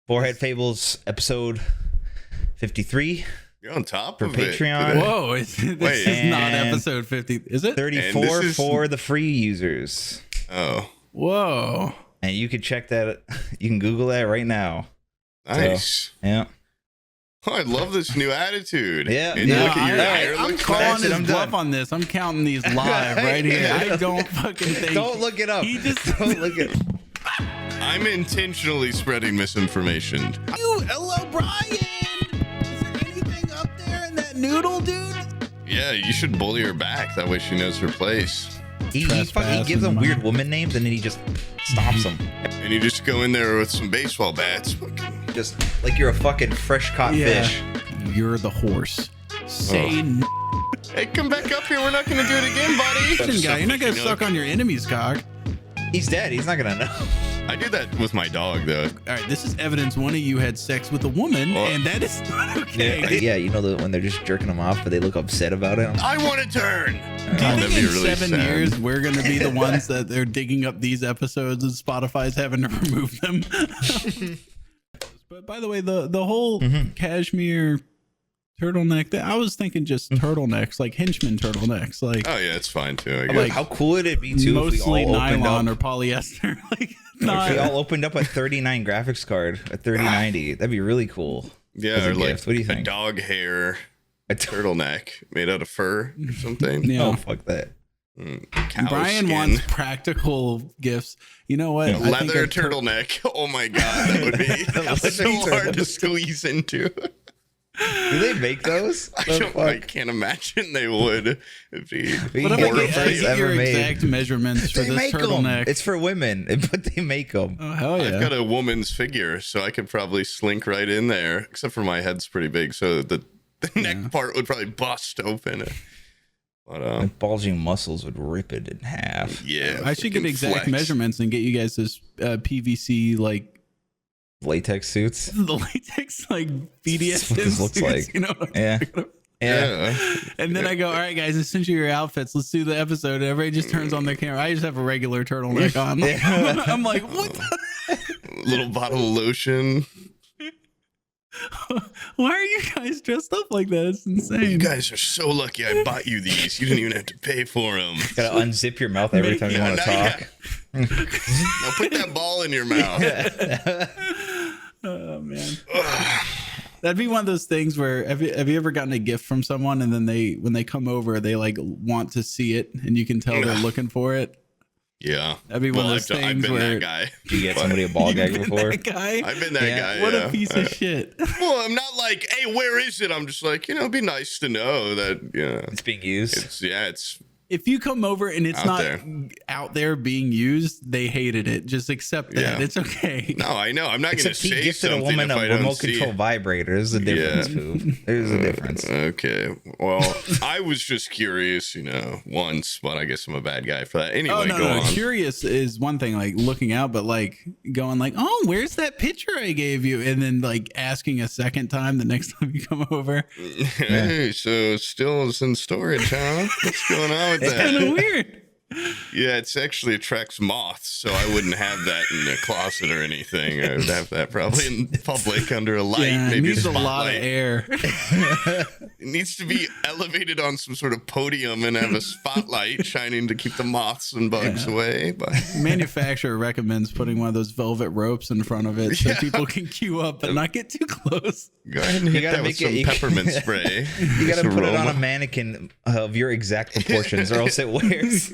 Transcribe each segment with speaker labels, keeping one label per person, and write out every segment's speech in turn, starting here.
Speaker 1: Forehead Fables episode 53.
Speaker 2: You're on top
Speaker 1: for
Speaker 2: of
Speaker 1: Patreon.
Speaker 2: It.
Speaker 3: Whoa, this is not episode 50. Is it?
Speaker 1: 34 for the free users.
Speaker 2: Oh.
Speaker 3: Whoa.
Speaker 1: And you can check that. You can Google that right now.
Speaker 2: Nice.
Speaker 1: So, yeah.
Speaker 2: Oh, I love this new attitude.
Speaker 1: Yeah.
Speaker 2: And
Speaker 1: No,
Speaker 2: look at your hair.
Speaker 3: I'm
Speaker 2: Looks
Speaker 3: calling
Speaker 2: nice.
Speaker 3: his bluff on this. I'm counting these live right here. I don't fucking think.
Speaker 1: Don't look it up.
Speaker 3: He just
Speaker 1: Don't look it.
Speaker 2: I'm intentionally spreading misinformation.
Speaker 3: Hello, Bryan. Is there anything up there in that noodle, dude?
Speaker 2: Yeah, you should bully her back. That way she knows her place.
Speaker 1: He gives them weird woman names and then he just stomps them.
Speaker 2: And you just go in there with some baseball bats.
Speaker 1: Just like you're a fucking fresh caught fish.
Speaker 3: You're the horse. Say no.
Speaker 2: Hey, come back up here. We're not going to do it again, buddy.
Speaker 3: Guy, you're not going to suck on your enemy's cock.
Speaker 1: He's dead. He's not going to know.
Speaker 2: I do that with my dog, though.
Speaker 3: All right, this is evidence one of you had sex with a woman, and that is not okay.
Speaker 1: Yeah, you know when they're just jerking them off, but they look upset about it.
Speaker 2: I want to turn.
Speaker 3: Do you think in really 7 years we're going to be the ones that they're digging up these episodes and Spotify's having to remove them? But by the way, the whole cashmere turtleneck, I was thinking just turtlenecks, like henchman turtlenecks. Like,
Speaker 2: oh yeah, it's fine too. I guess.
Speaker 1: Like, how cool would it be too
Speaker 3: mostly
Speaker 1: if we all
Speaker 3: nylon or polyester? Like,
Speaker 1: if we all opened up a 39 graphics card, a 3090. That'd be really cool.
Speaker 2: Yeah, or like
Speaker 1: gift. What do you think?
Speaker 2: A dog hair, a turtleneck made out of fur or something.
Speaker 1: Yeah. Oh, fuck that.
Speaker 3: Bryan wants practical gifts. You know what?
Speaker 2: Leather turtleneck. Oh my god, that would be so hard to squeeze into.
Speaker 1: Do they make those?
Speaker 2: I can't imagine they would. It'd be
Speaker 3: what if I get your exact measurements for this turtleneck?
Speaker 1: It's for women, but they make them.
Speaker 3: Oh hell yeah!
Speaker 2: I've got a woman's figure, so I could probably slink right in there. Except for my head's pretty big, so the neck part would probably bust open. But
Speaker 1: bulging muscles would rip it in half.
Speaker 2: Yeah,
Speaker 3: I should get exact measurements and get you guys this PVC like
Speaker 1: latex suits.
Speaker 3: The latex like BDSM
Speaker 1: suits, looks like.
Speaker 3: You know
Speaker 1: yeah.
Speaker 3: And then I go, all right, guys, let's send you your outfits. Let's do the episode. Everybody just turns on their camera. I just have a regular turtleneck on. I'm like, what?
Speaker 2: Little bottle of lotion.
Speaker 3: Why are you guys dressed up like that? It's insane.
Speaker 2: You guys are so lucky I bought you these. You didn't even have to pay for them.
Speaker 1: Gotta unzip your mouth every time you want to talk.
Speaker 2: Now put that ball in your mouth.
Speaker 3: Oh man. That'd be one of those things where have you ever gotten a gift from someone and then when they come over they like want to see it and you can tell they're looking for it?
Speaker 2: Yeah,
Speaker 3: that'd be one of those things.
Speaker 2: I've been
Speaker 3: where
Speaker 2: that guy.
Speaker 1: Did you get somebody a ball gag before?
Speaker 3: That guy?
Speaker 2: I've been that guy.
Speaker 3: What a piece of shit.
Speaker 2: Well, I'm not like, hey, where is it? I'm just like, it'd be nice to know that
Speaker 1: it's being used.
Speaker 2: It's.
Speaker 3: If you come over and it's not out there being used, they hated it. Just accept that. Yeah. It's okay.
Speaker 2: No, I know. I'm not going to say
Speaker 1: gifted
Speaker 2: something
Speaker 1: a woman
Speaker 2: if
Speaker 1: a
Speaker 2: I don't
Speaker 1: remote
Speaker 2: see
Speaker 1: control
Speaker 2: it.
Speaker 1: vibrator. There's a difference, Poob. There's a difference.
Speaker 2: Okay. Well, I was just curious, once, but I guess I'm a bad guy for that. Anyway, go on.
Speaker 3: Curious is one thing, like looking out, but like going like, oh, where's that picture I gave you? And then like asking a second time the next time you come over.
Speaker 2: Hey, so still it's in storage, huh? What's going on with that?
Speaker 3: It's kind of weird.
Speaker 2: Yeah, it actually attracts moths, so I wouldn't have that in the closet or anything. I would have that probably in public under a light.
Speaker 3: Yeah,
Speaker 2: maybe
Speaker 3: it needs a lot of air.
Speaker 2: It needs to be elevated on some sort of podium and have a spotlight shining to keep the moths and bugs away. But
Speaker 3: manufacturer recommends putting one of those velvet ropes in front of it so people can queue up but not get too close.
Speaker 2: Go ahead and hit that with some peppermint spray.
Speaker 1: You got to put it on a mannequin of your exact proportions, or else it wears.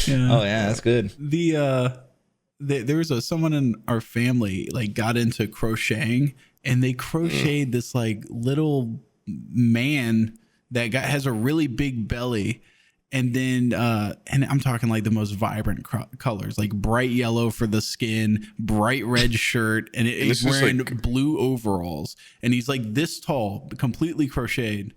Speaker 3: Yeah.
Speaker 1: Oh yeah, that's good.
Speaker 3: There was someone in our family like got into crocheting and they crocheted this like little man that has a really big belly, and then and I'm talking like the most vibrant colors, like bright yellow for the skin, bright red shirt, and he's wearing like blue overalls, and he's like this tall, completely crocheted.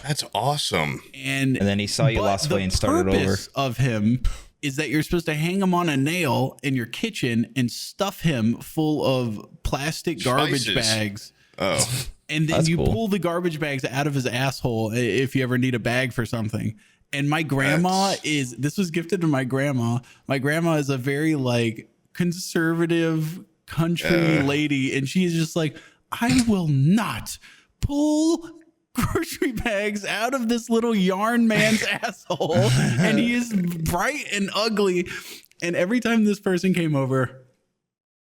Speaker 2: That's awesome.
Speaker 3: And
Speaker 1: then he saw you lost weight and started over.
Speaker 3: The purpose of him is that you're supposed to hang him on a nail in your kitchen and stuff him full of plastic garbage bags.
Speaker 2: Oh.
Speaker 3: And then you pull the garbage bags out of his asshole if you ever need a bag for something. And my grandma this was gifted to my grandma. My grandma is a very like conservative country lady, and she's just like, I will not pull grocery bags out of this little yarn man's asshole, and he is bright and ugly. And every time this person came over,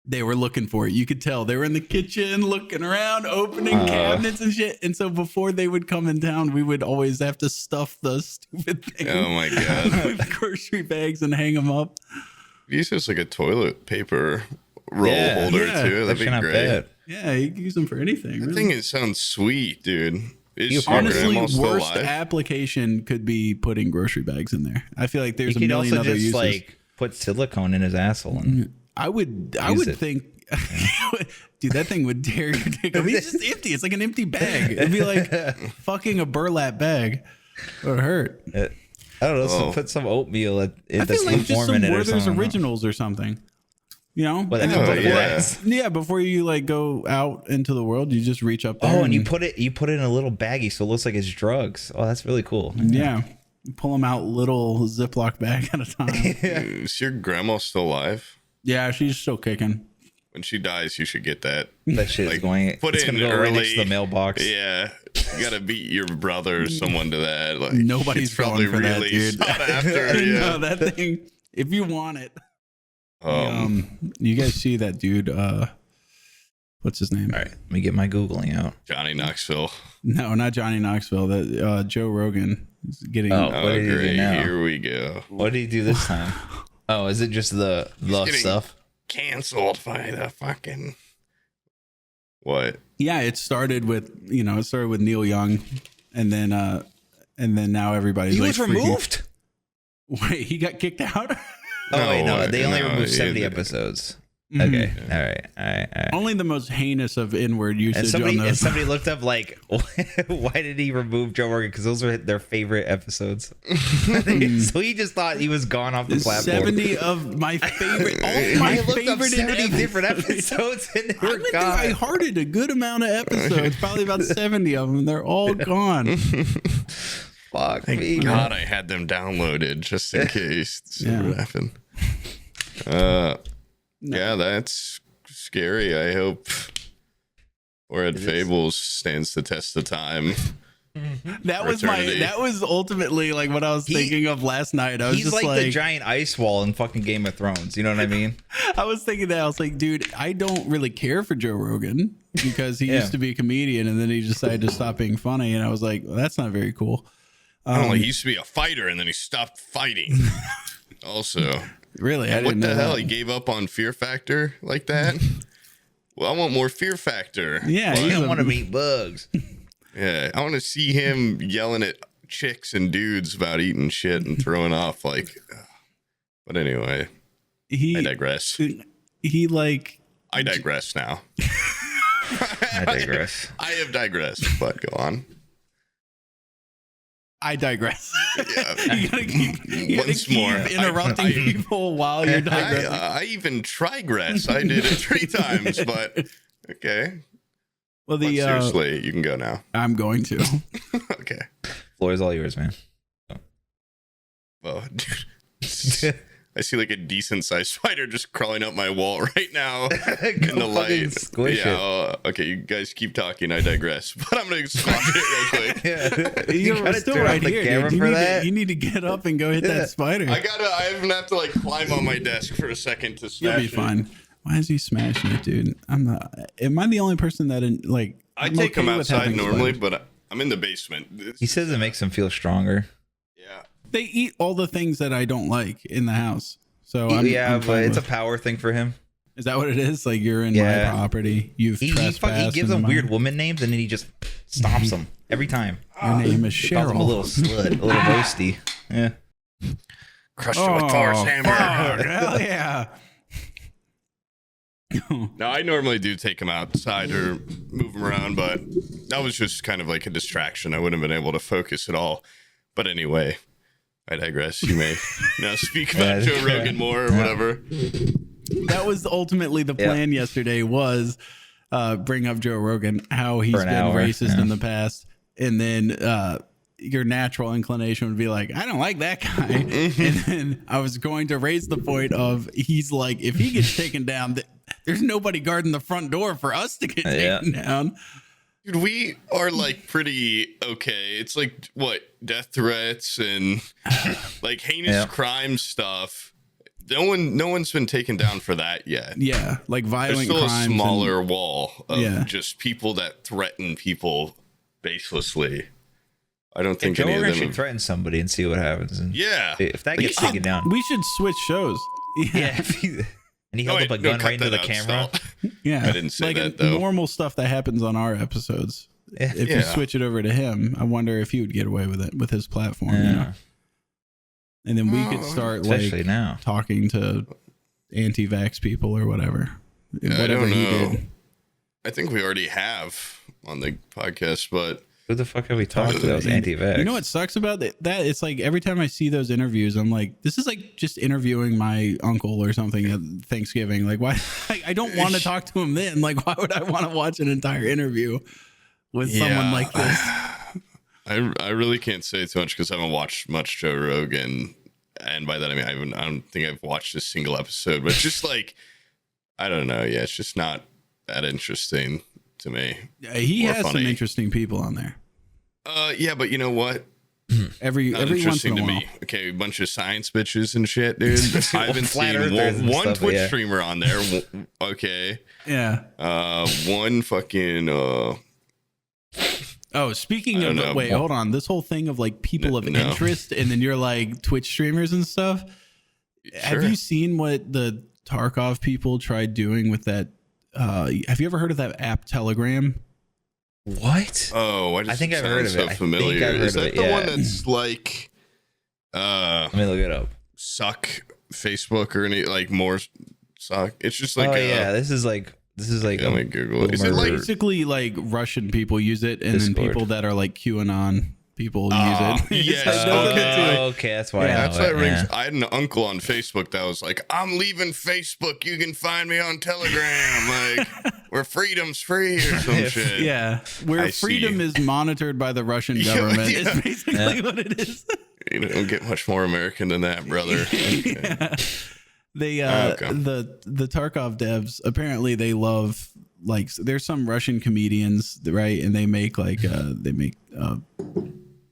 Speaker 3: they were looking for it. You could tell they were in the kitchen looking around, opening cabinets and shit. And so before they would come in town, we would always have to stuff the stupid thing
Speaker 2: Oh my god!
Speaker 3: with grocery bags and hang them up.
Speaker 2: Use this like a toilet paper roll holder too. That'd be great.
Speaker 1: Bad.
Speaker 3: Yeah, you can use them for anything.
Speaker 2: I
Speaker 3: Really.
Speaker 2: think it sounds sweet, dude. Is
Speaker 3: Honestly,
Speaker 2: grandma still
Speaker 3: worst
Speaker 2: alive?
Speaker 3: application could be putting grocery bags in there. I feel like there's
Speaker 1: You
Speaker 3: a
Speaker 1: could
Speaker 3: million
Speaker 1: also
Speaker 3: other
Speaker 1: just
Speaker 3: uses.
Speaker 1: like put silicone in his asshole. And
Speaker 3: I would
Speaker 1: it.
Speaker 3: think, dude, that thing would tear your dick off. It's just empty. It's like an empty bag. It'd be like fucking a burlap bag. It would hurt.
Speaker 1: I don't know. So put some oatmeal
Speaker 3: I
Speaker 1: that's
Speaker 3: feel like just
Speaker 1: lukewarm
Speaker 3: some
Speaker 1: in it or
Speaker 3: Werther's
Speaker 1: something.
Speaker 3: Originals or something. You know?
Speaker 1: Well,
Speaker 3: And
Speaker 1: that's
Speaker 3: then
Speaker 1: what
Speaker 3: before,
Speaker 2: yeah.
Speaker 3: yeah, before you like go out into the world, you just reach up there.
Speaker 1: Oh, and you put it in a little baggie so it looks like it's drugs. Oh, that's really cool.
Speaker 3: Yeah. You pull them out little Ziploc bag at a time.
Speaker 2: Is your grandma still alive?
Speaker 3: Yeah, she's still kicking.
Speaker 2: When she dies, you should get that.
Speaker 1: That shit is
Speaker 2: Like,
Speaker 1: going.
Speaker 2: put
Speaker 1: It's
Speaker 2: it
Speaker 1: gonna
Speaker 2: in
Speaker 1: go right next
Speaker 2: early.
Speaker 1: to the mailbox.
Speaker 2: Yeah, you gotta beat your brother or someone to that. Like
Speaker 3: Nobody's
Speaker 2: it's probably
Speaker 3: going for that,
Speaker 2: really
Speaker 3: dude.
Speaker 2: sought after. Yeah.
Speaker 3: No, that thing, if you want it. You guys see that dude, what's his name?
Speaker 1: All right, let me get my Googling out.
Speaker 2: Johnny Knoxville.
Speaker 3: No, not Johnny Knoxville. That Joe Rogan is getting.
Speaker 1: Oh.
Speaker 2: Oh,
Speaker 1: What did he do
Speaker 2: great!
Speaker 1: now?
Speaker 2: Here we go.
Speaker 1: What did he do this time? Oh, is it just the love
Speaker 2: getting-
Speaker 1: stuff?
Speaker 2: Canceled by the fucking what?
Speaker 3: Yeah, it started with Neil Young, and then now everybody's
Speaker 1: He
Speaker 3: like
Speaker 1: was
Speaker 3: freaking-
Speaker 1: removed.
Speaker 3: Wait, he got kicked out.
Speaker 1: Oh wait, no, they only
Speaker 2: no,
Speaker 1: removed 70
Speaker 2: yeah.
Speaker 1: episodes.
Speaker 3: Mhm.
Speaker 1: Okay, all right.
Speaker 3: Only the most heinous of N-word usage on those.
Speaker 1: And somebody looked up like, why did he remove Joe Rogan? Because those were their favorite episodes. So he just thought he was gone off the platform.
Speaker 3: 70 of my favorite, all my
Speaker 1: I looked up
Speaker 3: favorite
Speaker 1: 70 different episodes and they
Speaker 3: I
Speaker 1: were
Speaker 3: went through, I
Speaker 1: gone.
Speaker 3: hearted a good amount of episodes, probably about 70 of them. They're all gone.
Speaker 1: Fuck me.
Speaker 2: God, I had them downloaded just in case. See
Speaker 3: Yeah.
Speaker 2: what happened. Yeah, that's scary. I hope Red Fables stands the test of time.
Speaker 3: That
Speaker 2: Eternity.
Speaker 3: was ultimately like what I was thinking of last night. I was
Speaker 1: He's
Speaker 3: just
Speaker 1: like the giant ice wall in fucking Game of Thrones. You know what I mean?
Speaker 3: I was thinking that. I was like, dude, I don't really care for Joe Rogan because he used to be a comedian and then he decided to stop being funny. And I was like, well, that's not very cool.
Speaker 2: I don't know, he used to be a fighter and then he stopped fighting. Also,
Speaker 3: Really? I
Speaker 2: what
Speaker 3: didn't
Speaker 2: the
Speaker 3: know
Speaker 2: hell?
Speaker 3: that.
Speaker 2: He gave up on Fear Factor like that? Well, I want more Fear Factor.
Speaker 3: Yeah,
Speaker 2: What?
Speaker 1: You
Speaker 3: he's
Speaker 1: don't
Speaker 3: a-
Speaker 1: want to meet bugs.
Speaker 2: Yeah, I want to see him yelling at chicks and dudes about eating shit and throwing off. Like, but anyway, I digress.
Speaker 3: He like
Speaker 2: I digress now.
Speaker 1: I digress.
Speaker 2: I have digressed, but go on.
Speaker 3: I digress.
Speaker 2: Yeah.
Speaker 3: you gotta keep
Speaker 2: Once more,
Speaker 3: interrupting people while you're digressing.
Speaker 2: I even trigress. I did it 3 times, but okay.
Speaker 3: Well,
Speaker 2: But seriously, you can go now.
Speaker 3: I'm going to.
Speaker 2: Okay.
Speaker 1: Floor is all yours, man.
Speaker 2: Well, I see like a decent sized spider just crawling up my wall right now in the
Speaker 1: fucking
Speaker 2: light.
Speaker 1: squish it.
Speaker 2: Okay, you guys keep talking. I digress, but I'm gonna squash it real quick.
Speaker 1: Yeah.
Speaker 3: You're
Speaker 1: gotta
Speaker 3: still
Speaker 1: turn
Speaker 3: right
Speaker 1: off the
Speaker 3: here,
Speaker 1: camera
Speaker 3: dude.
Speaker 1: for that.
Speaker 3: You need to get up and go hit that spider.
Speaker 2: I even have to like climb on my desk for a second to
Speaker 3: You'll
Speaker 2: smash
Speaker 3: be
Speaker 2: it.
Speaker 3: fine. Why is he smashing it, dude? I'm not. Am I the only person that like?
Speaker 2: I
Speaker 3: I'm
Speaker 2: take
Speaker 3: okay
Speaker 2: them
Speaker 3: with
Speaker 2: outside
Speaker 3: having
Speaker 2: normally,
Speaker 3: spiders.
Speaker 2: but I'm in the basement.
Speaker 1: He says it makes him feel stronger.
Speaker 2: Yeah.
Speaker 3: They eat all the things that I don't like in the house. So I'm
Speaker 1: but
Speaker 3: fine
Speaker 1: it's a
Speaker 3: with-
Speaker 1: power thing for him.
Speaker 3: Is that what it is? Like you're in
Speaker 1: Yeah.
Speaker 3: my property. You've
Speaker 1: He
Speaker 3: trespassed.
Speaker 1: gives
Speaker 3: into
Speaker 1: them
Speaker 3: mine.
Speaker 1: weird woman names and then he just stomps them every time.
Speaker 3: Your name is
Speaker 1: He calls him a little
Speaker 3: Cheryl.
Speaker 1: slut, a little roasty. Yeah.
Speaker 2: Crushed it with Thor's hammer.
Speaker 3: fuck, hell yeah.
Speaker 2: No, I normally do take them outside or move them around, but that was just kind of like a distraction. I wouldn't have been able to focus at all. But anyway, I digress. You may now speak about
Speaker 1: Yeah.
Speaker 2: Joe Rogan more or whatever.
Speaker 3: That was ultimately the plan yesterday was bring up Joe Rogan, how he's
Speaker 1: For an
Speaker 3: been
Speaker 1: hour,
Speaker 3: racist
Speaker 1: yeah.
Speaker 3: in the past. And then your natural inclination would be like, I don't like that guy. And then I was going to raise the point of he's like, if he gets taken down, There's nobody guarding the front door for us to get taken down.
Speaker 2: Dude, we are like pretty okay. It's like what, death threats and like heinous crime stuff. No one's been taken down for that yet.
Speaker 3: Yeah, like violent
Speaker 2: There's still
Speaker 3: crimes.
Speaker 2: a smaller wall of just people that threaten people baselessly. I don't think any of them
Speaker 1: should threaten somebody and see what happens. And if that gets taken down,
Speaker 3: we should switch shows.
Speaker 1: Yeah. And he held up a gun right into the camera.
Speaker 3: Yeah,
Speaker 2: I didn't say
Speaker 3: like
Speaker 2: that though.
Speaker 3: Normal stuff that happens on our episodes. If you switch it over to him, I wonder if he would get away with it with his platform. Yeah. You know? And then we could start talking to anti-vax people or whatever.
Speaker 2: Yeah, whatever he did. I think we already have on the podcast, but
Speaker 1: who the fuck have we talked to that was anti-vax?
Speaker 3: You know what sucks about that? It's like every time I see those interviews, I'm like, this is like just interviewing my uncle or something at Thanksgiving. Like, why? I don't want to talk to him then. Like, why would I want to watch an entire interview with someone like this?
Speaker 2: I really can't say too much because I haven't watched much Joe Rogan, and by that I mean I don't think I've watched a single episode. But it's just like, I don't know. Yeah, it's just not that interesting to me.
Speaker 3: He has some interesting people on there.
Speaker 2: Yeah, but you know what?
Speaker 3: Every once in a while.
Speaker 2: Me. Okay, a bunch of science bitches and shit, dude. I haven't seen one Twitch streamer on there. Okay.
Speaker 3: Yeah.
Speaker 2: One fucking.
Speaker 3: Oh, speaking of, wait, hold on. This whole thing of like people of interest, and then you're like Twitch streamers and stuff. Sure. Have you seen what the Tarkov people tried doing with that? Have you ever heard of that app Telegram?
Speaker 1: What?
Speaker 2: Oh, I think I've heard of it. Familiar. Is that the one that's like?
Speaker 1: Let me look it up.
Speaker 2: Suck Facebook or any like more suck. It's just like
Speaker 1: this is like
Speaker 2: let me Google it. Is it like
Speaker 3: basically like Russian people use it, and Discord. Then people that are like QAnon people use it.
Speaker 2: Yes.
Speaker 1: Okay, that's why.
Speaker 2: That's why it rings. I had an uncle on Facebook that was like, "I'm leaving Facebook. You can find me on Telegram. Like, where freedom's free or some shit."
Speaker 3: Yeah, where freedom is monitored by the Russian government is basically what it is.
Speaker 2: You don't get much more American than that, brother. Okay.
Speaker 3: Yeah. They the Tarkov devs apparently they love like there's some Russian comedians, right, and they make like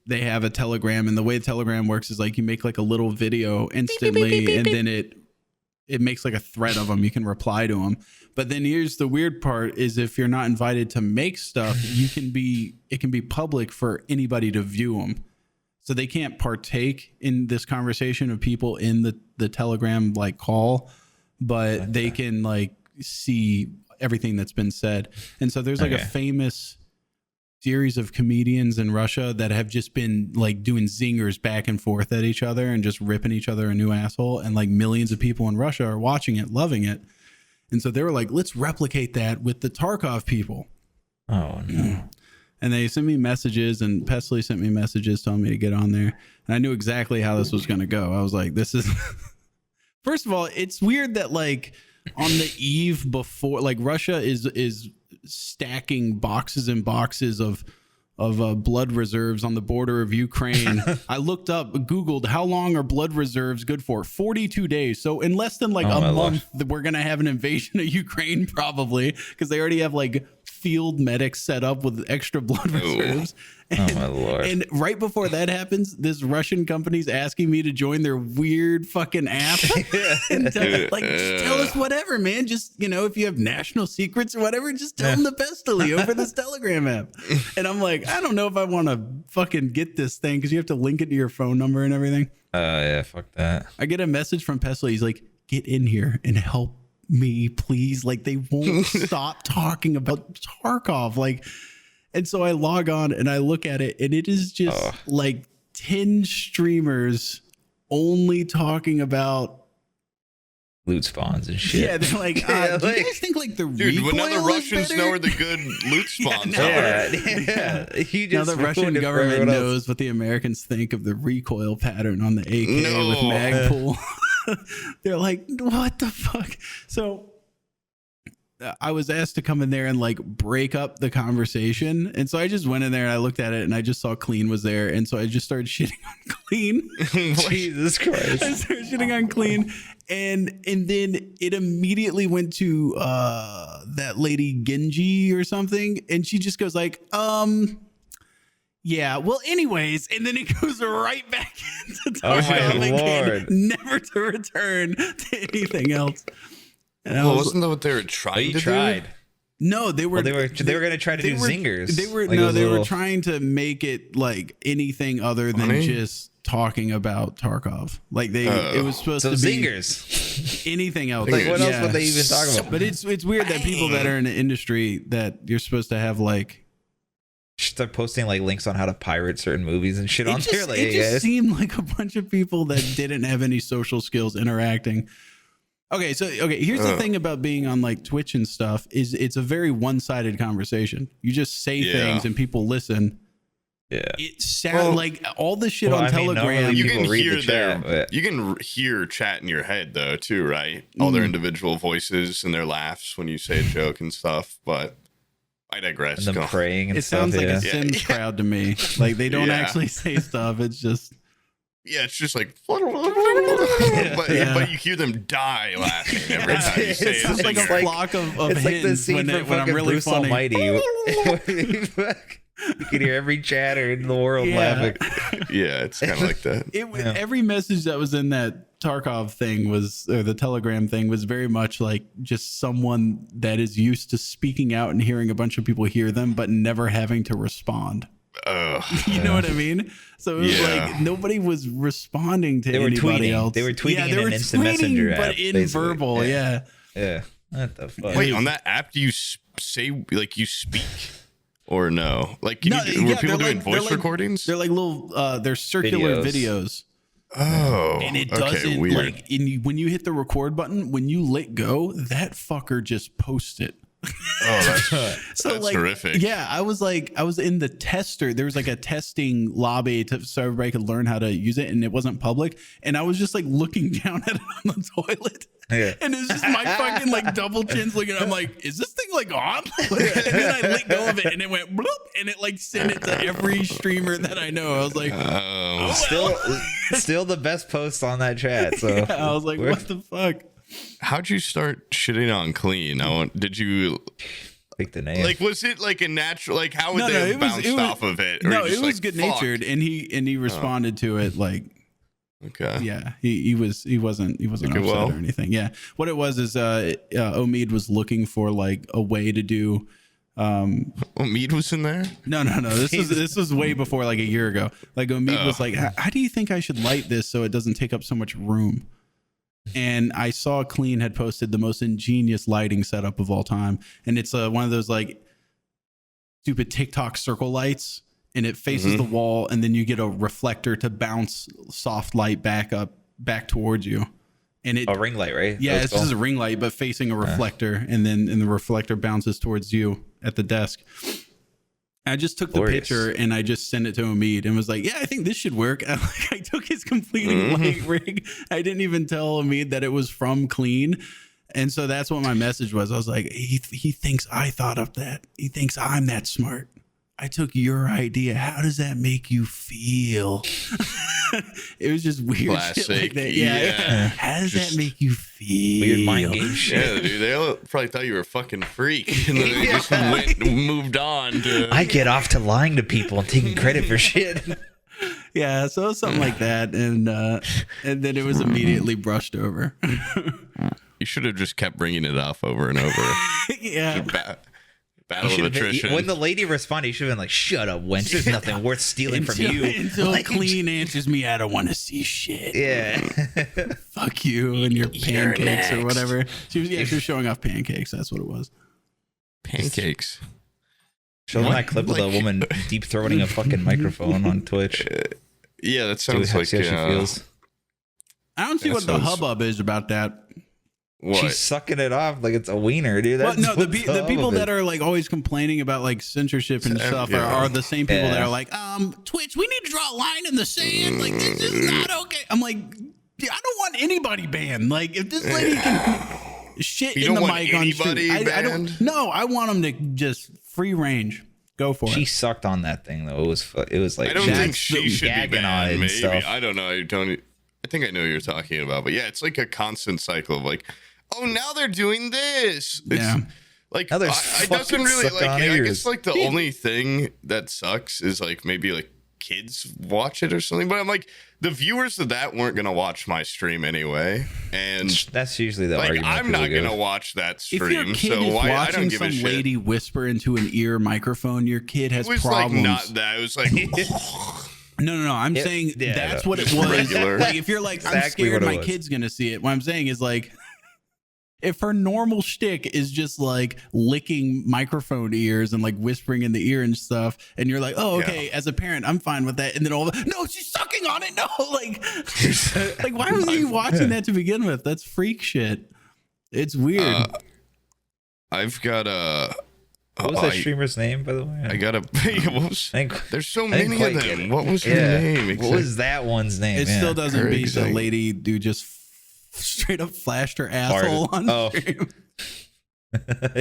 Speaker 3: they have a Telegram, and the way Telegram works is like you make like a little video instantly, and then it makes like a thread of them. You can reply to them. But then here's the weird part is if you're not invited to make stuff, it can be public for anybody to view them. So they can't partake in this conversation of people in the Telegram like call, but they can like see everything that's been said. And so there's like a famous series of comedians in Russia that have just been like doing zingers back and forth at each other and just ripping each other a new asshole. And like millions of people in Russia are watching it, loving it. And so they were like, let's replicate that with the Tarkov people.
Speaker 1: Oh no.
Speaker 3: And they sent me messages, and Pesley sent me messages telling me to get on there. And I knew exactly how this was going to go. I was like, this is first of all, it's weird that like on the eve before, like Russia is stacking boxes and boxes of blood reserves on the border of Ukraine. I looked up, Googled how long are blood reserves good for? 42 days. So in less than like a month, we're going to have an invasion of Ukraine probably, because they already have like field medics set up with extra blood reserves. And,
Speaker 1: my Lord.
Speaker 3: And right before that happens, this Russian company's asking me to join their weird fucking app. And just tell us whatever, man. Just, you know, if you have national secrets or whatever, just tell them the pestily over this Telegram app. And I'm like, I don't know if I want to fucking get this thing because you have to link it to your phone number and everything.
Speaker 1: Yeah, fuck that.
Speaker 3: I get a message from Pesley. He's like, get in here and help me, please. Like, they won't stop talking about Tarkov. Like, and so I log on and I look at it, and it is just like 10 streamers only talking about
Speaker 1: loot spawns and shit.
Speaker 3: Yeah, they're like, do you guys think like the recoil
Speaker 2: now the Russians know where the good loot spawns are.
Speaker 3: Now the Russian government knows what the Americans think of the recoil pattern on the AK with Magpul. They're like, what the fuck? So I was asked to come in there and like break up the conversation. And so I just went in there and I looked at it and I just saw Clean was there. And so I just started shitting on Clean.
Speaker 1: Jesus Christ.
Speaker 3: I started shitting on Clean. And then it immediately went to that lady Genji or something. And she just goes like, yeah, well, anyways, and then it goes right back into Tarkov again, never to return to anything else. And
Speaker 2: wasn't that what they were trying to do?
Speaker 3: No, they were.
Speaker 1: Well, they were going to try to do zingers.
Speaker 3: They were they were trying to make it like anything other than just talking about Tarkov. Like it was supposed to be
Speaker 1: zingers.
Speaker 3: Anything else.
Speaker 1: Like what else would they even talk about?
Speaker 3: But it's weird that people that are in the industry that you're supposed to have like.
Speaker 1: Start posting like links on how to pirate certain movies and shit on there. Like,
Speaker 3: it just seemed like a bunch of people that didn't have any social skills interacting. Okay, here's the thing about being on like Twitch and stuff is it's a very one-sided conversation. You just say things and people listen.
Speaker 1: Yeah,
Speaker 3: it sounds like all the shit on Telegram.
Speaker 2: You can hear you can hear chat in your head though too, right? All their individual voices and their laughs when you say a joke and stuff, but. I digress.
Speaker 1: And them praying and
Speaker 3: it
Speaker 1: stuff,
Speaker 3: sounds like a Sims crowd to me. Like they don't actually say stuff. It's just
Speaker 2: it's just like but you hear them die laughing every time you say it.
Speaker 3: It's just like a flock of
Speaker 1: it's like the scene
Speaker 3: when I'm really
Speaker 1: Bruce
Speaker 3: funny.
Speaker 1: Almighty. You can hear every chatter in the world laughing.
Speaker 2: Yeah, it's kind of like that.
Speaker 3: Every message that was in that Tarkov thing or the Telegram thing was very much like just someone that is used to speaking out and hearing a bunch of people hear them, but never having to respond. You know what I mean? So it was like nobody was responding to anybody else.
Speaker 1: They were tweeting in an instant messenger app,
Speaker 3: but in
Speaker 1: basically.
Speaker 3: verbal. Yeah.
Speaker 1: What the fuck?
Speaker 2: Wait, on that app, do you say like you speak? Or no? Like, were people doing voice recordings?
Speaker 3: They're like little, they're circular videos.
Speaker 2: Oh,
Speaker 3: and it doesn't
Speaker 2: weird.
Speaker 3: When you hit the record button, when you let go, that fucker just posts it.
Speaker 2: Oh, that's horrific.
Speaker 3: Yeah, I was in the tester. There was like a testing lobby so everybody could learn how to use it, and it wasn't public. And I was just like looking down at it on the toilet. Yeah. And it's just my fucking like double chins looking. I'm like, is this thing like on? And then I let go of it, and it went bloop, and it like sent it to every streamer that I know. I was like,
Speaker 1: still the best post on that chat. So
Speaker 3: I was like, what the fuck?
Speaker 2: How'd you start shitting on Clean? Did you
Speaker 1: like the name?
Speaker 2: Like, was it like a natural? Like, how would they have bounced off of it?
Speaker 3: Or it was good natured, and he responded to it like.
Speaker 2: Okay.
Speaker 3: Yeah, he wasn't upset or anything. Yeah, what it was is Omid was looking for like a way to do.
Speaker 2: Omid was in there?
Speaker 3: No. This was way before, like a year ago. Like Omid was like, how do you think I should light this so it doesn't take up so much room? And I saw Clean had posted the most ingenious lighting setup of all time, and it's one of those like stupid TikTok circle lights. And it faces the wall, and then you get a reflector to bounce soft light back towards you. And
Speaker 1: a ring light, right?
Speaker 3: Yeah, it's just a ring light, but facing a reflector, and the reflector bounces towards you at the desk. I just took the picture and I just sent it to Omid and was like, "Yeah, I think this should work." And I took his complete light rig. I didn't even tell Omid that it was from Clean. And so that's what my message was. I was like, he thinks I thought of that. He thinks I'm that smart. I took your idea. How does that make you feel? It was just weird shit like that. Yeah. How does that make you feel?
Speaker 1: Weird mind game shit.
Speaker 2: Yeah, dude. They all probably thought you were a fucking freak. And then they just moved on to...
Speaker 1: I get off to lying to people and taking credit for shit.
Speaker 3: Yeah, so it was something like that. And then it was immediately brushed over.
Speaker 2: You should have just kept bringing it off over and over.
Speaker 3: Yeah.
Speaker 2: Battle of attrition.
Speaker 1: When the lady responded, you should have been like, "Shut up, wench. There's nothing worth stealing from you."
Speaker 3: Until Clean answers me, I don't want to see shit.
Speaker 1: Yeah.
Speaker 3: Fuck you and your pancakes or whatever. She was showing off pancakes. That's what it was.
Speaker 2: Pancakes.
Speaker 1: Show them that clip of the woman deep throating a fucking microphone on Twitch.
Speaker 2: Yeah, that sounds like
Speaker 1: how she feels.
Speaker 3: I don't see what the hubbub is about that.
Speaker 2: What?
Speaker 1: She's sucking it off like it's a wiener, dude.
Speaker 3: Well, no, the people that are like always complaining about like censorship and stuff are the same people that are like, Twitch, we need to draw a line in the sand. Like, this is not okay. I'm like, I don't want anybody banned. Like, if this lady can, shit
Speaker 2: You
Speaker 3: in
Speaker 2: don't
Speaker 3: the
Speaker 2: want
Speaker 3: mic on stream.
Speaker 2: anybody
Speaker 3: I
Speaker 2: banned?
Speaker 3: don't. No, I want them to just free range. Go for
Speaker 1: She
Speaker 3: it.
Speaker 1: sucked on that thing though. It was like
Speaker 2: I don't think she should be
Speaker 1: gagging
Speaker 2: banned.
Speaker 1: on it and
Speaker 2: Maybe
Speaker 1: stuff.
Speaker 2: I don't know. I think I know what you're talking about, but yeah, it's like a constant cycle of like, oh, now they're doing this. It's,
Speaker 3: Yeah.
Speaker 2: like
Speaker 1: Now they're
Speaker 2: it doesn't
Speaker 1: fucking
Speaker 2: really
Speaker 1: sucking
Speaker 2: like.
Speaker 1: on
Speaker 2: I
Speaker 1: ears.
Speaker 2: guess like the only thing that sucks is like maybe like kids watch it or something. But I'm like, the viewers of that weren't gonna watch my stream anyway, and
Speaker 1: That's usually the
Speaker 2: like
Speaker 1: argument.
Speaker 2: I'm not
Speaker 1: people
Speaker 2: gonna
Speaker 1: give.
Speaker 2: watch that
Speaker 3: If your
Speaker 2: stream.
Speaker 3: kid
Speaker 2: So
Speaker 3: is
Speaker 2: why I
Speaker 3: watching
Speaker 2: don't give a
Speaker 3: some
Speaker 2: shit.
Speaker 3: lady whisper into an ear microphone, your kid has
Speaker 2: It was
Speaker 3: problems.
Speaker 2: like not that. It was like
Speaker 3: No. I'm saying
Speaker 1: yeah,
Speaker 3: that's
Speaker 1: no.
Speaker 3: what it
Speaker 2: Just
Speaker 3: was.
Speaker 2: regular.
Speaker 3: Like if you're like, I'm
Speaker 1: Exactly
Speaker 3: scared
Speaker 1: what it
Speaker 3: my
Speaker 1: was.
Speaker 3: kid's gonna see it. What I'm saying is like, if her normal shtick is just like licking microphone ears and like whispering in the ear and stuff, and you're like, oh, okay, as a parent, I'm fine with that. And then no, she's sucking on it. No, like why was you watching that to begin with? That's freak shit. It's weird.
Speaker 2: I've got a.
Speaker 1: What was that streamer's name, by the way?
Speaker 2: I got a. There's so
Speaker 1: I didn't
Speaker 2: many
Speaker 1: quite
Speaker 2: of
Speaker 1: get
Speaker 2: them.
Speaker 1: it.
Speaker 2: What was her
Speaker 1: Yeah.
Speaker 2: name?
Speaker 1: What was that one's name?
Speaker 3: It
Speaker 1: Yeah.
Speaker 3: still doesn't
Speaker 2: Her
Speaker 3: beat the
Speaker 2: exact-
Speaker 3: lady who just straight up flashed her asshole on
Speaker 1: Oh.
Speaker 3: stream.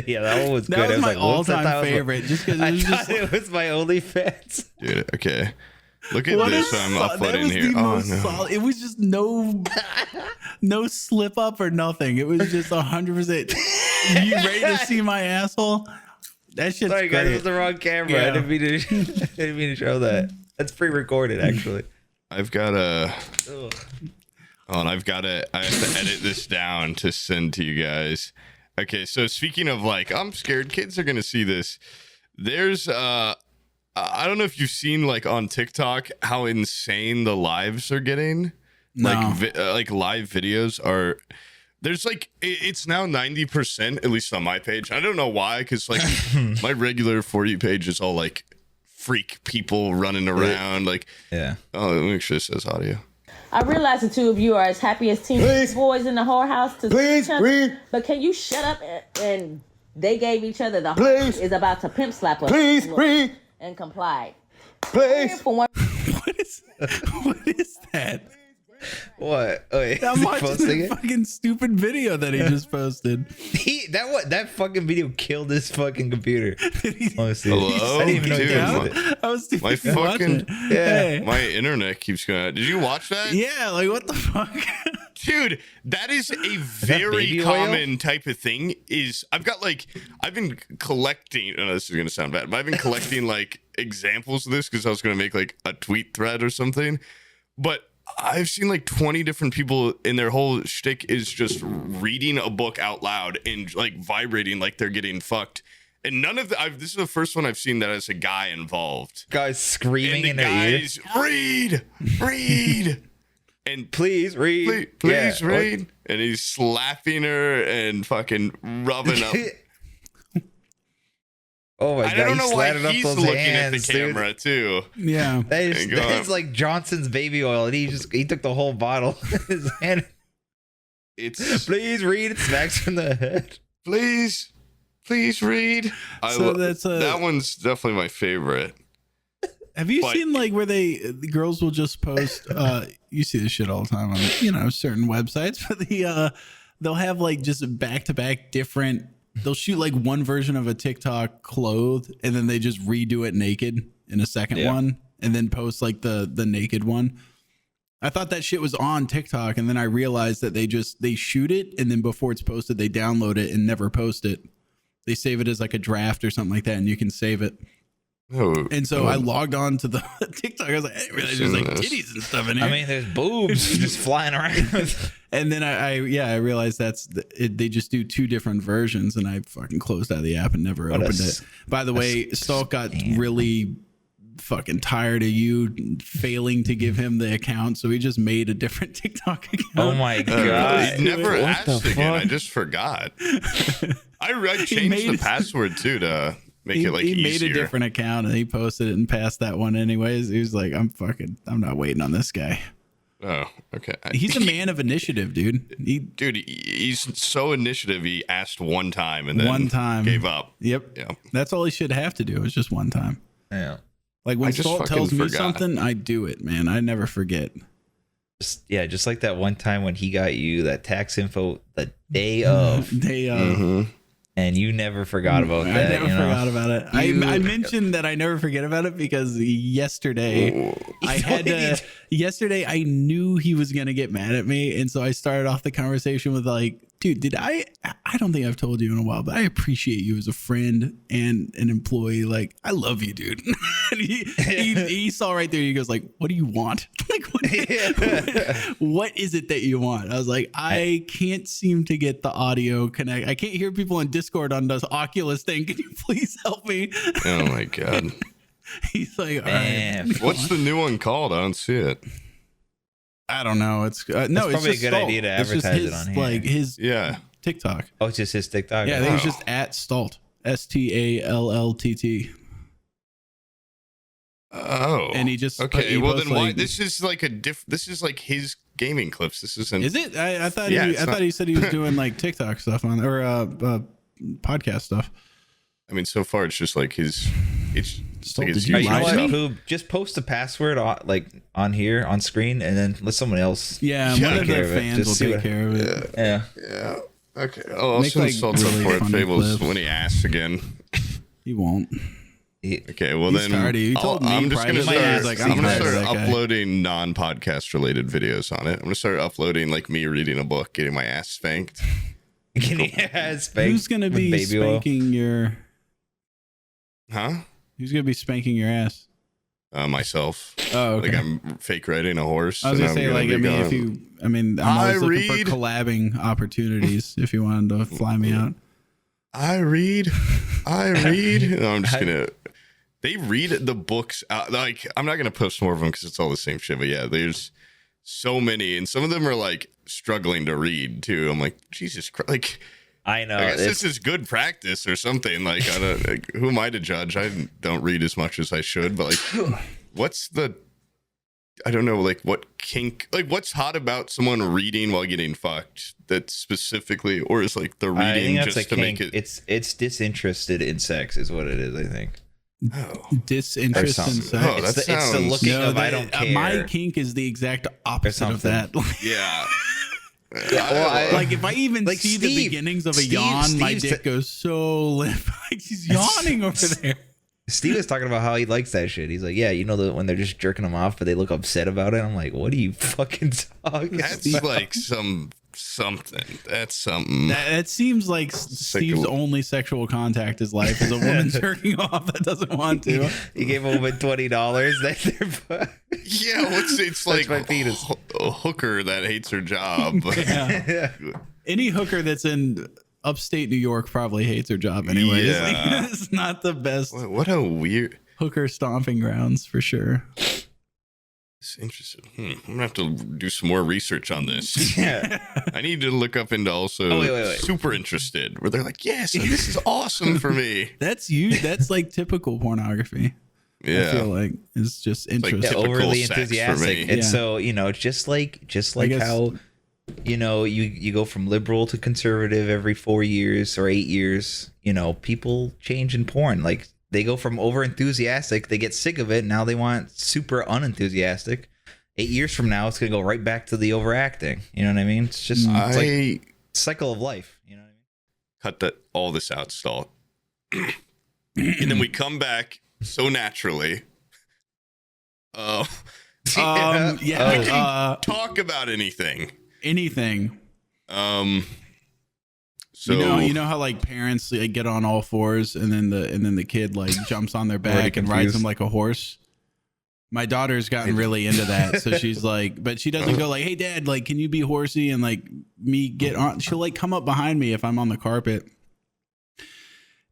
Speaker 1: Yeah, that one was good.
Speaker 3: That
Speaker 1: I
Speaker 3: was my
Speaker 1: like, whoops, I
Speaker 3: all-time
Speaker 1: thought it was my-
Speaker 3: favorite, just because it
Speaker 1: I
Speaker 3: was
Speaker 1: thought
Speaker 3: just
Speaker 1: it was my OnlyFans.
Speaker 2: Dude, okay. Look at
Speaker 3: what
Speaker 2: this
Speaker 3: a
Speaker 2: I'm
Speaker 3: that
Speaker 2: uploading
Speaker 3: was
Speaker 2: here.
Speaker 3: the
Speaker 2: Oh
Speaker 3: most
Speaker 2: no.
Speaker 3: solid. It was just no slip up or nothing. It was just 100%. You ready to see my asshole? That shit's
Speaker 1: Sorry, guys, it
Speaker 3: great.
Speaker 1: was the wrong camera.
Speaker 3: Yeah.
Speaker 1: I didn't mean to. I didn't mean to show that. That's pre-recorded, actually.
Speaker 2: I've got a.
Speaker 1: Ugh.
Speaker 2: Oh, and I have to edit this down to send to you guys. Okay, so speaking of like, I'm scared kids are gonna see this. There's I don't know if you've seen like on TikTok how insane the lives are getting.
Speaker 3: No.
Speaker 2: Like live videos are. There's like it's now 90%, at least on my page. I don't know why, because like my regular For You page is all like freak people running around. Like,
Speaker 1: Yeah.
Speaker 2: oh, let me make sure it says audio.
Speaker 4: I realize the two of you are as happy as teenage boys in the whorehouse to see each other. But can you shut up and they gave each other the heart is about to pimp slap us.
Speaker 5: Please, read.
Speaker 4: And complied.
Speaker 5: Please.
Speaker 4: For one
Speaker 3: what is that?
Speaker 1: What? Oh, wait,
Speaker 3: I'm
Speaker 1: is he
Speaker 3: watching
Speaker 1: posting
Speaker 3: the
Speaker 1: it?
Speaker 3: fucking stupid video that he just posted.
Speaker 1: That fucking video killed his fucking computer. Honestly,
Speaker 2: Hello?
Speaker 1: I didn't even know he
Speaker 2: Dude,
Speaker 1: did
Speaker 2: my-
Speaker 1: it.
Speaker 3: I was too
Speaker 2: My
Speaker 3: fucking watching
Speaker 2: fucking-
Speaker 3: it.
Speaker 1: Yeah.
Speaker 3: Hey.
Speaker 2: My internet keeps going out. Did you watch that?
Speaker 3: Yeah, like what the fuck?
Speaker 2: Dude, that is a
Speaker 1: that
Speaker 2: very
Speaker 1: baby oil?
Speaker 2: common type of thing. I've been collecting, oh, this is going to sound bad, but I've been collecting like examples of this because I was going to make like a tweet thread or something. But I've seen like 20 different people and their whole shtick is just reading a book out loud and like vibrating like they're getting fucked. And none of this is the first one I've seen that has a guy involved.
Speaker 1: Guys screaming in
Speaker 2: And the
Speaker 1: their ear.
Speaker 2: guys, read. And
Speaker 1: Please read.
Speaker 2: please
Speaker 1: Yeah.
Speaker 2: read. And he's slapping her and fucking rubbing up.
Speaker 1: Oh my
Speaker 2: I
Speaker 1: god!
Speaker 2: don't
Speaker 1: he
Speaker 2: know why
Speaker 1: slatted up
Speaker 2: he's
Speaker 1: those
Speaker 2: looking
Speaker 1: hands,
Speaker 2: at the
Speaker 1: dude.
Speaker 2: camera too.
Speaker 3: Yeah.
Speaker 2: And go
Speaker 1: That is
Speaker 2: up.
Speaker 1: like Johnson's baby oil, and he took the whole bottle in his hand.
Speaker 2: It's
Speaker 1: Please read. It smacks from the head.
Speaker 2: please read.
Speaker 3: So that's
Speaker 2: that one's definitely my favorite.
Speaker 3: Have you
Speaker 2: But-
Speaker 3: seen like where the girls will just post you see this shit all the time on certain websites, but they'll have like just back-to-back different, they'll shoot like one version of a TikTok clothed and then they just redo it naked in a second one and then post like the naked one. I thought that shit was on TikTok, and then I realized that they shoot it and then before it's posted they download it and never post it. They save it as like a draft or something like that, and you can save it.
Speaker 2: Oh,
Speaker 3: And so I logged on to the TikTok. I was like, I didn't realize there's like
Speaker 2: Yes.
Speaker 3: titties and stuff in here.
Speaker 1: I mean, there's boobs just flying around.
Speaker 3: and then I realized they just do two different versions, and I fucking closed out of the app and never
Speaker 1: What a
Speaker 3: opened it. By the way, Stalk got really fucking tired of you failing to give him the account, so he just made a different TikTok account.
Speaker 1: Oh my god!
Speaker 2: He never
Speaker 1: What
Speaker 2: asked
Speaker 1: the
Speaker 2: again. I
Speaker 1: fuck?
Speaker 2: just forgot. I changed the
Speaker 3: made-
Speaker 2: password too to make
Speaker 3: He,
Speaker 2: it like
Speaker 3: he
Speaker 2: easier.
Speaker 3: made a different account and he posted it and passed that one anyways. He was like, I'm not waiting on this guy.
Speaker 2: Oh, okay.
Speaker 3: He's a man of initiative, dude.
Speaker 2: Dude, he's so initiative. He asked one time and then
Speaker 3: One time.
Speaker 2: gave up.
Speaker 3: Yep.
Speaker 2: Yeah.
Speaker 3: That's all he should have to do. Is just one time.
Speaker 1: Yeah.
Speaker 3: Like when
Speaker 2: I just
Speaker 3: Salt
Speaker 2: fucking
Speaker 3: tells me
Speaker 2: forgot.
Speaker 3: something, I do it, man. I never forget.
Speaker 1: just like that one time when he got you that tax info the day of, and you never forgot about that.
Speaker 3: I never forgot about it. I mentioned that I never forget about it because yesterday yesterday I knew he was gonna get mad at me, and so I started off the conversation with like, dude, I don't think I've told you in a while, but I appreciate you as a friend and an employee. Like, I love you, dude. And he saw right there. He goes like, what do you want? Like, what is it that you want? I was like, I can't seem to get the audio connect. I can't hear people on Discord on this Oculus thing. Can you please help me?
Speaker 2: Oh my God.
Speaker 3: He's like, all right.
Speaker 2: What's the new one called? I don't see it.
Speaker 3: I don't know. It's no.
Speaker 1: It's
Speaker 3: it's
Speaker 1: probably
Speaker 3: just
Speaker 1: a good idea to advertise it on here.
Speaker 3: Like his TikTok.
Speaker 1: Oh, it's just his TikTok.
Speaker 3: Yeah, I think it's just at Stalt. STALLTT.
Speaker 2: Oh,
Speaker 3: and he just
Speaker 2: okay. Well, then why? This is like This is like his gaming clips. This isn't.
Speaker 3: Is it? I thought. I thought he said he was doing like TikTok stuff on or podcast stuff.
Speaker 2: I mean, so far it's just like his. It's like his
Speaker 1: you know
Speaker 2: usual
Speaker 1: what,
Speaker 2: stuff.
Speaker 1: Poob, just post the password on here on screen, and then let someone else.
Speaker 3: Yeah, one of their fans will take care of it.
Speaker 2: Yeah. Okay. I'll also insult support Fables when he asks again.
Speaker 3: He won't.
Speaker 2: Okay, well then I'm just gonna start uploading non-podcast related videos on it. I'm gonna start uploading like me reading a book, getting my ass spanked.
Speaker 3: Who's gonna be spanking your?
Speaker 2: Huh?
Speaker 3: Who's gonna be spanking your ass?
Speaker 2: Myself.
Speaker 3: Oh, okay.
Speaker 2: Like I'm fake riding a horse.
Speaker 3: I was gonna say, like, I'm always looking for collabing opportunities. If you wanted to fly me out,
Speaker 2: I read. No, I'm just gonna. They read the books out. Like, I'm not gonna post more of them because it's all the same shit. But yeah, there's so many, and some of them are like struggling to read too. I'm like, Jesus Christ, like.
Speaker 1: I know.
Speaker 2: I guess this is good practice or something. Like, who am I to judge? I don't read as much as I should, but like, what's the? I don't know. Like, what kink? Like, what's hot about someone reading while getting fucked? That specifically, or is like the reading just to make it?
Speaker 1: It's disinterested in sex, is what it is. I think.
Speaker 3: Oh. Disinterest in sex.
Speaker 2: Oh,
Speaker 1: it's the looking of I don't care.
Speaker 3: My kink is the exact opposite of that.
Speaker 2: Yeah.
Speaker 1: Yeah, well,
Speaker 3: like if I even like see the beginnings of a yawn, my dick goes so limp. Like he's yawning over there.
Speaker 1: Steve was talking about how he likes that shit. He's like, yeah, you know, when they're just jerking him off, but they look upset about it. I'm like, what are you fucking talking
Speaker 2: That's
Speaker 1: about?
Speaker 2: like something. That's something.
Speaker 3: That seems like Steve's only sexual contact is life is a woman jerking off that doesn't want to.
Speaker 1: He gave a woman $20.
Speaker 2: Yeah, it's like
Speaker 1: my penis.
Speaker 2: A hooker that hates her job.
Speaker 3: Yeah. Any hooker that's in upstate New York probably hates her job anyways.
Speaker 2: Yeah.
Speaker 3: Like, it's not the best.
Speaker 2: What a weird
Speaker 3: hooker stomping grounds for sure.
Speaker 2: It's interesting. I'm gonna have to do some more research on this.
Speaker 1: Yeah.
Speaker 2: I need to look up into also
Speaker 1: wait.
Speaker 2: super interested where they're like, yes, this is awesome for me.
Speaker 3: That's like typical pornography.
Speaker 2: Yeah.
Speaker 3: I feel like it's just interesting.
Speaker 2: Like
Speaker 1: overly enthusiastic. And so, you know, just like how, you know, you go from liberal to conservative every 4 years or 8 years, you know, people change in porn. Like they go from over enthusiastic, they get sick of it. Now they want super unenthusiastic. 8 years from now, it's going to go right back to the overacting. You know what I mean? It's just it's like cycle of life. You know what I mean?
Speaker 2: Cut all this out, Stall. And then we come back so naturally. We can talk about anything. So
Speaker 3: you know how like parents like, get on all fours and then the kid like jumps on their back and rides them like a horse. My daughter's gotten really into that, so she's like, but she doesn't go like, "Hey, Dad, like, can you be horsey and like me get on?" She'll like come up behind me if I'm on the carpet,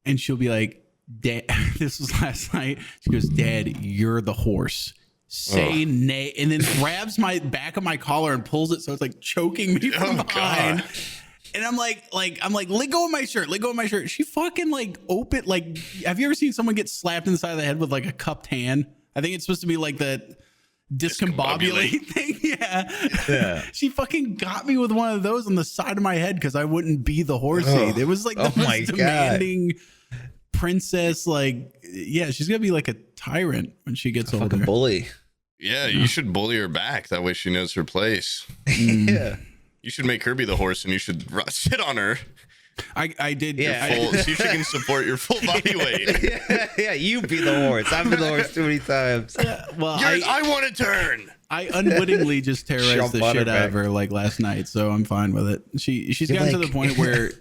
Speaker 3: and she'll be like, "Dad," this was last night. She goes, "Dad, you're the horse. Say nay," and then grabs my back of my collar and pulls it so it's like choking me from behind. God. And I'm like, let go of my shirt. She fucking like have you ever seen someone get slapped in the side of the head with like a cupped hand? I think it's supposed to be like that discombobulate thing. Yeah. She fucking got me with one of those on the side of my head because I wouldn't be the horsey. It was like the most demanding princess. Like, yeah, she's gonna be like a tyrant when she gets older.
Speaker 1: Fucking bully.
Speaker 2: Yeah, you should bully her back. That way she knows her place.
Speaker 1: Yeah.
Speaker 2: You should make her be the horse, and you should sit on her.
Speaker 3: I did.
Speaker 1: Yeah.
Speaker 2: So she can support your full body weight.
Speaker 1: Yeah, you be the horse. I've been the horse too many times.
Speaker 3: Well,
Speaker 2: I want to turn.
Speaker 3: I unwittingly just terrorized the shit out of her like last night, so I'm fine with it. She's gotten to the point where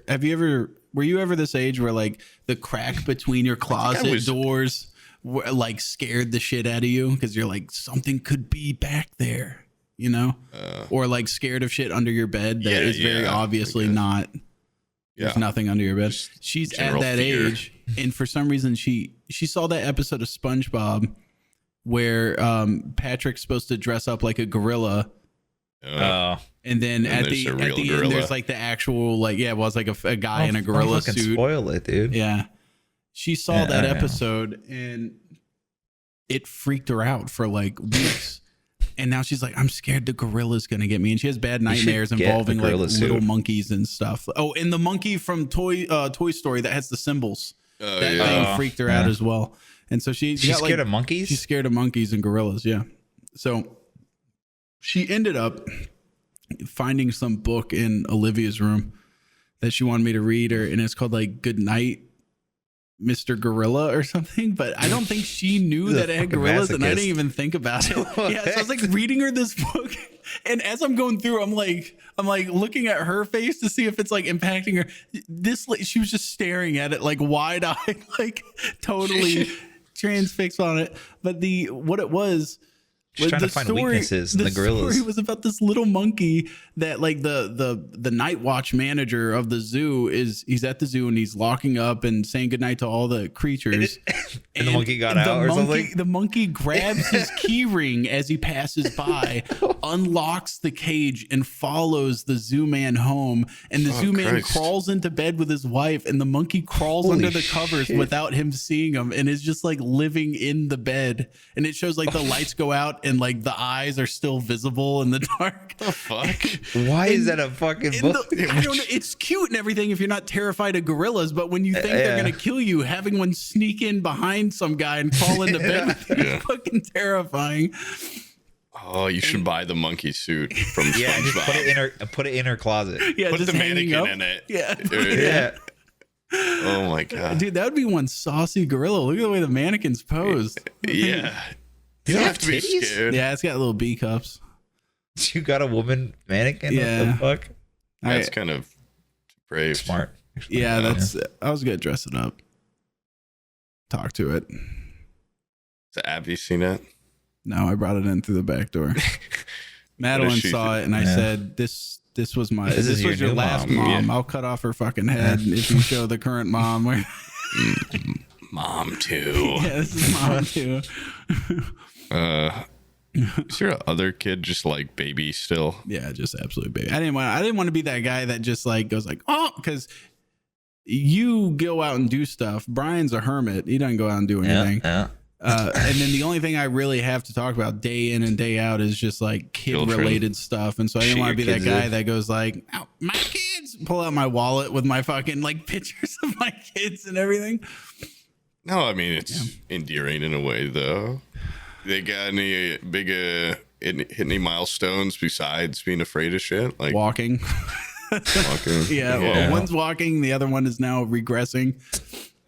Speaker 3: were you ever this age where like the crack between your closet doors like scared the shit out of you because you're like something could be back there, you know, or like scared of shit under your bed that is very obviously not. There's nothing under your bed. She's at that age, and for some reason she saw that episode of SpongeBob where Patrick's supposed to dress up like a gorilla. And then at the end there's like the actual like it's like a guy in a gorilla suit.
Speaker 1: Spoil it, dude.
Speaker 3: Yeah. She saw that episode and it freaked her out for like weeks. And now she's like, I'm scared the gorilla's gonna get me. And she has bad nightmares involving like little monkeys and stuff. Oh, and the monkey from Toy Story that has the symbols. That thing freaked her out as well. And so she's
Speaker 1: scared of monkeys?
Speaker 3: She's scared of monkeys and gorillas, yeah. So she ended up finding some book in Olivia's room that she wanted me to read her, and it's called like Good Night, Mr. Gorilla or something, but I don't think she knew that it had gorillas, and I didn't even think about it. Yeah, so I was like reading her this book, and as I'm going through, I'm like looking at her face to see if it's like impacting her. She was just staring at it like wide-eyed, like totally transfixed on it. But what it was.
Speaker 1: She's trying to find weaknesses in the gorillas.
Speaker 3: The story was about this little monkey that like the night watch manager of the zoo he's at the zoo and he's locking up and saying goodnight to all the creatures.
Speaker 1: And the monkey got out or something?
Speaker 3: The monkey grabs his key ring as he passes by, unlocks the cage and follows the zoo man home. And the zoo man crawls into bed with his wife and the monkey crawls under the covers without him seeing him and is just like living in the bed. And it shows like the lights go out and like the eyes are still visible in the dark.
Speaker 2: The fuck?
Speaker 1: Why is that a fucking book?
Speaker 3: I don't know. It's cute and everything if you're not terrified of gorillas, but when you think they're gonna kill you, having one sneak in behind some guy and crawl into bed with you is fucking terrifying.
Speaker 2: Oh, you should buy the monkey suit from SpongeBob.
Speaker 1: Yeah, just put it in her closet.
Speaker 3: Yeah,
Speaker 2: put
Speaker 3: just
Speaker 2: the mannequin in it.
Speaker 3: Yeah.
Speaker 2: Dude.
Speaker 1: Yeah.
Speaker 2: Oh my god.
Speaker 3: Dude, that would be one saucy gorilla. Look at the way the mannequin's posed.
Speaker 2: Yeah. You don't have to be scared.
Speaker 3: Yeah, it's got little B cups.
Speaker 1: You got a woman mannequin?
Speaker 3: Yeah.
Speaker 1: What the fuck?
Speaker 2: That's kind of brave.
Speaker 1: Smart.
Speaker 3: Yeah, I was gonna dress it up. Talk to it.
Speaker 2: Has Abby seen it?
Speaker 3: No, I brought it in through the back door. Madeline saw it and I said, This was your last mom. I'll cut off her fucking head if you show the current mom.
Speaker 2: Mom too.
Speaker 3: Yeah, this is mom too.
Speaker 2: Is your other kid just like baby still?
Speaker 3: Yeah, just absolute baby. I didn't want to be that guy that just like goes like, oh, because you go out and do stuff. Brian's a hermit. He doesn't go out and do anything.
Speaker 1: Yeah.
Speaker 3: And then the only thing I really have to talk about day in and day out is just like kid related stuff. And so I didn't want to be that guy that goes like, oh, my kids, pull out my wallet with my fucking like pictures of my kids and everything.
Speaker 2: No, I mean, it's endearing in a way though. They got any big hit any milestones besides being afraid of shit? Like
Speaker 3: walking. Yeah. Well, one's walking, the other one is now regressing.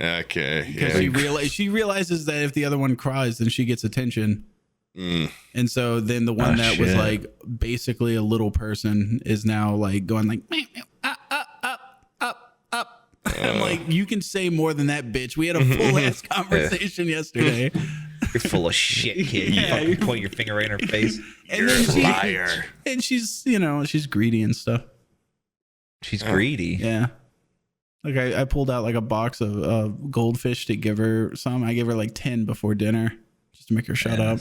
Speaker 2: Okay.
Speaker 3: Because she realizes that if the other one cries, then she gets attention. And so then the one that was like basically a little person is now like going like up. I'm like, you can say more than that, bitch. We had a full ass conversation yesterday.
Speaker 1: You're full of shit, kid. You fucking point your finger right in her face.
Speaker 2: You're a liar.
Speaker 3: And she's, she's greedy and stuff.
Speaker 1: She's greedy.
Speaker 3: Yeah. Like I pulled out like a box of goldfish to give her some. I gave her like 10 before dinner just to make her shut up.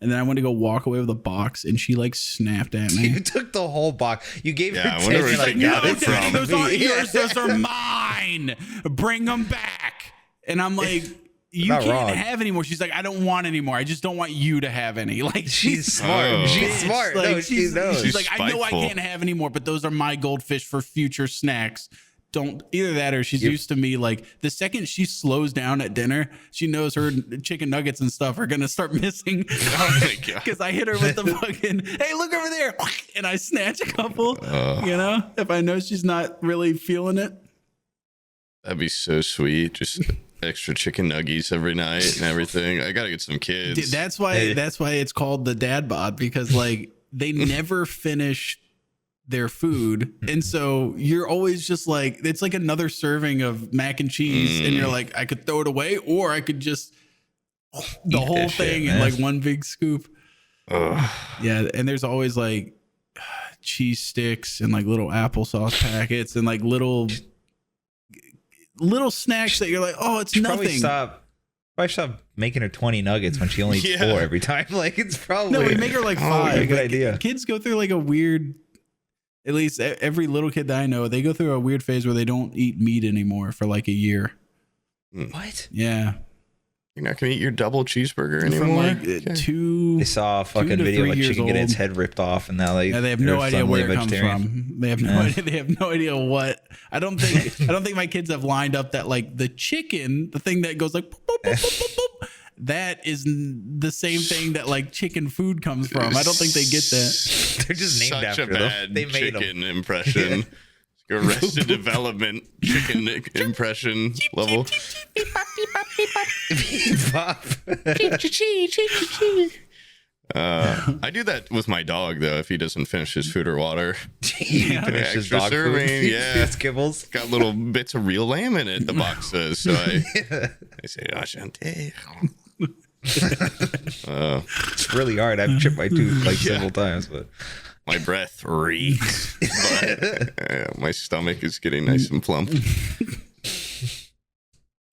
Speaker 3: And then I went to go walk away with a box and she like snapped at me.
Speaker 1: You took the whole box. You gave her 10.
Speaker 2: I wonder where she got it from.
Speaker 3: Those aren't yours. Those are mine. Bring them back. And I'm like, you can't have any more. She's like, I don't want any more. I just don't want you to have any. Like
Speaker 1: she's smart. She's smart.
Speaker 3: Like,
Speaker 1: she knows.
Speaker 3: She's like, I know I can't have any more, but those are my goldfish for future snacks. don't either that or she's used to me. Like the second she slows down at dinner, she knows her chicken nuggets and stuff are gonna start missing.
Speaker 2: Oh my God.
Speaker 3: Because I hit her with the fucking, hey, look over there, and I snatch a couple. You know, if I know she's not really feeling it.
Speaker 2: That'd be so sweet. Just extra chicken nuggies every night and everything. I gotta get some kids.
Speaker 3: Dude, that's why it's called the dad bod, because like they never finish their food, and so you're always just like, it's like another serving of mac and cheese, and you're like, I could throw it away, or I could just the whole thing in like one big scoop. Yeah, and there's always like cheese sticks and like little applesauce packets and like little snacks that you're like, oh, it's nothing.
Speaker 1: Probably stop making her 20 nuggets when she only eats 4 every time. Like it's probably
Speaker 3: no, we make her like 5.
Speaker 1: Good idea.
Speaker 3: Kids go through like a weird. At least every little kid that I know, they go through a weird phase where they don't eat meat anymore for like a year.
Speaker 1: What?
Speaker 3: Yeah.
Speaker 2: You're not gonna eat your double cheeseburger anymore.
Speaker 3: From like 2.
Speaker 1: I saw a fucking video of a chicken get its head ripped off, and now they
Speaker 3: have no idea where it comes from. They have no idea. They have no idea what. I don't think my kids have lined up that like the chicken, the thing that goes like boop, boop, boop, boop, boop, boop, that is the same thing that like chicken food comes from. I don't think they get that.
Speaker 1: They're just named
Speaker 2: Such
Speaker 1: after
Speaker 2: a bad
Speaker 1: them. They made
Speaker 2: chicken impression. Arrested Development chicken impression level. I do that with my dog though. If he doesn't finish his food or water,
Speaker 1: finish his dog
Speaker 2: serving,
Speaker 1: food. It's kibbles.
Speaker 2: Got little bits of real lamb in it. The box says. So I say, "Ashante."
Speaker 1: It's really hard. I've chipped my tooth like several times, but
Speaker 2: my breath reeks. But my stomach is getting nice and plump.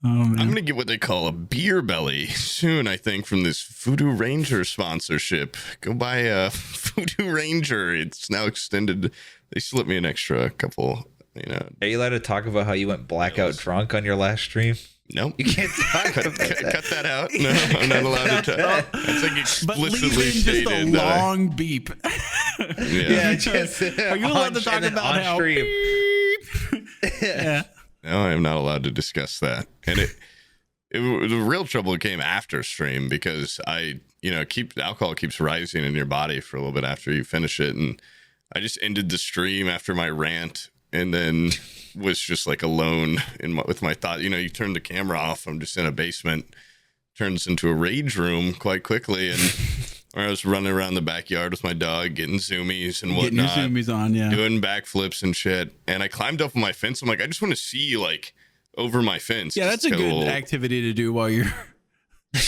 Speaker 2: I'm going to get what they call a beer belly soon, I think, from this Voodoo Ranger sponsorship. Go buy a Voodoo Ranger. It's now extended. They slipped me an extra couple,
Speaker 1: Are you allowed to talk about how you went blackout drunk on your last stream?
Speaker 2: Nope.
Speaker 1: You can't talk about that.
Speaker 2: Cut that out. No, I'm not allowed to talk. That's like explicitly
Speaker 3: but leave in
Speaker 2: stated.
Speaker 3: Just a long beep.
Speaker 1: Yeah, just,
Speaker 3: are you allowed to talk about how
Speaker 1: stream?
Speaker 3: Yeah.
Speaker 2: No, I am not allowed to discuss that. And the real trouble came after stream because alcohol keeps rising in your body for a little bit after you finish it. And I just ended the stream after my rant and then was just like alone with my thought. You turn the camera off. I'm just in a basement, turns into a rage room quite quickly. And I was running around the backyard with my dog, getting zoomies and whatnot.
Speaker 3: Getting your zoomies on, yeah.
Speaker 2: Doing backflips and shit. And I climbed up on my fence. I'm like, I just want to see like over my fence.
Speaker 3: Yeah, that's a good activity to do while you're.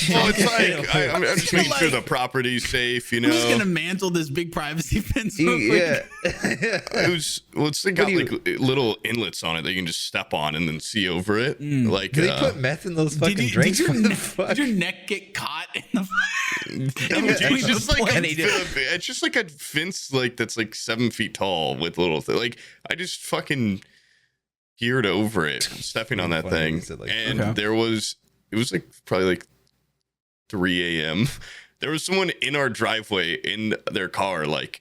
Speaker 2: Well, it's like I'm just making sure the property's safe.
Speaker 3: I'm just gonna mantle this big privacy fence.
Speaker 2: Yeah, it's got like little inlets on it that you can just step on and then see over it. Like,
Speaker 1: do they put meth in those fucking drinks?
Speaker 3: Did your neck get caught in the?
Speaker 2: It's just like a fence like that's like 7 feet tall with little like I just fucking peered over it, stepping on that thing, and it was like probably like 3 a.m. There was someone in our driveway in their car, like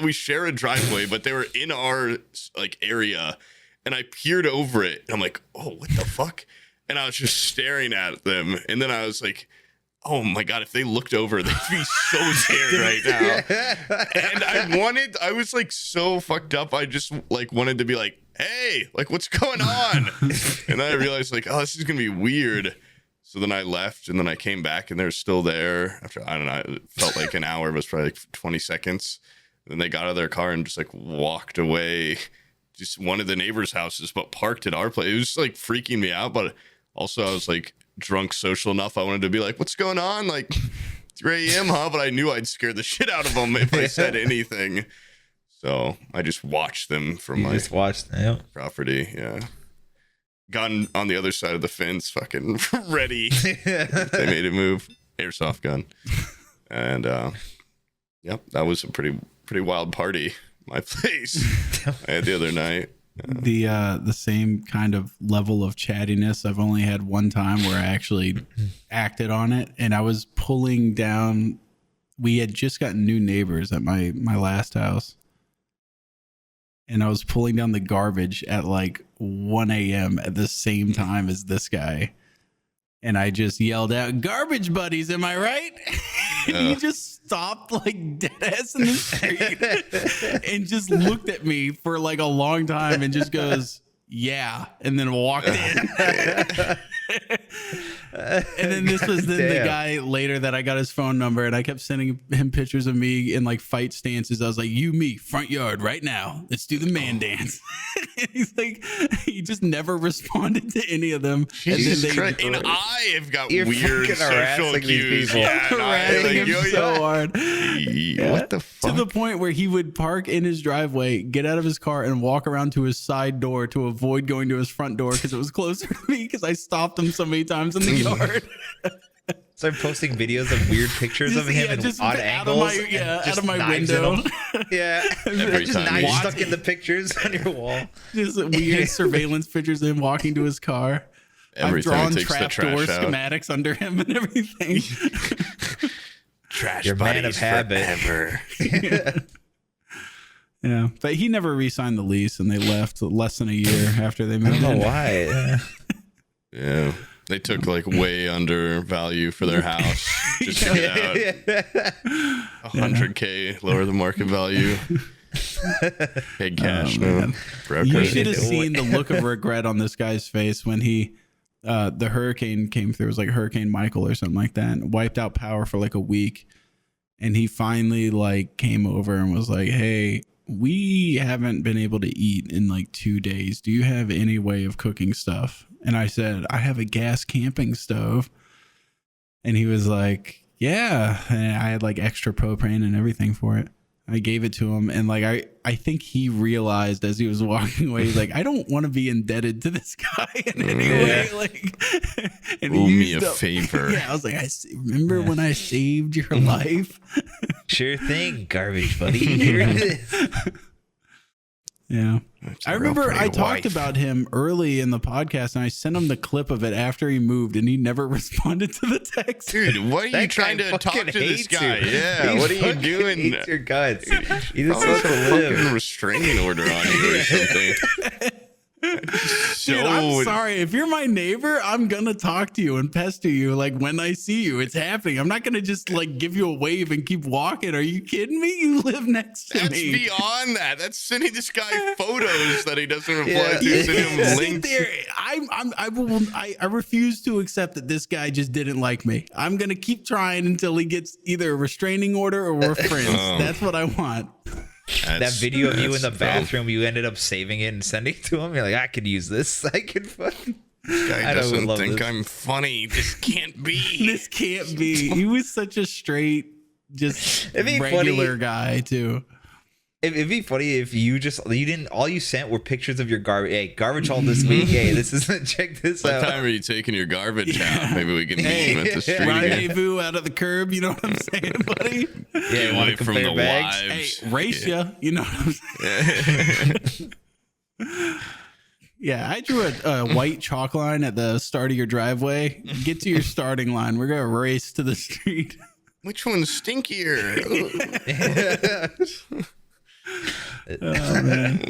Speaker 2: we share a driveway, but they were in our like area, and I peered over it, and I'm like, oh, what the fuck? And I was just staring at them, and then I was like, oh my god, if they looked over, they'd be so scared right now. And I was like so fucked up. I just like wanted to be like, hey, like what's going on? And then I realized like, oh, this is gonna be weird. So then I left, and then I came back, and they're still there. After, I don't know, it felt like an hour, but it was probably like 20 seconds. And then they got out of their car and just like walked away, just one of the neighbors' houses, but parked at our place. It was just, like freaking me out, but also I was like drunk social enough. I wanted to be like, what's going on? Like 3 a.m., huh? But I knew I'd scare the shit out of them if I said anything. So I just watched them from my property. Yeah. Gotten on the other side of the fence, fucking ready. They made it move. Airsoft gun. And that was a pretty wild party. My place I had the other night.
Speaker 3: The same kind of level of chattiness I've only had one time where I actually acted on it, and I was pulling down. We had just gotten new neighbors at my last house, and I was pulling down the garbage at like 1 a.m. at the same time as this guy. And I just yelled out, "Garbage buddies, am I right?" And he just stopped like dead ass in the street and just looked at me for like a long time and just goes, "Yeah," and then walked in. And then this was then the guy later that I got his phone number, and I kept sending him pictures of me in like fight stances. I was like, "You, me, front yard right now. Let's do the man dance." And he's like, he just never responded to any of them.
Speaker 2: Jesus Christ. And I have got weird social cues.
Speaker 3: Harassing him so hard.
Speaker 2: What the fuck?
Speaker 3: To the point where he would park in his driveway, get out of his car, and walk around to his side door to avoid going to his front door because it was closer to me because I stopped him so many times in the yard.
Speaker 1: Start posting videos of weird pictures of him in odd angles.
Speaker 3: Out of my window.
Speaker 1: Yeah. Just knives stuck in the pictures on your wall.
Speaker 3: Just weird surveillance pictures of him walking to his car. I've drawn trapdoor schematics under him and everything.
Speaker 2: Trash
Speaker 1: You're man of habit.
Speaker 3: Yeah, but he never re-signed the lease, and they left less than a year after they moved.
Speaker 1: I don't know why.
Speaker 2: Yeah, they took like way under value for their house just to get out. 100K lower the market value. Big cash, man.
Speaker 3: You should have seen the look of regret on this guy's face when the hurricane came through. It was like Hurricane Michael or something like that, and wiped out power for like a week. And he finally like came over and was like, "Hey, we haven't been able to eat in like 2 days. Do you have any way of cooking stuff?" And I said, "I have a gas camping stove." And he was like, "Yeah." And I had like extra propane and everything for it. I gave it to him, and like I think he realized as he was walking away, he's like, "I don't want to be indebted to this guy in any way." Like, and
Speaker 2: do me a favor.
Speaker 3: Yeah, I was like, remember when I saved your life?
Speaker 1: Sure thing, garbage buddy. Here it is.
Speaker 3: Yeah. I remember I talked about him early in the podcast, and I sent him the clip of it after he moved, and he never responded to the text.
Speaker 2: Dude, what are you trying to talk to this guy? Yeah, what are you doing?
Speaker 1: Hates your guts. He just
Speaker 2: wants
Speaker 1: wants to live.
Speaker 2: Fucking restraining order on you or something.
Speaker 3: Dude, I'm sorry. If you're my neighbor, I'm gonna talk to you and pester you like when I see you. It's happening. I'm not gonna just like give you a wave and keep walking. Are you kidding me? You live next to me.
Speaker 2: That's beyond that. That's sending this guy photos that he doesn't reply to. Sending him links.
Speaker 3: I refuse to accept that this guy just didn't like me. I'm gonna keep trying until he gets either a restraining order or we're friends. That's what I want.
Speaker 1: That video of you in the bathroom, you ended up saving it and sending it to him. You're like, I could use this. I could fucking.
Speaker 2: This guy doesn't think I'm funny. This can't be.
Speaker 3: This can't be. He was such a straight, just regular guy too.
Speaker 1: It'd be funny if you didn't. All you sent were pictures of your garbage. Hey, garbage haul this week. Hey, this is check this out.
Speaker 2: What time are you taking your garbage out? Maybe we can meet him at the street.
Speaker 3: Rendezvous out of the curb. You know what I'm saying, buddy?
Speaker 1: Yeah,
Speaker 2: away from the
Speaker 1: bags.
Speaker 2: wives.
Speaker 3: Hey, race ya. You know what I'm saying? Yeah, I drew a white chalk line at the start of your driveway. Get to your starting line. We're gonna race to the street.
Speaker 2: Which one's stinkier?
Speaker 3: Oh man,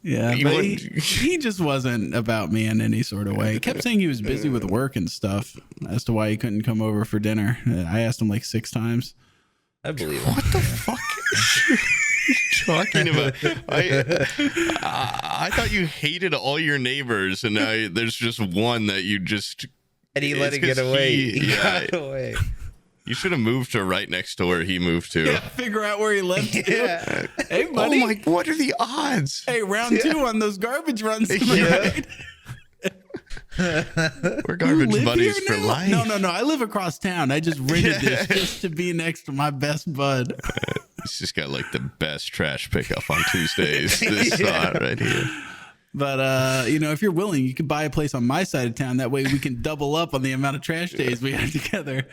Speaker 3: yeah, but he just wasn't about me in any sort of way. He kept saying he was busy with work and stuff as to why he couldn't come over for dinner. I asked him like 6 times.
Speaker 1: I believe it.
Speaker 2: What the fuck are you talking about? I thought you hated all your neighbors, and now there's just one that you just
Speaker 1: and he let it get away. He got away.
Speaker 2: You should have moved to right next to where he moved to.
Speaker 3: Yeah, figure out where he lived. Yeah. Hey, buddy.
Speaker 2: Oh my! What are the odds?
Speaker 3: Hey, round 2 on those garbage runs. Right?
Speaker 2: We're garbage buddies for life.
Speaker 3: No. I live across town. I just rented this just to be next to my best bud.
Speaker 2: He's just got like the best trash pickup on Tuesdays. This spot right here.
Speaker 3: But, if you're willing, you could buy a place on my side of town. That way we can double up on the amount of trash days we have together.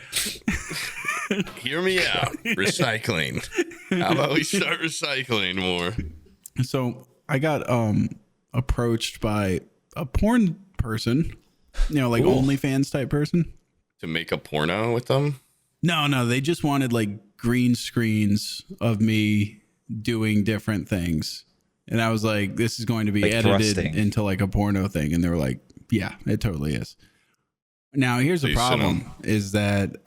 Speaker 2: Hear me out. Recycling. How about we start recycling more? So I got approached by a porn person, like OnlyFans type person. To make a porno with them?
Speaker 3: No. They just wanted like green screens of me doing different things. And I was like, this is going to be
Speaker 1: like
Speaker 3: edited
Speaker 1: thrusting
Speaker 3: into like a porno thing. And they were like, yeah, it totally is. Now, here's the problem is that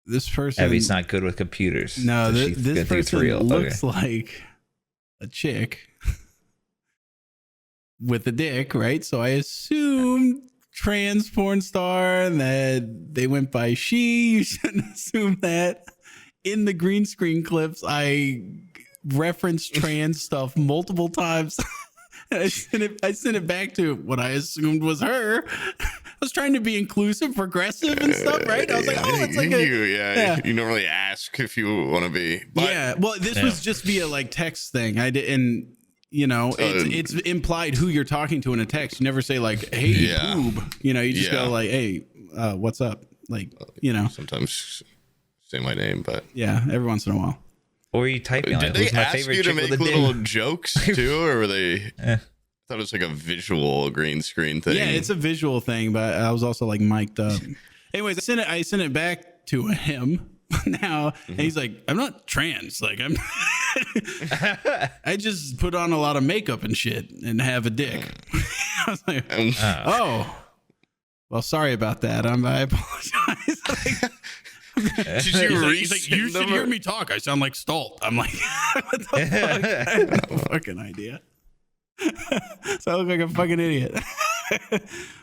Speaker 3: this person...
Speaker 1: Abby's not good with computers.
Speaker 3: No,
Speaker 1: so
Speaker 3: this person looks like a chick with a dick, right? So I assumed trans porn star and that they went by she. You shouldn't assume that. In the green screen clips, I referenced trans stuff multiple times. And I sent it back to what I assumed was her. I was trying to be inclusive, progressive, and stuff, right? I was like, oh, it's like
Speaker 2: you normally ask if you want to be. But,
Speaker 3: yeah, well, this was just via like text thing. I didn't, you know, it's implied who you're talking to in a text. You never say like, hey, Poob. You know, you just go like, hey, what's up? Like, you know.
Speaker 2: Sometimes say my name, but.
Speaker 3: Yeah, every once in a while.
Speaker 1: Or you type me
Speaker 2: Did they ask you to make little jokes too, or were they? I thought it was like a visual green screen thing.
Speaker 3: Yeah, it's a visual thing, but I was also like mic'd up. Anyways, I sent it back to him now, and he's like, "I'm not trans. Like I'm, I just put on a lot of makeup and shit and have a dick." I was like, "Oh, well, sorry about that. I apologize."
Speaker 2: Did you
Speaker 3: he's like, you should hear me talk. I sound like Stolt. I'm like, what the fuck? I have no fucking idea. So I look like a fucking idiot.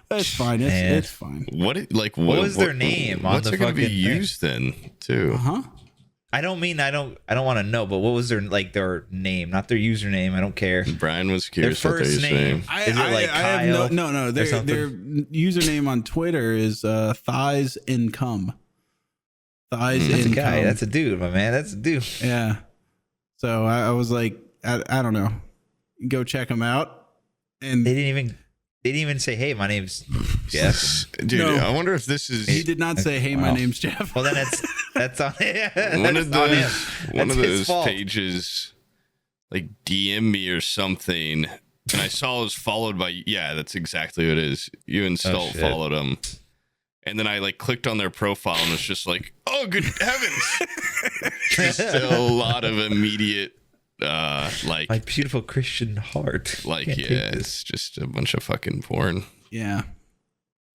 Speaker 3: That's fine. It's fine.
Speaker 2: What
Speaker 1: was their name on
Speaker 2: what's
Speaker 1: the
Speaker 2: it gonna
Speaker 1: fucking
Speaker 2: be used then too?
Speaker 1: I don't want to know, but what was their name, not their username? I don't care.
Speaker 2: Brian was curious.
Speaker 1: Their first name. Is it like Kyle?
Speaker 3: No. Their username on Twitter is thighs income. Thighs
Speaker 1: That's
Speaker 3: income.
Speaker 1: a guy. That's a dude, my man. That's a dude.
Speaker 3: Yeah. So I was like, I don't know. Go check them out. And
Speaker 1: they didn't even say, hey, my name's Jeff.
Speaker 2: Dude, no, I wonder if this is.
Speaker 3: He did not say, hey, my name's Jeff.
Speaker 1: Well, then that's on him.
Speaker 2: One of those pages like DM me or something, and I saw it was followed by that's exactly what it is. You and Stolt followed him. And then I like clicked on their profile and it's just like, oh, good heavens. Just a lot of immediate, like.
Speaker 1: My beautiful Christian heart.
Speaker 2: Like, it's just a bunch of fucking porn.
Speaker 3: Yeah.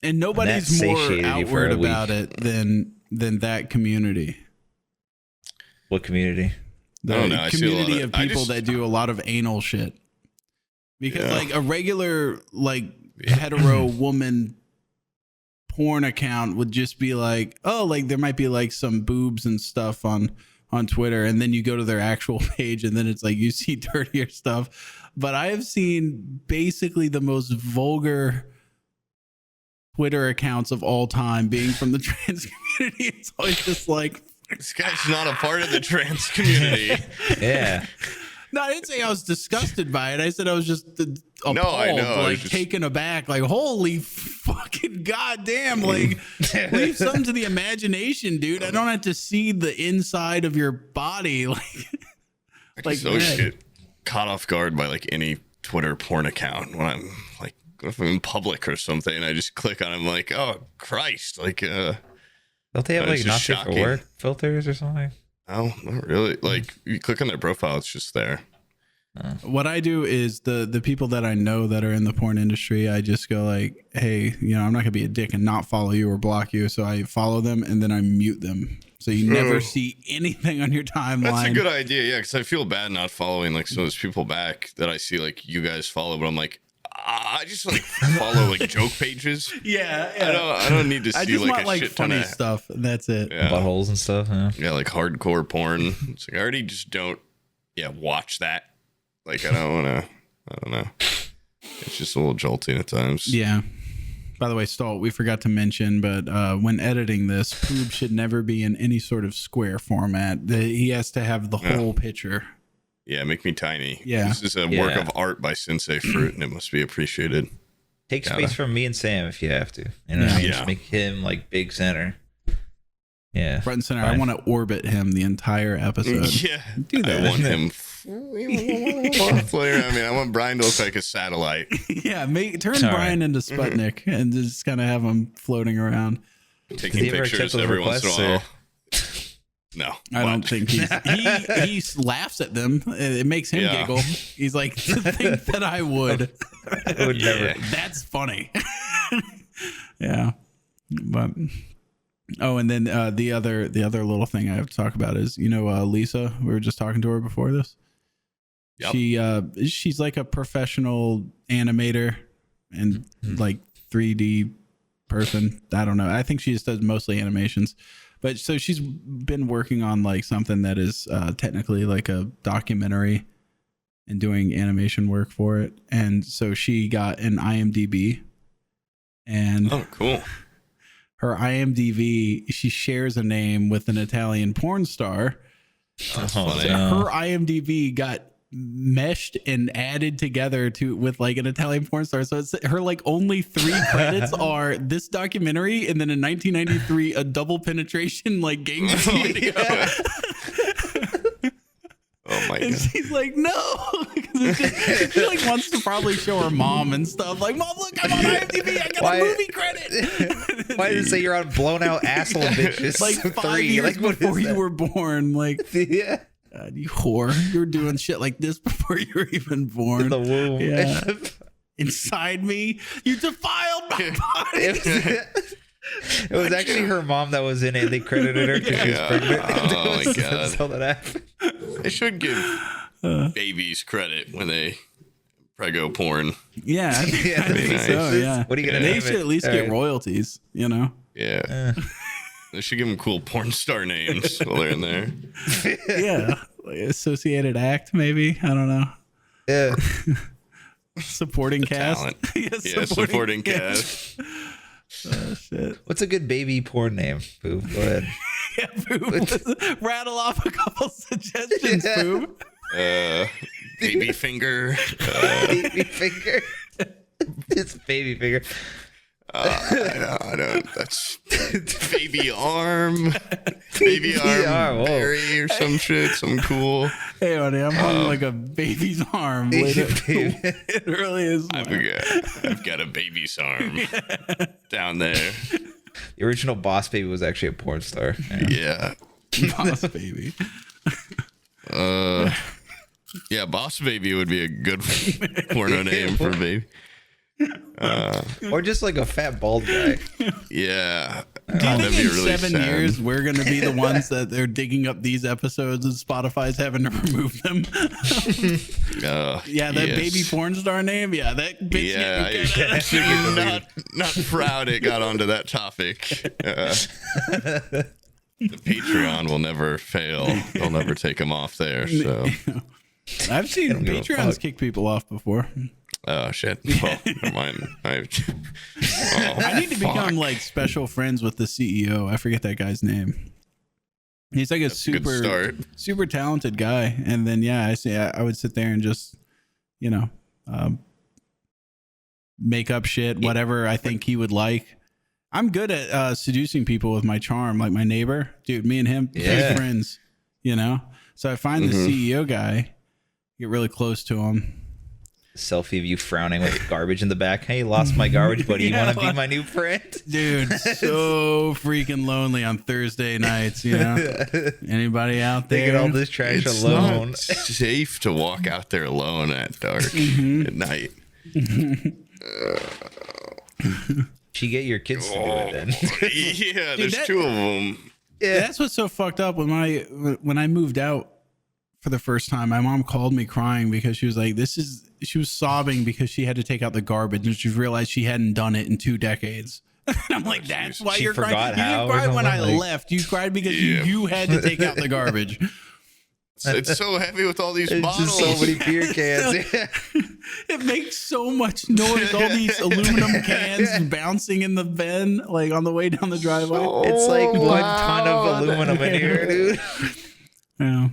Speaker 3: And nobody's more outward about it than that community.
Speaker 1: What community?
Speaker 3: The community of people that do a lot of anal shit. Because like a regular, like hetero woman porn account would just be like, oh, like there might be like some boobs and stuff on Twitter, and then you go to their actual page and then it's like you see dirtier stuff. But I have seen basically the most vulgar Twitter accounts of all time being from the trans community. It's always just like,
Speaker 2: this guy's not a part of the trans community.
Speaker 1: Yeah.
Speaker 3: No, I didn't say I was disgusted by it. I said I was just appalled, like taken aback, like holy fucking goddamn, like leave something to the imagination, dude. I don't have to see the inside of your body, like
Speaker 2: I just always get caught off guard by like any Twitter porn account when I'm like, if I'm in public or something, I just click on it, I'm like, oh Christ, like
Speaker 1: don't they have like not safe for work filters or something?
Speaker 2: Oh, not really. Like you click on their profile, it's just there.
Speaker 3: What I do is the people that I know that are in the porn industry, I just go like, hey, you know, I'm not gonna be a dick and not follow you or block you. So I follow them and then I mute them. So you never see anything on your timeline.
Speaker 2: That's a good idea. Yeah. Cause I feel bad not following like some of those people back that I see like you guys follow, but I'm like, I just like follow like joke pages.
Speaker 3: Yeah.
Speaker 2: I don't need to see
Speaker 3: I just
Speaker 2: like
Speaker 3: want
Speaker 2: a
Speaker 3: like
Speaker 2: shit
Speaker 3: funny
Speaker 2: ton of
Speaker 3: stuff. That's it.
Speaker 2: Yeah.
Speaker 1: Buttholes and stuff.
Speaker 2: Yeah. Like hardcore porn. It's like I already just don't watch that. Like I don't know. It's just a little jolting at times.
Speaker 3: Yeah. By the way, Stolt, we forgot to mention, but when editing this, Poob should never be in any sort of square format. He has to have the whole picture.
Speaker 2: Yeah, make me tiny.
Speaker 3: Yeah.
Speaker 2: This is a work of art by SenseiFruit, and it must be appreciated.
Speaker 1: Take space from me and Sam if you have to. You know what I mean? Just make him like big center. Yeah.
Speaker 3: Front and center. Fine. I want to orbit him the entire episode.
Speaker 2: Yeah.
Speaker 3: Do that.
Speaker 2: I want him I mean, I want Bryan to look like a satellite.
Speaker 3: Yeah, turn Bryan into Sputnik and just kind of have him floating around.
Speaker 2: Taking pictures every once in a while. No,
Speaker 3: I don't think he laughs at them. It makes him giggle. He's like, to think that I would
Speaker 1: never.
Speaker 3: That's funny. Yeah, but and then the other little thing I have to talk about is Lisa. We were just talking to her before this. Yep. She's like a professional animator and like 3D person. I don't know. I think she just does mostly animations. But so she's been working on like something that is technically like a documentary and doing animation work for it. And so she got an IMDb. And
Speaker 2: oh, cool.
Speaker 3: Her IMDb, she shares a name with an Italian porn star.
Speaker 2: That's funny.
Speaker 3: Her IMDb got meshed and added together with like an Italian porn star. So it's her like only 3 credits are this documentary and then in 1993 a double penetration like gangbang video.
Speaker 2: Oh my
Speaker 3: and
Speaker 2: god.
Speaker 3: She's like, no. She like wants to probably show her mom and stuff. Like, Mom, look, I'm on IMDb. I got a movie credit.
Speaker 1: Why does it say you're on blown out asshole bitches?
Speaker 3: Like 5 years before you were born. Like,
Speaker 1: yeah.
Speaker 3: God, you whore. You were doing shit like this before you were even born.
Speaker 1: In the womb.
Speaker 3: Yeah. Inside me. You defiled my body.
Speaker 1: It was actually her mom that was in it. They credited her because she was pregnant.
Speaker 2: Oh my god.
Speaker 1: That's how that happened.
Speaker 2: They should give babies credit when they prego porn.
Speaker 3: Yeah, I think
Speaker 2: nice.
Speaker 3: so. Yeah.
Speaker 1: What are you gonna
Speaker 3: They
Speaker 1: name
Speaker 3: should
Speaker 1: it?
Speaker 3: at least get royalties,
Speaker 2: Yeah. They should give them cool porn star names while they're in there.
Speaker 3: Yeah. Like associated act, maybe. I don't know.
Speaker 1: Yeah.
Speaker 3: Supporting cast.
Speaker 2: Talent. Supporting cast.
Speaker 3: Oh shit.
Speaker 1: What's a good baby porn name? Poob, go ahead.
Speaker 3: Yeah, Poob. Rattle off a couple suggestions, Poob.
Speaker 2: Baby finger.
Speaker 1: Baby finger. It's baby finger.
Speaker 2: I don't. That's baby arm. Baby arm. Berry or some shit. Some cool.
Speaker 3: Hey, honey, I'm on like a baby's arm. It really is.
Speaker 2: I've got a baby's arm down there.
Speaker 1: The original Boss Baby was actually a porn star.
Speaker 2: Yeah.
Speaker 3: Boss Baby.
Speaker 2: Yeah, Boss Baby would be a good porno name for a baby.
Speaker 1: Or just like a fat bald guy.
Speaker 2: Yeah.
Speaker 3: Do you
Speaker 2: That'd
Speaker 3: think
Speaker 2: be
Speaker 3: in
Speaker 2: really
Speaker 3: 7
Speaker 2: sad.
Speaker 3: years we're going to be the ones that they're digging up these episodes and Spotify's having to remove them? Yeah, that
Speaker 2: yes.
Speaker 3: baby porn star name. Yeah, that bitch.
Speaker 2: Yeah, not proud it got onto that topic. The Patreon will never fail. They'll never take them off there. So
Speaker 3: I've seen Patreons kick people off before.
Speaker 2: oh shit. Well, never mind.
Speaker 3: I need to become like special friends with the CEO. I forget that guy's name. He's like a super talented guy. And then I would sit there and just make up shit, whatever I think he would like. I'm good at seducing people with my charm. Like my neighbor, dude, me and him, best friends, So I find the CEO guy, get really close to him.
Speaker 1: Selfie of you frowning with garbage in the back. Hey, lost my garbage buddy. You want to be my new friend?
Speaker 3: Dude, so freaking lonely on Thursday nights, Anybody out there?
Speaker 1: Taking all this trash
Speaker 2: It's
Speaker 1: alone.
Speaker 2: not safe to walk out there alone at dark at night.
Speaker 1: She get your kids to do it then.
Speaker 2: Yeah, there's 2 of them.
Speaker 3: Yeah, that's what's so fucked up. When I moved out for the first time, my mom called me crying because she was like, she was sobbing because she had to take out the garbage and she realized she hadn't done it in 2 decades. And I'm like, that's why you're crying. You didn't cry when I left. You cried because you had to take out the garbage.
Speaker 2: It's so heavy with all these bottles.
Speaker 1: Just so many beer cans.
Speaker 3: It makes so much noise. All these aluminum cans bouncing in the bin, like on the way down the driveway.
Speaker 1: It's like 1 ton of aluminum in here, dude.
Speaker 3: Yeah.
Speaker 2: You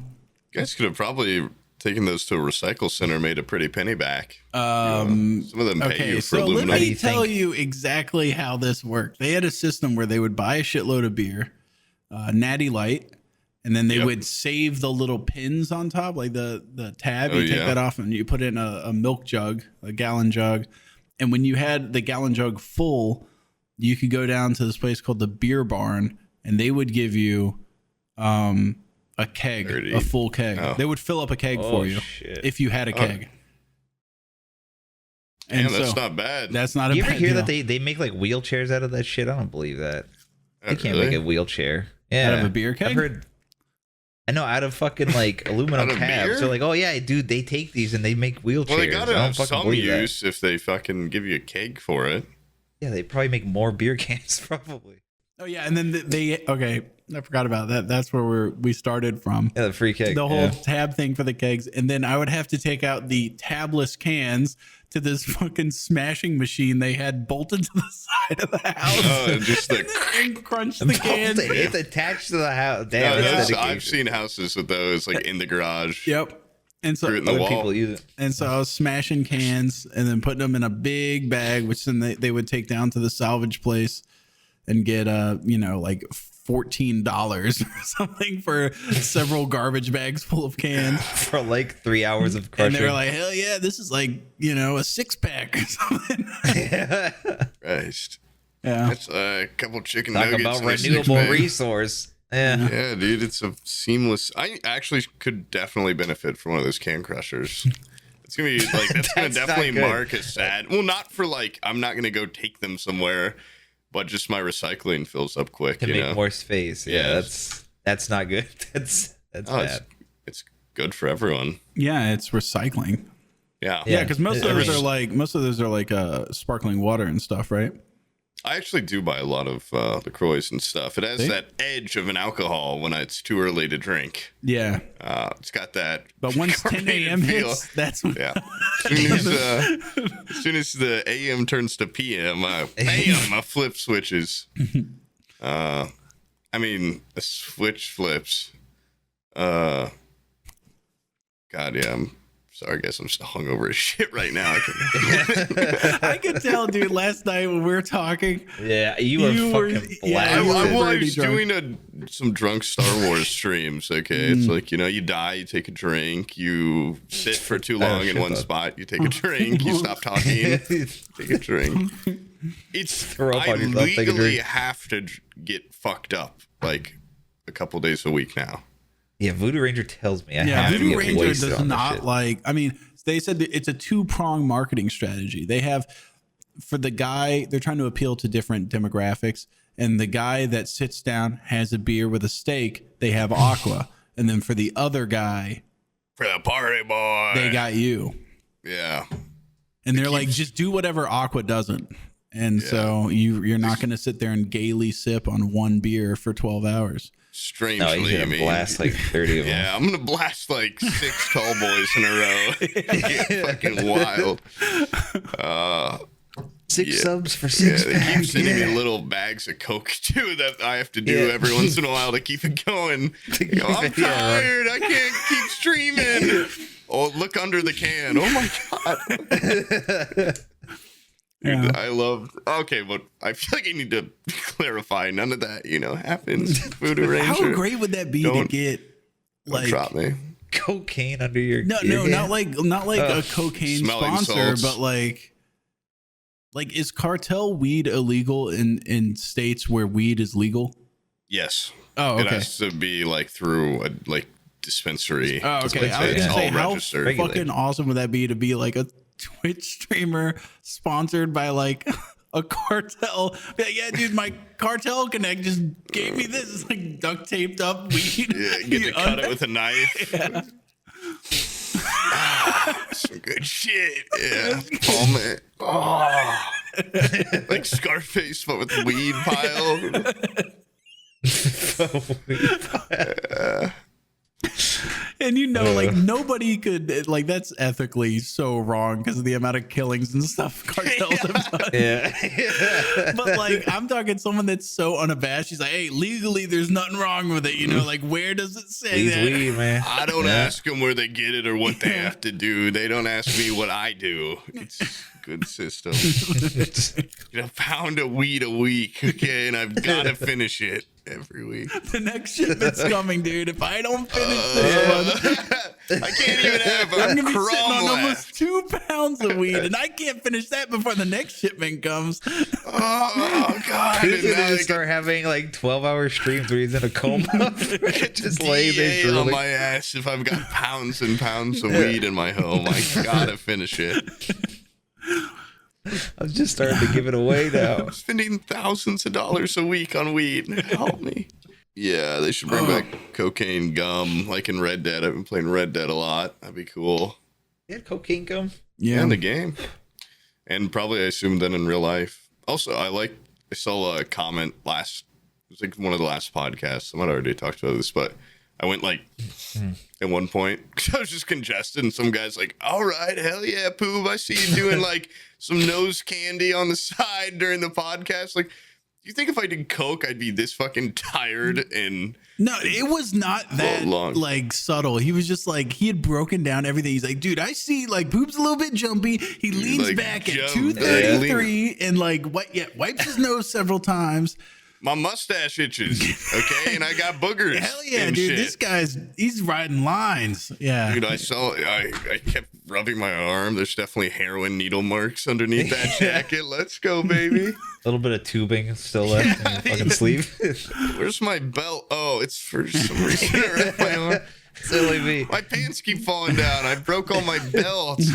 Speaker 2: guys could have probably taken those to a recycle center, made a pretty penny back.
Speaker 3: Some
Speaker 2: of them pay you for aluminum.
Speaker 3: Let me tell you exactly how this worked. They had a system where they would buy a shitload of beer, Natty Light, and then they would save the little pins on top, like the tab. You take that off and you put it in a milk jug, a gallon jug. And when you had the gallon jug full, you could go down to this place called the Beer Barn, and they would give you a keg,
Speaker 2: 30.
Speaker 3: a full keg.
Speaker 2: Oh.
Speaker 3: They would fill up a keg for you if you had a keg.
Speaker 2: And that's not bad.
Speaker 3: That's not a
Speaker 1: you
Speaker 3: bad
Speaker 1: ever hear
Speaker 3: deal.
Speaker 1: that they make like wheelchairs out of that shit? I don't believe that. They can't
Speaker 2: really?
Speaker 1: make a wheelchair. Yeah.
Speaker 3: Out of a beer keg?
Speaker 1: I've heard. I know, out of fucking like aluminum
Speaker 2: Out of
Speaker 1: tabs.
Speaker 2: beer?
Speaker 1: They're like, oh yeah, dude, they take these and they make wheelchairs.
Speaker 2: Well, they gotta
Speaker 1: I don't
Speaker 2: have
Speaker 1: fucking
Speaker 2: some
Speaker 1: believe that.
Speaker 2: use if they fucking give you a keg for it.
Speaker 1: Yeah, they probably make more beer cans, probably.
Speaker 3: Oh yeah, and then okay, I forgot about that. That's where we started from.
Speaker 1: Yeah, the free keg.
Speaker 3: The whole tab thing for the kegs, and then I would have to take out the tabless cans to this fucking smashing machine they had bolted to the side of the house.
Speaker 2: Oh, just the
Speaker 3: and crunch the cans.
Speaker 1: It's attached to the house.
Speaker 2: No,
Speaker 1: Damn, that's dedication.
Speaker 2: I've seen houses with those like in the garage.
Speaker 3: Yep. And so
Speaker 2: Through it in the
Speaker 1: Other
Speaker 2: wall.
Speaker 1: people use it.
Speaker 3: And so I was smashing cans and then putting them in a big bag, which then they would take down to the salvage place and get like $14 or something for several garbage bags full of cans.
Speaker 1: For like 3 hours of crushing.
Speaker 3: And they were like, hell yeah, this is like, a 6-pack or something.
Speaker 2: Christ.
Speaker 3: Yeah.
Speaker 2: That's a couple chicken
Speaker 1: Talk
Speaker 2: nuggets.
Speaker 1: about
Speaker 2: and a
Speaker 1: renewable
Speaker 2: six-pack.
Speaker 1: resource. Yeah.
Speaker 2: Yeah, dude, it's a seamless. I actually could definitely benefit from one of those can crushers. It's gonna be like that's gonna
Speaker 1: That's
Speaker 2: definitely
Speaker 1: not good.
Speaker 2: mark a sad. Well, not for like I'm not gonna go take them somewhere, but just my recycling fills up quick.
Speaker 1: To
Speaker 2: you
Speaker 1: make
Speaker 2: know?
Speaker 1: more space. Yeah,
Speaker 2: Yes.
Speaker 1: that's not good. That's
Speaker 2: Oh,
Speaker 1: bad.
Speaker 2: it's good for everyone.
Speaker 3: Yeah, it's recycling.
Speaker 2: Yeah.
Speaker 3: Yeah, because most of
Speaker 1: Everything.
Speaker 3: those are like sparkling water and stuff, right?
Speaker 2: I actually do buy a lot of LaCroix and stuff. It has
Speaker 3: See?
Speaker 2: that edge of an alcohol when it's too early to drink.
Speaker 3: Yeah.
Speaker 2: It's got that.
Speaker 3: But once 10
Speaker 2: carbonated
Speaker 3: a.m.
Speaker 2: feel.
Speaker 3: hits, that's when
Speaker 2: Yeah. As soon as the AM turns to PM, bam, I flip switches. I mean, a switch flips. God, yeah, I'm sorry, I guess I'm still hungover as shit right now.
Speaker 3: I could tell, dude, last night when we were talking.
Speaker 1: Yeah, you were fucking
Speaker 3: yeah,
Speaker 1: blasted.
Speaker 3: you were
Speaker 2: I
Speaker 3: pretty
Speaker 2: was
Speaker 3: drunk.
Speaker 2: doing some drunk Star Wars streams. Okay, it's like you die, you take a drink, you sit for too long in one spot, you take a drink, you stop talking, take a drink. It's
Speaker 1: Throw up
Speaker 2: I
Speaker 1: on yourself, take a
Speaker 2: legally
Speaker 1: drink.
Speaker 2: have to get fucked up like a couple days a week now.
Speaker 1: Yeah, Voodoo Ranger tells me I
Speaker 3: Yeah,
Speaker 1: have to
Speaker 3: Voodoo
Speaker 1: get
Speaker 3: Ranger
Speaker 1: wasted
Speaker 3: does
Speaker 1: on this
Speaker 3: not
Speaker 1: shit.
Speaker 3: like. I mean, they said that it's a 2-pronged marketing strategy. They have for the guy, they're trying to appeal to different demographics, and the guy that sits down has a beer with a steak, they have Aqua, and then for the other guy,
Speaker 2: For the party boy.
Speaker 3: they got you,
Speaker 2: Yeah.
Speaker 3: and they're like, just do whatever Aqua doesn't. And so you're not going to sit there and gaily sip on one beer for 12 hours.
Speaker 2: Strangely,
Speaker 1: No, he's
Speaker 2: I
Speaker 1: gonna
Speaker 2: mean.
Speaker 1: blast like 30 of them.
Speaker 2: Yeah, I'm gonna blast like 6 tall boys in a row. Get fucking wild.
Speaker 1: 6 subs for
Speaker 2: Yeah,
Speaker 1: 6
Speaker 2: they keep
Speaker 1: packs.
Speaker 2: sending me little bags of Coke too that I have to do every once in a while to keep it going. You know, I'm tired. I can't keep streaming. Oh, look under the can. Oh my god.
Speaker 3: Yeah.
Speaker 2: I love. Okay, but I feel like I need to clarify. None of that, happens. Voodoo Ranger.
Speaker 3: How great would that be to
Speaker 2: Don't-
Speaker 3: get
Speaker 2: Don't
Speaker 3: like
Speaker 2: drop me.
Speaker 1: Cocaine under your
Speaker 3: no,
Speaker 1: your
Speaker 3: not like a cocaine
Speaker 2: Smelling
Speaker 3: sponsor,
Speaker 2: salts.
Speaker 3: but like is cartel weed illegal in states where weed is legal?
Speaker 2: Yes.
Speaker 3: Oh,
Speaker 2: It
Speaker 3: okay.
Speaker 2: has to be like through a dispensary.
Speaker 3: Oh, okay. I was
Speaker 2: It's
Speaker 3: gonna say,
Speaker 2: all
Speaker 3: how
Speaker 2: registered.
Speaker 3: fucking awesome would that be to be like a Twitch streamer sponsored by like a cartel? Be like, yeah, dude, my cartel connect just gave me this. It's like duct taped up weed.
Speaker 2: Yeah, get to cut it with a knife. Some good shit. Yeah. Palm it. Oh. Like Scarface, but with weed pile.
Speaker 3: And like nobody could like that's ethically so wrong because of the amount of killings and stuff cartels have done.
Speaker 1: Yeah.
Speaker 3: But like I'm talking someone that's so unabashed. She's like, hey, legally there's nothing wrong with it. Like where does it say
Speaker 1: These
Speaker 3: that?
Speaker 1: weed, man.
Speaker 2: I don't ask them where they get it or what they have to do. They don't ask me what I do. It's good system. Get a pound of weed a week, okay, and I've got to finish it every week.
Speaker 3: The next shipment's coming, dude. If I don't finish this one,
Speaker 2: I can't even have
Speaker 3: I'm
Speaker 2: a
Speaker 3: gonna be sitting
Speaker 2: crumb
Speaker 3: on
Speaker 2: left.
Speaker 3: almost 2 pounds of weed, and I can't finish that before the next shipment comes.
Speaker 2: Oh God!
Speaker 1: He's
Speaker 2: And
Speaker 1: gonna
Speaker 2: now
Speaker 1: just start having like 12-hour streams where he's in a coma. Just lay there
Speaker 2: DEA on
Speaker 1: drooling.
Speaker 2: my ass. If I've got pounds and pounds of weed in my home, I gotta finish it.
Speaker 1: I'm just starting to give it away now.
Speaker 2: Spending thousands of dollars a week on weed. Help me. Yeah, they should bring back cocaine gum, like in Red Dead. I've been playing Red Dead a lot. That'd be cool.
Speaker 1: You had cocaine gum?
Speaker 2: Yeah, in the game, and probably I assume then in real life. Also, I saw a comment it was like one of the last podcasts. I might already talked about this, but I went like at one point, I was just congested, and some guy's like, "All right, hell yeah, Poob, I see you doing like some nose candy on the side during the podcast." Like, you think if I did coke, I'd be this fucking tired and
Speaker 3: No, it was not that
Speaker 2: long.
Speaker 3: like subtle. He was just like, he had broken down everything. He's like, dude, I see like Poop's a little bit jumpy. He leans
Speaker 2: like,
Speaker 3: back at
Speaker 2: jump,
Speaker 3: 233 and like wipes his nose several times.
Speaker 2: my mustache itches, okay, and I got boogers.
Speaker 3: Hell yeah,
Speaker 2: and
Speaker 3: dude.
Speaker 2: shit.
Speaker 3: He's riding lines. Yeah.
Speaker 2: Dude, I kept rubbing my arm. There's definitely heroin needle marks underneath that jacket. Let's go, baby.
Speaker 1: A little bit of tubing still left in your fucking sleeve.
Speaker 2: Where's my belt? Oh, it's for some reason around my arm.
Speaker 1: Silly me.
Speaker 2: My pants keep falling down. I broke all my belts.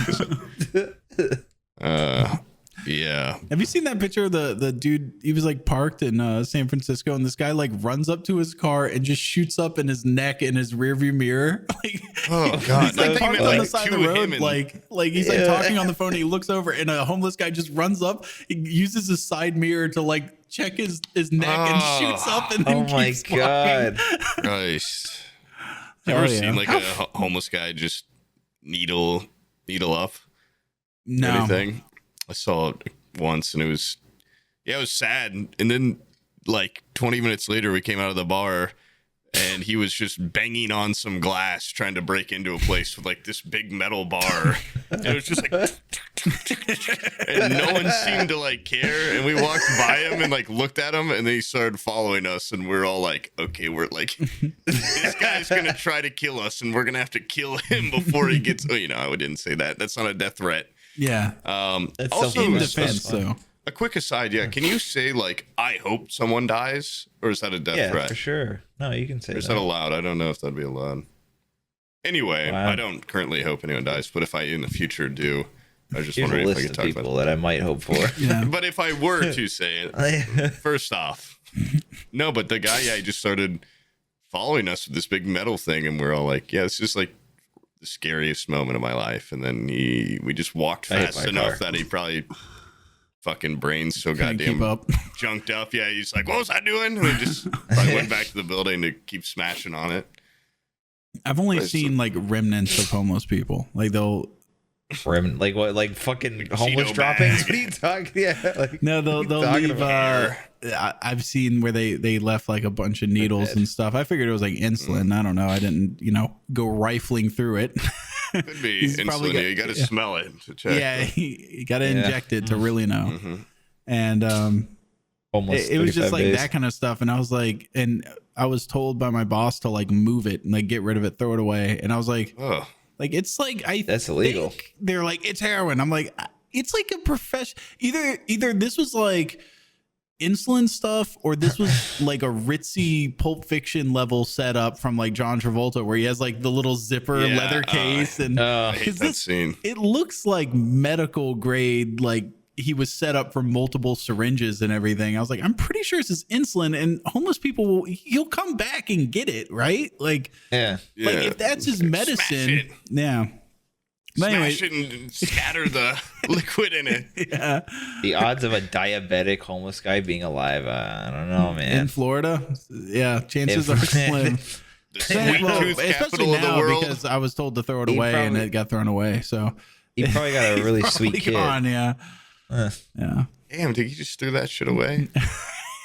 Speaker 2: Yeah.
Speaker 3: Have you seen that picture of the dude? He was like parked in San Francisco, and this guy like runs up to his car and just shoots up in his neck in his rearview mirror. Like,
Speaker 2: Oh God.
Speaker 3: he's like parked on the side of the road,
Speaker 2: and
Speaker 3: like he's like talking on the phone. And he looks over, and a homeless guy just runs up. He uses his side mirror to like check his neck and shoots up, and then
Speaker 1: Oh my
Speaker 3: keeps walking.
Speaker 1: god.
Speaker 2: Christ. You
Speaker 3: Hell
Speaker 2: ever
Speaker 3: yeah.
Speaker 2: seen like a homeless guy just needle up
Speaker 3: No,
Speaker 2: anything? I saw it once, and it was sad. And then like 20 minutes later, we came out of the bar, and he was just banging on some glass trying to break into a place with like this big metal bar. And it was just like, and no one seemed to like care. And we walked by him and like looked at him, and then he started following us, and we're all like, okay, we're like, this guy's gonna try to kill us, and we're gonna have to kill him before he gets. Oh, I didn't say that. That's not a death threat.
Speaker 3: yeah.
Speaker 1: That's
Speaker 2: Also,
Speaker 3: In
Speaker 1: self-defense.
Speaker 3: defense, though.
Speaker 2: a quick aside, yeah. Can you say like, I hope someone dies, or is that a death
Speaker 1: Yeah,
Speaker 2: threat?
Speaker 1: for sure. No, you can say
Speaker 2: Or is
Speaker 1: that.
Speaker 2: that allowed? I don't know if that'd be allowed. Anyway,
Speaker 1: Wow.
Speaker 2: I don't currently hope anyone dies, but if I in the future do, I was just
Speaker 1: Here's a
Speaker 2: wondering if I
Speaker 1: list
Speaker 2: could
Speaker 1: of
Speaker 2: talk
Speaker 1: people
Speaker 2: about
Speaker 1: that I might hope for.
Speaker 3: Yeah.
Speaker 2: it. But if I were to say it, first off, no, but the guy, he just started following us with this big metal thing, and we're all like, yeah, it's just like the scariest moment of my life. And then we just walked
Speaker 1: I hit
Speaker 2: fast
Speaker 1: my
Speaker 2: enough
Speaker 1: car.
Speaker 2: that he probably fucking brain's so
Speaker 3: Can't
Speaker 2: goddamn
Speaker 3: keep up.
Speaker 2: junked up. Yeah, he's like, what was I doing? And we just probably went back to the building to keep smashing on it.
Speaker 3: I've only
Speaker 2: Where's
Speaker 3: seen like remnants of homeless people. Like they'll
Speaker 1: Like what? Like fucking
Speaker 2: Like
Speaker 1: homeless
Speaker 2: Cheeto
Speaker 1: droppings?
Speaker 2: bag.
Speaker 1: What are you talking? Yeah. Like,
Speaker 3: no,
Speaker 1: what are
Speaker 3: they'll
Speaker 1: you talking
Speaker 3: leave.
Speaker 1: about?
Speaker 3: I've seen where they left like a bunch of needles
Speaker 1: dead.
Speaker 3: and stuff. I figured it was like insulin. I don't know. I didn't go rifling through it.
Speaker 2: Could be
Speaker 3: He's probably
Speaker 2: insulin.
Speaker 3: got-
Speaker 2: You got to
Speaker 3: yeah.
Speaker 2: smell it to check.
Speaker 3: Yeah, he got to
Speaker 1: Yeah.
Speaker 3: inject it to really know.
Speaker 2: Mhm.
Speaker 3: And
Speaker 1: Homeless.
Speaker 3: it was just
Speaker 1: 35
Speaker 3: like
Speaker 1: days.
Speaker 3: that kind of stuff. And I was like, and I was told by my boss to like move it and like get rid of it, throw it away. And I was like,
Speaker 2: Oh,
Speaker 3: it's like
Speaker 1: That's illegal.
Speaker 3: think they're like, it's heroin. I'm like, it's like a profession. Either this was like insulin stuff, or this was like a ritzy Pulp Fiction level setup from like John Travolta, where he has like the little zipper
Speaker 2: Yeah,
Speaker 3: leather case, and
Speaker 2: I hate
Speaker 3: 'cause
Speaker 2: that
Speaker 3: this-
Speaker 2: scene.
Speaker 3: it looks like medical grade, like he was set up for multiple syringes and everything. I was like, I'm pretty sure this is insulin, and homeless people he'll come back and get it, right? Like,
Speaker 1: Yeah.
Speaker 3: like if that's his medicine,
Speaker 2: it.
Speaker 3: yeah. But anyway,
Speaker 2: Smash it and scatter the liquid in it.
Speaker 3: yeah.
Speaker 1: The odds of a diabetic homeless guy being alive, I don't know,
Speaker 3: In
Speaker 1: man.
Speaker 3: Florida, yeah, chances
Speaker 1: If-
Speaker 3: are slim.
Speaker 2: The sweet
Speaker 3: Well,
Speaker 2: tooth
Speaker 3: especially
Speaker 2: capital of the
Speaker 3: now
Speaker 2: world.
Speaker 3: because I was told to throw it
Speaker 1: He
Speaker 3: away and
Speaker 1: probably-
Speaker 3: it got thrown away. So
Speaker 1: He probably got a really sweet
Speaker 3: probably
Speaker 1: kid.
Speaker 3: gone, yeah,
Speaker 1: Huh.
Speaker 3: yeah.
Speaker 2: Damn, did you just throw that shit away?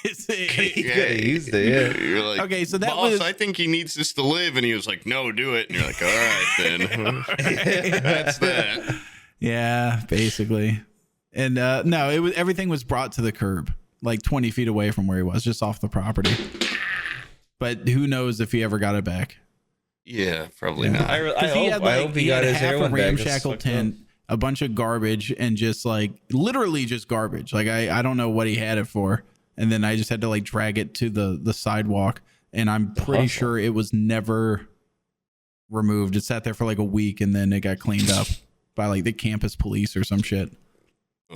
Speaker 1: He could have used it, yeah.
Speaker 2: You're like,
Speaker 3: Okay, so that
Speaker 2: boss,
Speaker 3: was-
Speaker 2: I think he needs this to live. And he was like, no, do it. And you're like, all right, then. That's that.
Speaker 3: Yeah, basically. And no, everything was brought to the curb, like 20 feet away from where he was, just off the property. But who knows if he ever got it back?
Speaker 2: Yeah, probably not.
Speaker 1: I hope he got his
Speaker 3: half a
Speaker 1: heroin back.
Speaker 3: ramshackle tent, a bunch of garbage, and just like literally just garbage. Like I don't know what he had it for. And then I just had to like drag it to the sidewalk. And I'm pretty sure it was never removed. It sat there for like a week and then it got cleaned up by like the campus police or some shit.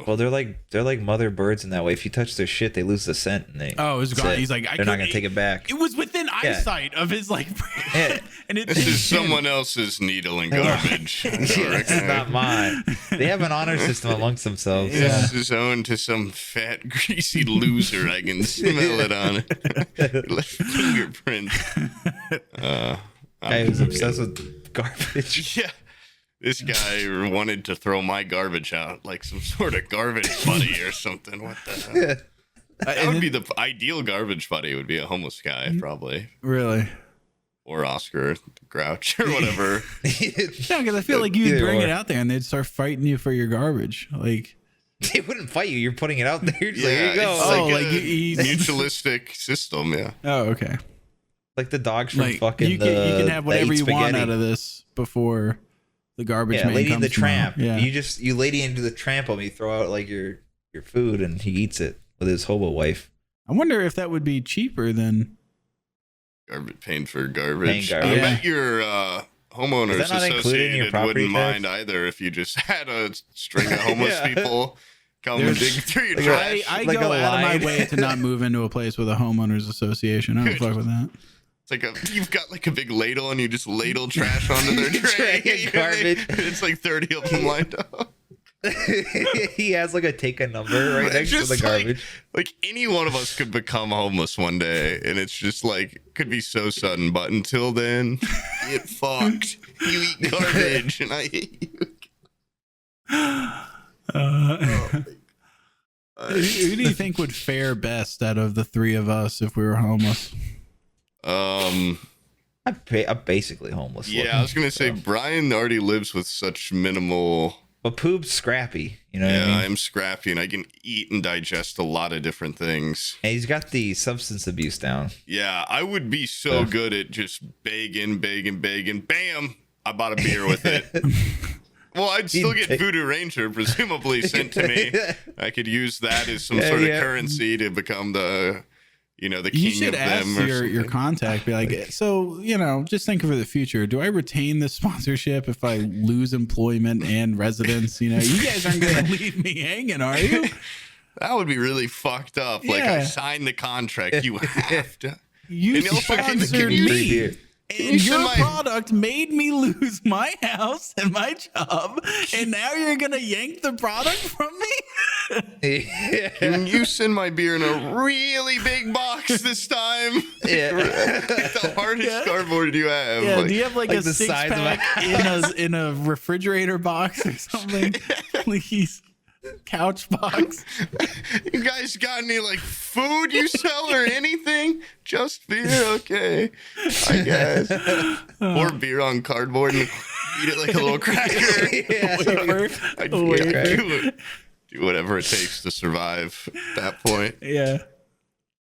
Speaker 1: Well, they're like mother birds in that way. If you touch their shit, they lose the scent. And they
Speaker 3: it's gone. He's like,
Speaker 1: they're not gonna take it back.
Speaker 3: It was within eyesight of his like, and
Speaker 2: this is someone else's needle and garbage.
Speaker 1: This is not mine. They have an honor system amongst themselves.
Speaker 2: This is owned to some fat, greasy loser. I can smell it on it. Left fingerprint.
Speaker 1: Guy who's obsessed with garbage.
Speaker 2: Yeah. This guy wanted to throw my garbage out like some sort of garbage buddy or something. What the hell? That would be the ideal garbage buddy. Would be a homeless guy, probably.
Speaker 3: Really?
Speaker 2: Or Oscar the Grouch or whatever.
Speaker 3: No, because I feel like you'd bring it out there and they'd start fighting you for your garbage. Like
Speaker 1: they wouldn't fight you. You're putting it out there. Like,
Speaker 2: yeah,
Speaker 1: here you go.
Speaker 2: It's like a mutualistic system. Yeah.
Speaker 3: Oh, okay.
Speaker 1: Like the dogs from
Speaker 3: like,
Speaker 1: fucking.
Speaker 3: You can have whatever you want out of this before the garbage man
Speaker 1: Lady
Speaker 3: comes
Speaker 1: in the Tramp.
Speaker 3: Yeah.
Speaker 1: You Lady into the Tramp him. You throw out like your food and he eats it with his hobo wife.
Speaker 3: I wonder if that would be cheaper than
Speaker 2: paying for garbage. I
Speaker 1: Yeah.
Speaker 2: bet your homeowners associated wouldn't mind either if you just had a string of homeless people come and dig through your trash.
Speaker 3: I
Speaker 1: like
Speaker 3: go
Speaker 1: a
Speaker 3: out of my
Speaker 1: line.
Speaker 3: way to not move into a place with a homeowners association. I don't fuck with that.
Speaker 2: It's like you've got like a big ladle and you just ladle trash onto their tray.
Speaker 1: Garbage.
Speaker 2: It's like 30 of them lined up.
Speaker 1: He has like a take a number right next to the garbage.
Speaker 2: Like any one of us could become homeless one day, and it's just like could be so sudden. But until then, get fucked. You eat garbage, and I hate you.
Speaker 3: Who do you think would fare best out of the three of us if we were homeless?
Speaker 1: I'm basically homeless.
Speaker 2: Yeah, I was gonna say Bryan already lives with such minimal.
Speaker 1: But Poob's scrappy, you know what I mean?
Speaker 2: I'm scrappy and I can eat and digest a lot of different things.
Speaker 1: And he's got the substance abuse down.
Speaker 2: Yeah, I would be so good at just begging. Bam! I bought a beer with it. Well, I'd still get Voodoo Ranger presumably sent to me. I could use that as some sort of currency to become the king
Speaker 3: you should
Speaker 2: of
Speaker 3: ask
Speaker 2: them.
Speaker 3: your contact, be like, so, just think for the future. Do I retain this sponsorship if I lose employment and residence? You guys aren't going to leave me hanging, are you?
Speaker 2: That would be really fucked up. Like, I signed the contract. You have to.
Speaker 3: You sponsored me. And your product made me lose my house and my job, and now you're gonna yank the product from me?
Speaker 2: Can you send my beer in a really big box this time?
Speaker 1: Yeah.
Speaker 2: The hardest cardboard you have.
Speaker 3: Yeah, do you have like a the six-pack in a refrigerator box or something? Please. Couch box.
Speaker 2: You guys got any like food you sell or anything? Just beer? Okay, I guess. Or beer on cardboard and eat it like a little cracker. Do whatever it takes to survive at that point.
Speaker 3: Yeah.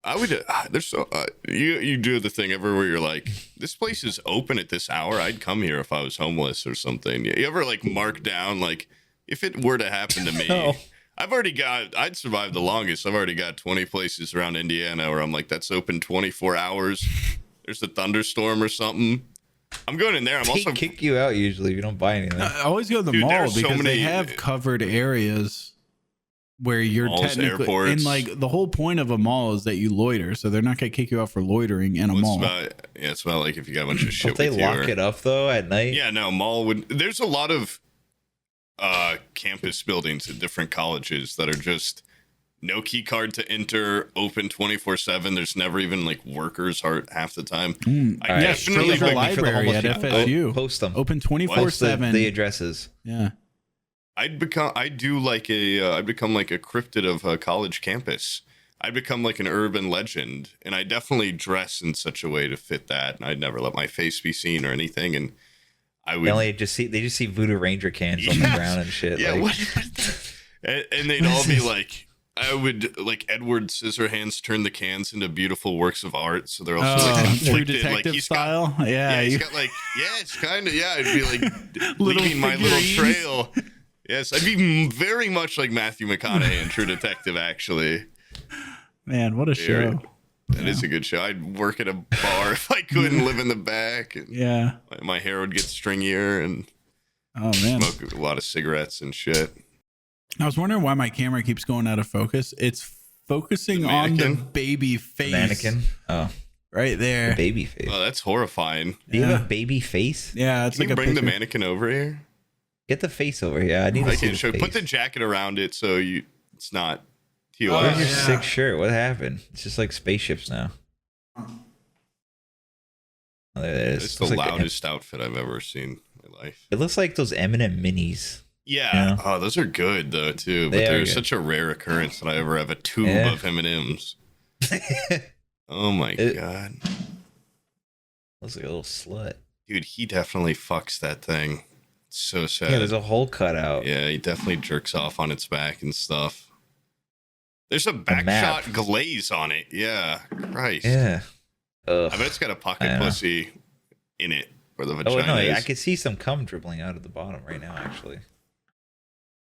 Speaker 2: I would. There's so you do the thing ever where you're like, this place is open at this hour. I'd come here if I was homeless or something. You ever like mark down like, if it were to happen to me, no. I'd survive the longest. I've already got 20 places around Indiana where I'm like, that's open 24 hours. There's a thunderstorm or something. I'm going in there.
Speaker 1: They kick you out usually if you don't buy anything.
Speaker 3: I always go to the mall because they have covered areas where you're technically airports. And like the whole point of a mall is that you loiter, so they're not gonna kick you out for loitering in a mall.
Speaker 2: It's about like if you got a bunch of shit.
Speaker 1: If they lock it up though at night.
Speaker 2: Yeah, no, mall would. There's a lot of campus buildings at different colleges that are just no key card to enter, open 24/7. There's never even like workers half the time.
Speaker 3: I definitely the library at FSU.
Speaker 1: Post them.
Speaker 3: Open 24/7.
Speaker 1: The addresses.
Speaker 3: Yeah.
Speaker 2: I'd become like a cryptid of a college campus. I'd become like an urban legend, and I definitely dress in such a way to fit that. And I'd never let my face be seen or anything. And I would
Speaker 1: they just see Voodoo Ranger cans on the ground and shit.
Speaker 2: Yeah,
Speaker 1: like.
Speaker 2: and they'd all be like, I would like Edward Scissorhands turn the cans into beautiful works of art. So they're also like
Speaker 3: True
Speaker 2: conflicted.
Speaker 3: Detective
Speaker 2: Like he's
Speaker 3: style.
Speaker 2: got,
Speaker 3: Yeah,
Speaker 2: he's got like, it's kind of, I'd be like leaving my little
Speaker 3: figurines.
Speaker 2: trail. Yes, I'd be very much like Matthew McConaughey in True Detective, actually.
Speaker 3: Man, what a show.
Speaker 2: That is a good show. I'd work at a bar if I couldn't live in the back. And
Speaker 3: Yeah.
Speaker 2: my hair would get stringier and
Speaker 3: Oh man.
Speaker 2: smoke a lot of cigarettes and shit.
Speaker 3: I was wondering why my camera keeps going out of focus. It's focusing on the
Speaker 2: mannequin?
Speaker 3: baby face.
Speaker 1: Mannequin. Oh,
Speaker 3: Right there.
Speaker 1: baby face.
Speaker 2: Oh, that's horrifying.
Speaker 1: Do you
Speaker 3: Yeah.
Speaker 1: have a baby face?
Speaker 3: Yeah, it's
Speaker 2: Can
Speaker 3: like
Speaker 2: you
Speaker 3: a
Speaker 2: bring the
Speaker 3: picture.
Speaker 2: mannequin over here?
Speaker 1: Get the face over here. I need to
Speaker 2: I
Speaker 1: see
Speaker 2: can
Speaker 1: the
Speaker 2: show.
Speaker 1: face.
Speaker 2: Put the jacket around it so it's not TOI.
Speaker 3: Oh,
Speaker 1: Where's your
Speaker 3: yeah.
Speaker 1: sick shirt? What happened? It's just like spaceships now. Oh, there it is.
Speaker 2: It's the
Speaker 1: Looks like
Speaker 2: loudest outfit I've ever seen in my life.
Speaker 1: it looks like those M&M minis.
Speaker 2: Yeah.
Speaker 1: Yeah.
Speaker 2: Oh, those are good though too. But
Speaker 1: They are
Speaker 2: they're
Speaker 1: good.
Speaker 2: such a rare occurrence that I ever have a tube
Speaker 1: Yeah.
Speaker 2: of M&Ms. Oh my god,
Speaker 1: Looks like a little slut.
Speaker 2: dude, he definitely fucks that thing. It's so sad.
Speaker 1: Yeah, there's a hole cut out.
Speaker 2: Yeah, he definitely jerks off on its back and stuff. There's a back
Speaker 1: map.
Speaker 2: shot glaze on it. Yeah, Christ.
Speaker 1: Yeah. Ugh.
Speaker 2: I bet it's got a
Speaker 1: I
Speaker 2: pocket
Speaker 1: know.
Speaker 2: pussy in it where the vagina
Speaker 1: Oh no,
Speaker 2: is.
Speaker 1: I could see some cum dribbling out of the bottom right now. Actually,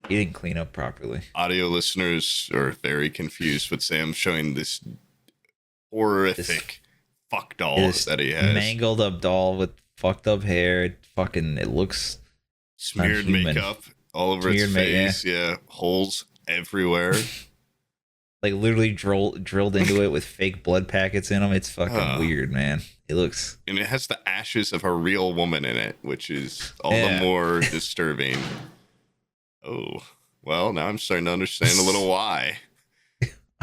Speaker 1: he didn't clean up properly.
Speaker 2: Audio listeners are very confused with Sam showing this horrific fuck doll
Speaker 1: This
Speaker 2: that he has.
Speaker 1: mangled up doll with fucked up hair. It looks
Speaker 2: Smeared
Speaker 1: unhuman.
Speaker 2: makeup all over its
Speaker 1: Smeared
Speaker 2: face. Yeah, holes everywhere.
Speaker 1: like literally drilled into it with fake blood packets in them. It's fucking weird, man. It looks.
Speaker 2: And it has the ashes of a real woman in it, which is all
Speaker 1: Yeah.
Speaker 2: the more disturbing. Oh, well, now I'm starting to understand a little why.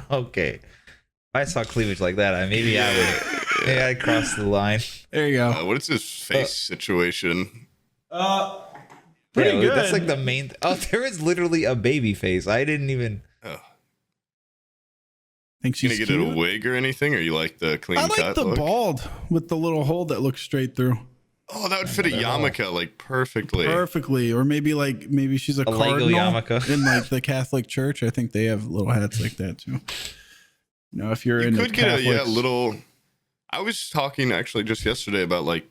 Speaker 1: Okay. If I saw cleavage like that, maybe I'd cross the line.
Speaker 3: There you go.
Speaker 2: What is this face situation?
Speaker 3: Pretty
Speaker 1: Yeah,
Speaker 3: good.
Speaker 1: That's like the main. Oh, there is literally a baby face. I didn't even.
Speaker 2: Oh,
Speaker 3: Think
Speaker 2: you
Speaker 3: she's
Speaker 2: gonna get
Speaker 3: cute.
Speaker 2: a wig or anything, or you like the clean
Speaker 3: I like
Speaker 2: cut
Speaker 3: the
Speaker 2: look?
Speaker 3: bald with the little hole that looks straight through
Speaker 2: Oh, that would fit a yarmulke like perfectly.
Speaker 3: perfectly. Or maybe she's a
Speaker 1: Lego
Speaker 3: cardinal
Speaker 1: yarmulke.
Speaker 3: in like the Catholic Church. I think they have little hats like that too. You know, if you're
Speaker 2: You
Speaker 3: in
Speaker 2: could
Speaker 3: the
Speaker 2: get a
Speaker 3: Catholics,
Speaker 2: little. I was talking actually just yesterday about like,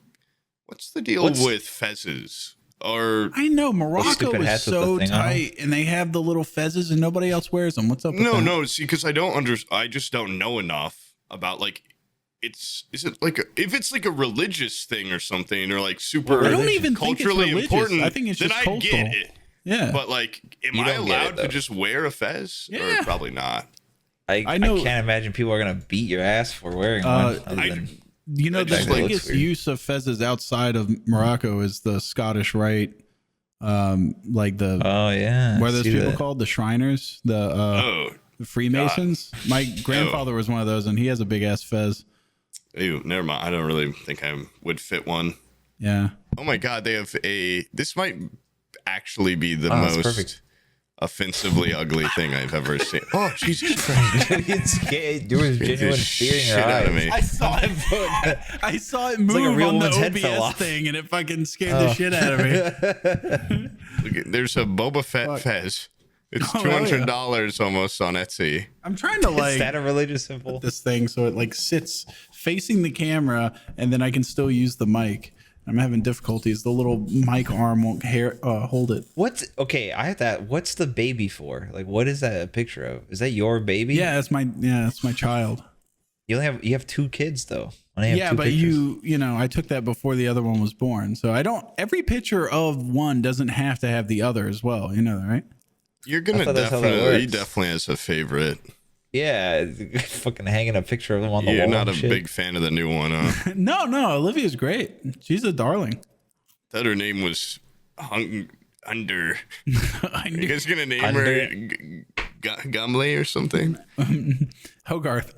Speaker 2: what's the deal
Speaker 1: What's-
Speaker 2: with fezzes? Or
Speaker 3: I know Morocco
Speaker 1: stupid
Speaker 3: is
Speaker 1: hats with the
Speaker 3: so
Speaker 1: thing on 'em?
Speaker 3: tight, and they have the little fezzes, and nobody else wears them. What's up? With that?
Speaker 2: no, see, because I just don't know enough about like, is it like if it's like a religious thing or something, or like super
Speaker 3: I don't even think it's
Speaker 2: culturally
Speaker 3: religious.
Speaker 2: important?
Speaker 3: I think it's
Speaker 2: then
Speaker 3: just
Speaker 2: I
Speaker 3: cultural.
Speaker 2: get it.
Speaker 3: Yeah,
Speaker 2: But like, am
Speaker 1: You
Speaker 2: I
Speaker 1: don't get it,
Speaker 2: allowed to
Speaker 1: though.
Speaker 2: just wear a fez?
Speaker 3: Yeah.
Speaker 2: Or probably not.
Speaker 1: I
Speaker 3: know-
Speaker 1: can't imagine people are gonna beat your ass for wearing one. Other
Speaker 2: I-
Speaker 1: than,
Speaker 3: you know
Speaker 2: I
Speaker 3: the
Speaker 2: just
Speaker 1: like-
Speaker 3: biggest
Speaker 1: looks weird.
Speaker 3: use of fezzes outside of Morocco is the Scottish Rite, like the
Speaker 1: oh yeah.
Speaker 3: what are those
Speaker 1: See
Speaker 3: people
Speaker 1: that?
Speaker 3: called? The Shriners, the Freemasons. My grandfather was one of those, and he has a big ass fez.
Speaker 2: Ew, never mind. I don't really think I would fit one.
Speaker 3: Yeah.
Speaker 2: Oh my god, they have this might actually be the
Speaker 1: Oh, that's
Speaker 2: most
Speaker 1: perfect.
Speaker 2: offensively ugly thing I've ever seen. Oh, Jesus Christ.
Speaker 1: It's scared. There was
Speaker 2: Scared
Speaker 1: genuine
Speaker 2: the
Speaker 1: fear in
Speaker 2: shit
Speaker 1: your
Speaker 2: out of
Speaker 1: eyes.
Speaker 2: me.
Speaker 3: I saw it. I saw it move
Speaker 1: like a real
Speaker 3: on the
Speaker 1: woman's head fell
Speaker 3: OBS
Speaker 1: off.
Speaker 3: thing, and it fucking scared the shit out of me.
Speaker 2: Look at- There's a Boba Fett fez. It's
Speaker 3: Oh, hell yeah.
Speaker 2: $200 almost on Etsy.
Speaker 3: I'm trying to
Speaker 1: Is
Speaker 3: like
Speaker 1: that a religious symbol?
Speaker 3: this thing so it like sits facing the camera, and then I can still use the mic. I'm having difficulties. The little mic arm won't hold it.
Speaker 1: What's okay? I have that. What's the baby for? Like, what is that a picture of? Is that your baby?
Speaker 3: Yeah, that's my child.
Speaker 1: You have 2 kids though. I only have
Speaker 3: Yeah,
Speaker 1: 2
Speaker 3: but
Speaker 1: pictures.
Speaker 3: you know, I took that before the other one was born. So I don't every picture of one doesn't have to have the other as well. You know that, right?
Speaker 2: You're gonna
Speaker 1: thought that's how that
Speaker 2: definitely, he
Speaker 1: works.
Speaker 2: definitely has a favorite.
Speaker 1: Yeah, fucking hanging a picture of them on the
Speaker 2: You're
Speaker 1: wall.
Speaker 2: not a
Speaker 1: and shit.
Speaker 2: big fan of the new one, huh?
Speaker 3: No, Olivia's great. She's a darling.
Speaker 2: Thought her name was Under.
Speaker 3: I
Speaker 2: You
Speaker 3: knew
Speaker 2: guys gonna name
Speaker 1: Under.
Speaker 2: her Gumley or something?
Speaker 3: Hogarth.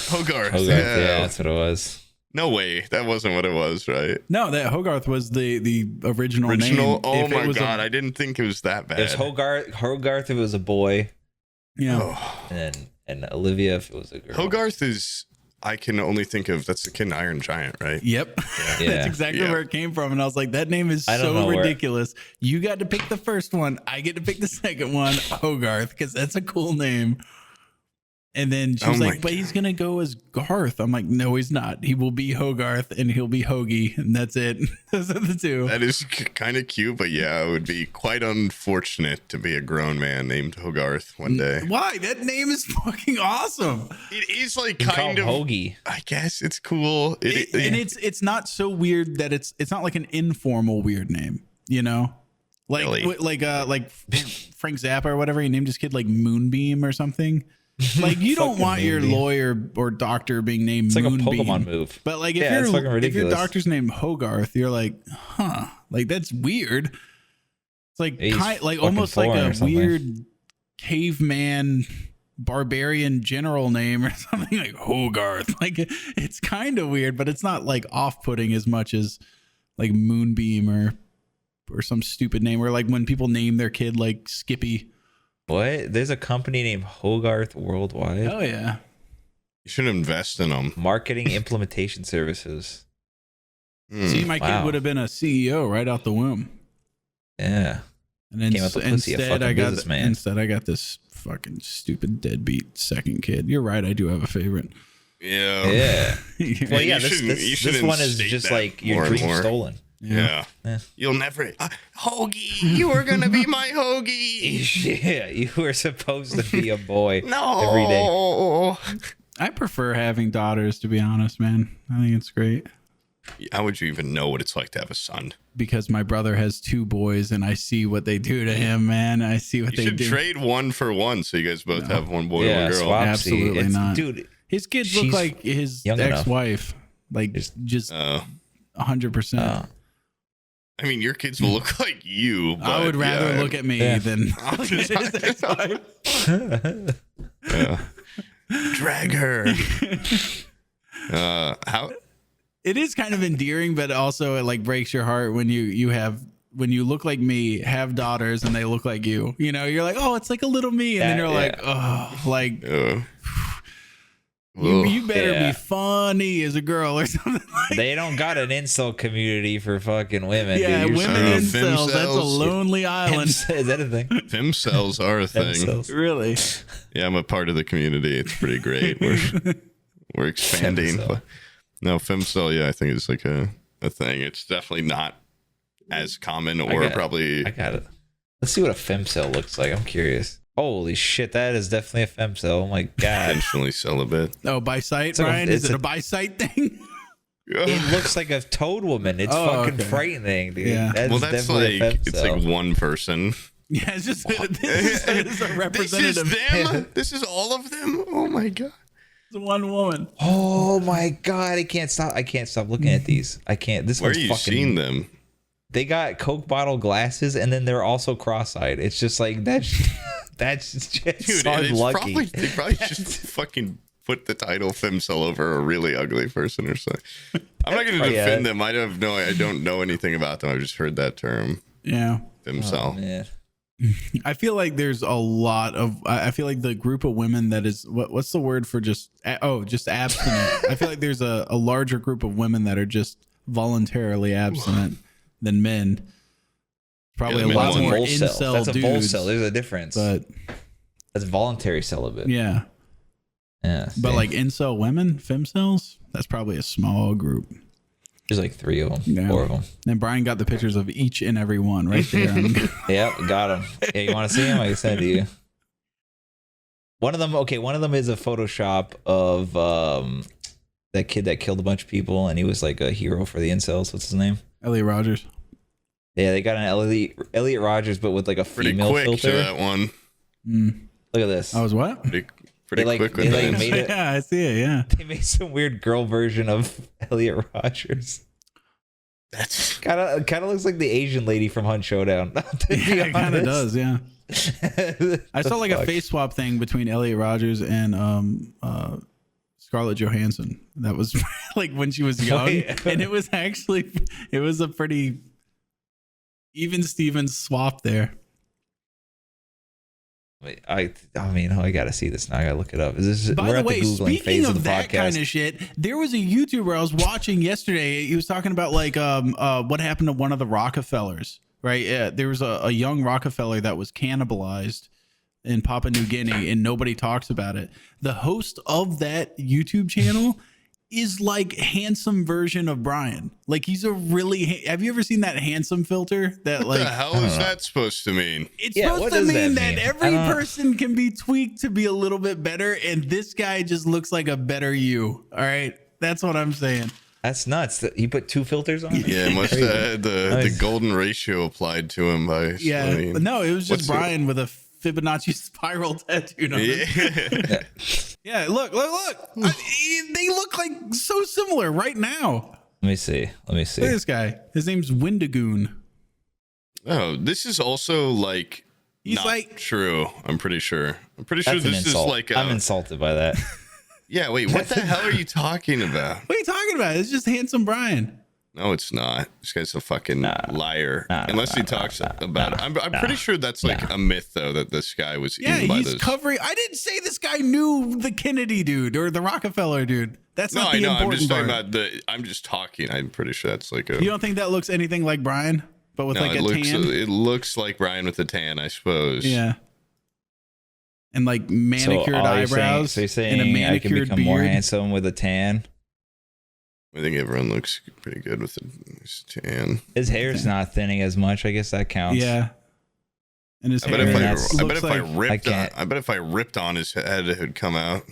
Speaker 2: Hogarth.
Speaker 1: Oh, yeah, that's what it was.
Speaker 2: No way. That wasn't what it was, right?
Speaker 3: No, that Hogarth was the original
Speaker 2: Original.
Speaker 3: name.
Speaker 2: Oh
Speaker 3: If it
Speaker 2: my
Speaker 3: was a-
Speaker 2: god, I didn't think it was that bad.
Speaker 1: There's Hogarth if it was a boy,
Speaker 3: yeah.
Speaker 2: Oh.
Speaker 1: and Olivia if it was a girl.
Speaker 2: Hogarth is I can only think of that's the kid in Iron Giant, right?
Speaker 3: Yep.
Speaker 1: Yeah.
Speaker 3: That's exactly where it came from. And I was like, that name is so ridiculous. You got to pick the first one. I get to pick the second one, Hogarth, because that's a cool name. And then she was like, but he's going to go as Garth. I'm like, no, he's not. He will be Hogarth and he'll be Hoagie. And that's it. Those are the two.
Speaker 2: That is kind of cute, but yeah, it would be quite unfortunate to be a grown man named Hogarth one day.
Speaker 3: Why? That name is fucking awesome.
Speaker 2: It is like kind of
Speaker 1: Hoagie.
Speaker 2: I guess it's cool.
Speaker 3: And it's not so weird that it's not like an informal weird name, you know? Like
Speaker 2: Really?
Speaker 3: like Frank Zappa or whatever, he named his kid like Moonbeam or something. Like you don't want your lawyer or doctor being named
Speaker 1: It's like
Speaker 3: Moonbeam.
Speaker 1: a Pokemon move.
Speaker 3: But like if your doctor's named Hogarth, you're like, huh? Like that's weird. It's like almost like a weird caveman barbarian general name or something like Hogarth. Like it's kind of weird, but it's not like off-putting as much as like Moonbeam or some stupid name, or like when people name their kid like Skippy.
Speaker 1: What? There's a company named Hogarth Worldwide.
Speaker 3: Oh yeah.
Speaker 2: You should invest in them.
Speaker 1: Marketing implementation services.
Speaker 3: See, my kid would have been a CEO right out the womb.
Speaker 1: Yeah.
Speaker 3: And then instead I got this fucking stupid deadbeat second kid. You're right, I do have a favorite.
Speaker 2: Yeah.
Speaker 1: Well, yeah, this one is just like your dream stolen.
Speaker 2: Yeah. You'll never Hoagie, you were gonna be my Hoagie.
Speaker 1: Yeah, you were supposed to be a boy.
Speaker 2: No.
Speaker 1: Every day.
Speaker 3: I prefer having daughters, to be honest, man. I think it's great.
Speaker 2: How would you even know what it's like to have a son?
Speaker 3: Because my brother has two boys and I see what they do to him, man. I see what they do.
Speaker 2: You should trade one for one so you guys both have one boy and one girl.
Speaker 1: Swapsy.
Speaker 3: Absolutely not.
Speaker 1: Dude,
Speaker 3: his kids look like his ex-wife. Like just 100%.
Speaker 2: I mean, your kids will look like you. But
Speaker 3: I would rather look at me than look at his ex-wife.
Speaker 2: Drag her. How?
Speaker 3: It is kind of endearing, but also it like breaks your heart when you look like me, have daughters, and they look like you. You know, you're like, oh, it's like a little me, and then you're like, oh, like. You better be funny as a girl or something.
Speaker 1: They don't got an incel community for fucking women.
Speaker 3: Yeah,
Speaker 1: dude.
Speaker 3: women incels. That's a lonely island.
Speaker 1: Is that a thing?
Speaker 2: Fem-cels are a thing.
Speaker 3: Really?
Speaker 2: Yeah, I'm a part of the community. It's pretty great. We're expanding. But no, Fem-cel, yeah, I think it's like a thing. It's definitely not as common or probably.
Speaker 1: I got it. Let's see what a Fem-cel looks like. I'm curious. Holy shit, that is definitely a Fem-cel. Oh my god.
Speaker 2: Intentionally celibate.
Speaker 3: Oh, by sight, Bryan? Is it a by sight thing?
Speaker 1: It looks like a toad woman. It's fucking frightening, dude.
Speaker 3: Yeah.
Speaker 2: That's like it's like one person.
Speaker 3: Yeah, it's just this is a representative.
Speaker 2: This is them. This is all of them. Oh my god.
Speaker 3: It's one woman.
Speaker 1: Oh my god, I can't stop looking at these. I can't. This
Speaker 2: Where
Speaker 1: one's
Speaker 2: are you
Speaker 1: fucking.
Speaker 2: seeing them?
Speaker 1: They got Coke bottle glasses, and then they're also cross-eyed. It's just like that's just
Speaker 2: Dude,
Speaker 1: unlucky.
Speaker 2: They probably just fucking put the title Fem-cel over a really ugly person or something. I'm not going to defend them. I don't know anything about them. I've just heard that term.
Speaker 3: Yeah.
Speaker 2: Fem-cel.
Speaker 1: Oh, man.
Speaker 3: I feel like there's a lot of. I feel like the group of women that is what's the word for just abstinent. I feel like there's a larger group of women that are just voluntarily abstinent than men. Probably a lot more incel
Speaker 1: That's a
Speaker 3: dudes.
Speaker 1: volcel. There's a difference.
Speaker 3: But
Speaker 1: that's voluntary celibate.
Speaker 3: Yeah.
Speaker 1: Yeah.
Speaker 3: But like incel women, femcels, that's probably a small group.
Speaker 1: There's like 3 of them, 4 of them.
Speaker 3: And Bryan got the pictures of each and every one right there.
Speaker 1: Yep, got them. Yeah, you want to see them? I can send to you. One of them is a Photoshop of that kid that killed a bunch of people, and he was like a hero for the incels. What's his name?
Speaker 3: Elliot Rogers.
Speaker 1: Yeah, they got an Elliot Rogers, but with like a female
Speaker 2: pretty quick
Speaker 1: filter.
Speaker 2: to that one.
Speaker 1: Look at this.
Speaker 3: I was what?
Speaker 2: Pretty
Speaker 1: They
Speaker 2: quick with that.
Speaker 1: made it.
Speaker 3: Yeah, I see it. Yeah,
Speaker 1: they made some weird girl version of Elliot Rogers.
Speaker 2: That's
Speaker 3: Uh,
Speaker 1: Kind of looks like the Asian lady from Hunt Showdown.
Speaker 3: yeah, it kind of does. Yeah. I saw like a face swap thing between Elliot Rogers and Scarlett Johansson. That was like when she was young, and it was a pretty even Stevens swap there.
Speaker 1: Wait, I mean, I gotta see this now. I gotta look it up. Is this?
Speaker 3: By
Speaker 1: We're
Speaker 3: the
Speaker 1: at
Speaker 3: way,
Speaker 1: the Googling
Speaker 3: speaking
Speaker 1: phase
Speaker 3: of
Speaker 1: of the
Speaker 3: that
Speaker 1: podcast.
Speaker 3: kind of shit, there was a YouTuber I was watching yesterday. He was talking about like what happened to one of the Rockefellers, right? Yeah, there was a young Rockefeller that was cannibalized in Papua New Guinea, and nobody talks about it. The host of that YouTube channel is like handsome version of Bryan. Like he's a really have you ever seen that handsome filter that
Speaker 2: What
Speaker 3: like
Speaker 2: the hell is that supposed to mean?
Speaker 3: it's
Speaker 1: Yeah,
Speaker 3: supposed
Speaker 1: what
Speaker 3: to
Speaker 1: does
Speaker 3: mean
Speaker 1: that
Speaker 3: that
Speaker 1: mean?
Speaker 3: every person can be tweaked to be a little bit better, and this guy just looks like a better you. All right, that's what I'm saying.
Speaker 1: That's nuts. You put 2 filters on.
Speaker 2: Yeah, it must have had the
Speaker 1: Nice.
Speaker 2: golden ratio applied to him by.
Speaker 3: Yeah,
Speaker 2: I mean,
Speaker 3: no, it was just
Speaker 2: what's the-
Speaker 3: Bryan with a Fibonacci spiral tattoo. On it.
Speaker 2: Yeah.
Speaker 3: Yeah, look. They look like so similar right now.
Speaker 1: Let me see.
Speaker 3: Look at this guy. His name's Windigoon.
Speaker 2: Oh, this is also like
Speaker 3: He's
Speaker 2: not
Speaker 3: like-
Speaker 2: true. I'm pretty sure. I'm pretty sure
Speaker 1: That's an
Speaker 2: this
Speaker 1: insult.
Speaker 2: is like
Speaker 1: I'm insulted by that.
Speaker 2: Yeah, wait, what the hell are you talking about?
Speaker 3: What are you talking about? It's just handsome Bryan.
Speaker 2: No, it's not. This guy's a fucking liar. Unless he talks about it. I'm pretty sure that's like a myth, though, that this guy was
Speaker 3: Yeah,
Speaker 2: eaten by
Speaker 3: he's
Speaker 2: those.
Speaker 3: covering. I didn't say this guy knew the Kennedy dude or the Rockefeller dude. That's
Speaker 2: No,
Speaker 3: not
Speaker 2: I
Speaker 3: the
Speaker 2: know.
Speaker 3: important
Speaker 2: I'm just
Speaker 3: part.
Speaker 2: talking about the. I'm just talking. I'm pretty sure that's like a.
Speaker 3: You don't think that looks anything like Bryan, but with
Speaker 2: No,
Speaker 3: like
Speaker 2: it
Speaker 3: a
Speaker 2: looks.
Speaker 3: tan?
Speaker 2: It looks like Bryan with a tan, I suppose.
Speaker 3: Yeah. And like manicured eyebrows.
Speaker 1: So you're saying
Speaker 3: and a
Speaker 1: I can
Speaker 3: manicured
Speaker 1: become
Speaker 3: beard.
Speaker 1: more handsome with a tan?
Speaker 2: I think everyone looks pretty good with a tan.
Speaker 1: His hair's not thinning as much. I guess that counts.
Speaker 3: Yeah. And his
Speaker 2: I bet
Speaker 3: hair
Speaker 2: if I,
Speaker 1: that's-
Speaker 2: I bet
Speaker 3: looks
Speaker 2: if
Speaker 3: like,
Speaker 2: I ripped,
Speaker 1: can't-
Speaker 2: I bet if I ripped on his head, it would come out.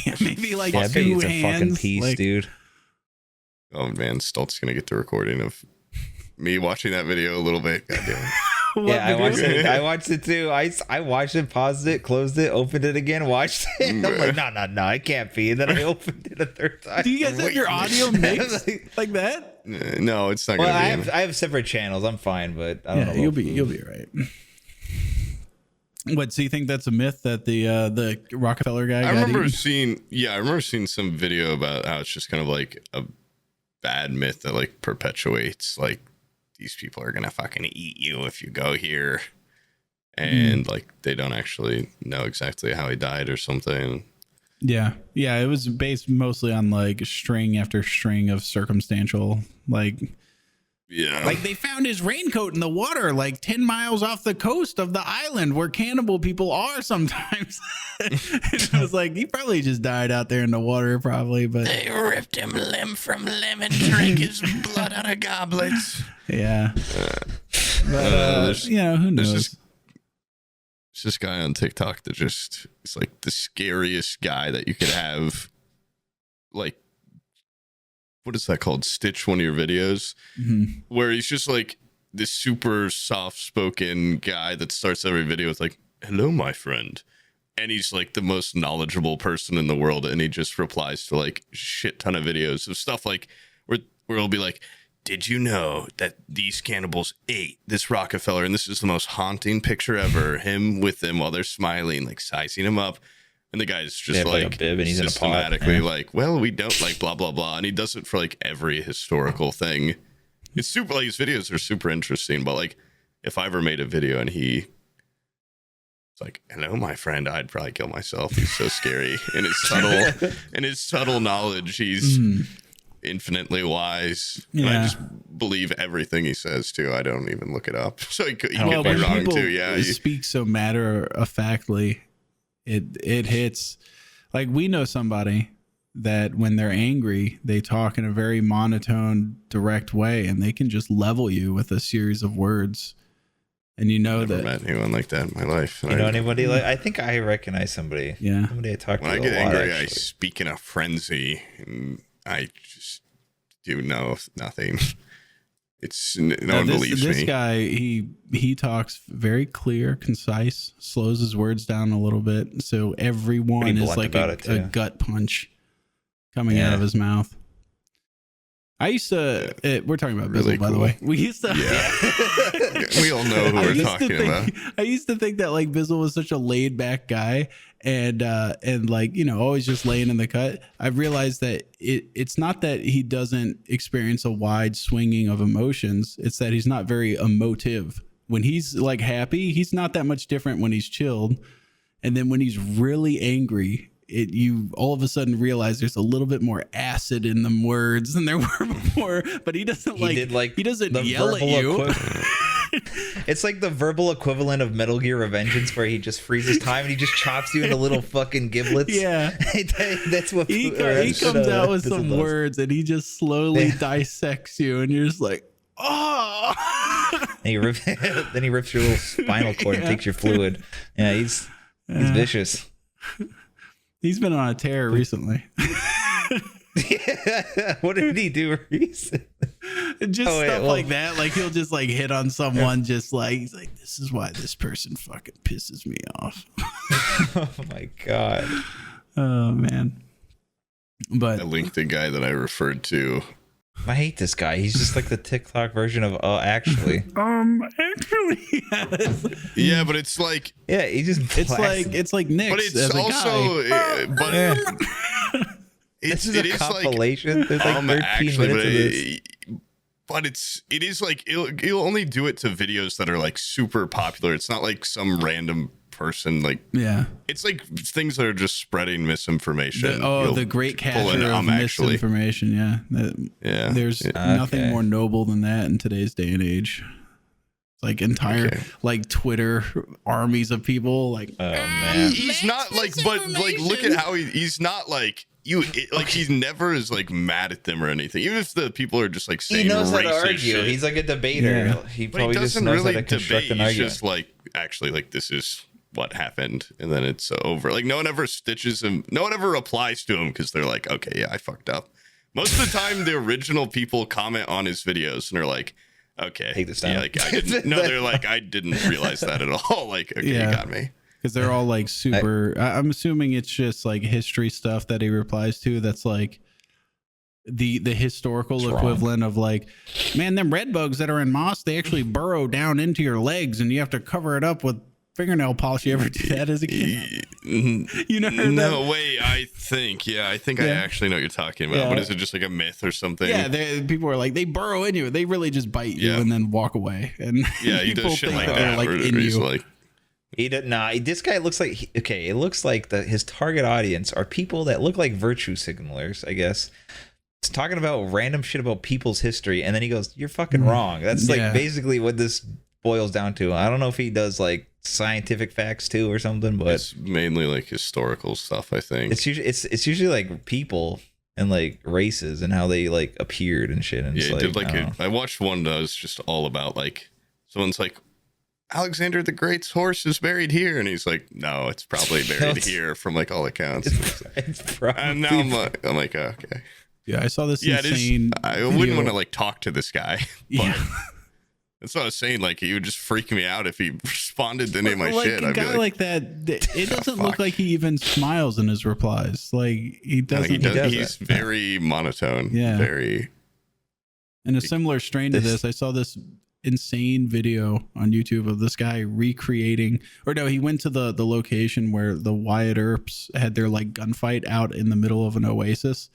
Speaker 3: yeah, maybe like
Speaker 1: Yeah, I bet
Speaker 3: two
Speaker 1: it's a
Speaker 3: hands.
Speaker 1: fucking piece,
Speaker 3: like,
Speaker 1: dude.
Speaker 2: Oh man, Stult's gonna get the recording of me watching that video a little bit. Goddamn.
Speaker 3: what
Speaker 1: Yeah, I
Speaker 3: video?
Speaker 1: watched it. I watched it too. I watched it, paused it, closed it, opened it again, watched it. I'm like, no, it can't be. And then I opened it a third time.
Speaker 3: Do you guys have your audio mixed like that?
Speaker 2: No, it's not
Speaker 1: Well,
Speaker 2: gonna be.
Speaker 1: I have separate channels. I'm fine, but I don't know.
Speaker 3: Yeah, you'll be all right. What? So you think that's a myth that the Rockefeller guy?
Speaker 2: I
Speaker 3: got
Speaker 2: remember
Speaker 3: eaten?
Speaker 2: seeing. Yeah, I remember seeing some video about how it's just kind of like a bad myth that like perpetuates like these people are gonna fucking eat you if you go here, and like they don't actually know exactly how he died or something.
Speaker 3: Yeah, it was based mostly on like string after string of circumstantial like.
Speaker 2: Yeah,
Speaker 3: Like they found his raincoat in the water, like 10 miles off the coast of the island where cannibal people are sometimes. It was like he probably just died out there in the water, probably. But
Speaker 2: they ripped him limb from limb and drank his blood out of goblets.
Speaker 3: yeah,
Speaker 2: There's-
Speaker 3: you know, who
Speaker 2: There's
Speaker 3: knows?
Speaker 2: this guy on TikTok that just it's like the scariest guy that you could have. Like, what is that called? Stitch one of your videos where he's just like this super soft-spoken guy that starts every video with like, "Hello, my friend," and he's like the most knowledgeable person in the world, and he just replies to like shit ton of videos of stuff like where he'll be like, "Did you know that these cannibals ate this Rockefeller? And this is the most haunting picture ever. Him with them while they're smiling, like sizing him up." And the guy's just
Speaker 1: Yeah, like
Speaker 2: like
Speaker 1: a bib and he's in a pot,
Speaker 2: systematically
Speaker 1: yeah.
Speaker 2: like, "Well, we don't like blah, blah, blah." And he does it for like every historical thing. It's super, like his videos are super interesting. But like if I ever made a video and it's like, "Hello, my friend," I'd probably kill myself. He's so scary. And his subtle knowledge, he's infinitely wise. And I
Speaker 3: Yeah.
Speaker 2: just believe everything he says too. I don't even look it up. So he could be
Speaker 3: when
Speaker 2: wrong
Speaker 3: people
Speaker 2: too. Yeah.
Speaker 3: speak so matter of factly, it hits. Like we know somebody that when they're angry, they talk in a very monotone, direct way, and they can just level you with a series of words. And you know
Speaker 2: Never
Speaker 3: that.
Speaker 2: met anyone like that in my life.
Speaker 1: You know anybody like? I think I recognize somebody.
Speaker 3: Yeah.
Speaker 1: Somebody I talked
Speaker 2: When
Speaker 1: to
Speaker 2: I
Speaker 1: a
Speaker 2: get
Speaker 1: lot,
Speaker 2: angry, I
Speaker 1: actually.
Speaker 2: speak in a frenzy, and I just do know nothing. It's no one believes
Speaker 3: this
Speaker 2: me.
Speaker 3: guy, he talks very clear, concise, slows his words down a little bit, so everyone
Speaker 1: Pretty
Speaker 3: is
Speaker 1: blunt
Speaker 3: like
Speaker 1: about
Speaker 3: a
Speaker 1: it, too.
Speaker 3: gut punch coming out
Speaker 1: Yeah.
Speaker 3: of his mouth. I used to. We're talking about Bizzle,
Speaker 2: Really
Speaker 3: by the
Speaker 2: cool.
Speaker 3: way. We used to.
Speaker 2: Yeah. We all know who we're talking about.
Speaker 3: I used to think that like Bizzle was such a laid back guy, and like always just laying in the cut. I've realized that it's not that he doesn't experience a wide swinging of emotions. It's that he's not very emotive when he's like happy, he's not that much different when he's chilled. And then when he's really angry, you all of a sudden realize there's a little bit more acid in them words than there were before. But he doesn't he doesn't yell at you.
Speaker 1: It's like the verbal equivalent of Metal Gear Revengeance, where he just freezes time and he just chops you into little fucking giblets.
Speaker 3: Yeah,
Speaker 1: that's what
Speaker 3: he comes out with some words and he just slowly dissects you, and you're just like, oh.
Speaker 1: And then he rips your little spinal cord and takes your fluid. Yeah, he's vicious.
Speaker 3: He's been on a tear recently.
Speaker 1: What did he do recently?
Speaker 3: Just stuff like that. Like he'll just like hit on someone, just like he's like, this is why this person fucking pisses me off.
Speaker 1: Oh my god.
Speaker 3: Oh man. But
Speaker 2: I linked the guy that I referred to.
Speaker 1: I hate this guy. He's just like the TikTok version of actually.
Speaker 3: Actually, yes.
Speaker 2: Yeah, but it's like
Speaker 1: he just
Speaker 3: it's like Nick.
Speaker 2: But it's also
Speaker 1: this is a compilation.
Speaker 2: Like,
Speaker 1: there's like 13
Speaker 2: actually,
Speaker 1: minutes of this.
Speaker 2: But it is like it'll only do it to videos that are like super popular. It's not like some random person it's like things that are just spreading misinformation.
Speaker 3: The great capture of misinformation. There's nothing more noble than that in today's day and age. It's like entire like Twitter armies of people like,
Speaker 1: oh man,
Speaker 2: he's not like, but like look at how he's not like he's never is like mad at them or anything. Even if the people are just like saying
Speaker 1: he knows how to argue.
Speaker 2: Shit.
Speaker 1: He's like a debater.
Speaker 3: Yeah.
Speaker 1: He probably just knows how to construct an argument.
Speaker 2: He's just like, actually, like, this is what happened, and then it's over. Like, no one ever stitches him. No one ever replies to him because they're like, okay, yeah, I fucked up. Most of the time, the original people comment on his videos and are like, okay,
Speaker 1: take this down.
Speaker 2: Yeah, like, I didn't. No, they're like, I didn't realize that at all. Like, okay, you got me.
Speaker 3: Because they're all like super. I'm assuming it's just like history stuff that he replies to. That's like the historical equivalent of like, man, them red bugs that are in moss, they actually burrow down into your legs, and you have to cover it up with fingernail polish. You ever do that as a kid? You never heard that?
Speaker 2: No, wait. I think I actually know what you're talking about. But is it just like a myth or something?
Speaker 3: Yeah, people are like, they burrow in you. They really just bite you and then walk away. And
Speaker 2: he does shit like that.
Speaker 3: Like in you.
Speaker 2: Like,
Speaker 1: this guy looks like it looks like his target audience are people that look like virtue signalers, I guess. It's talking about random shit about people's history, and then he goes, "You're fucking wrong." That's like basically what this boils down to. I don't know if he does like scientific facts too or something, but
Speaker 2: it's mainly like historical stuff. I think
Speaker 1: it's usually like people and like races and how they like appeared and shit. And
Speaker 2: yeah, did like I watched one that was just all about like someone's like, Alexander the Great's horse is buried here, and he's like, no, it's probably buried here from like all accounts.
Speaker 1: It's probably.
Speaker 2: And now I'm like, oh, okay.
Speaker 3: Yeah, I saw this insane.
Speaker 2: I wouldn't want to like talk to this guy. But
Speaker 3: Yeah.
Speaker 2: that's what I was saying. Like, he would just freak me out if he responded to any of my
Speaker 3: like
Speaker 2: shit.
Speaker 3: A guy like that, it doesn't look like he even smiles in his replies. Like he doesn't.
Speaker 2: No, he's very monotone.
Speaker 3: Yeah.
Speaker 2: Very.
Speaker 3: In a similar strain to this, I saw this insane video on YouTube of this guy recreating, or no, he went to the location where the Wyatt Earps had their like gunfight out in the middle of an oasis.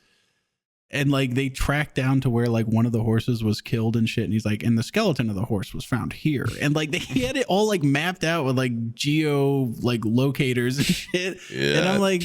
Speaker 3: And like they tracked down to where like one of the horses was killed and shit. And he's like, and the skeleton of the horse was found here. And like he had it all like mapped out with like geo like locators and shit.
Speaker 2: Yeah.
Speaker 3: And I'm like,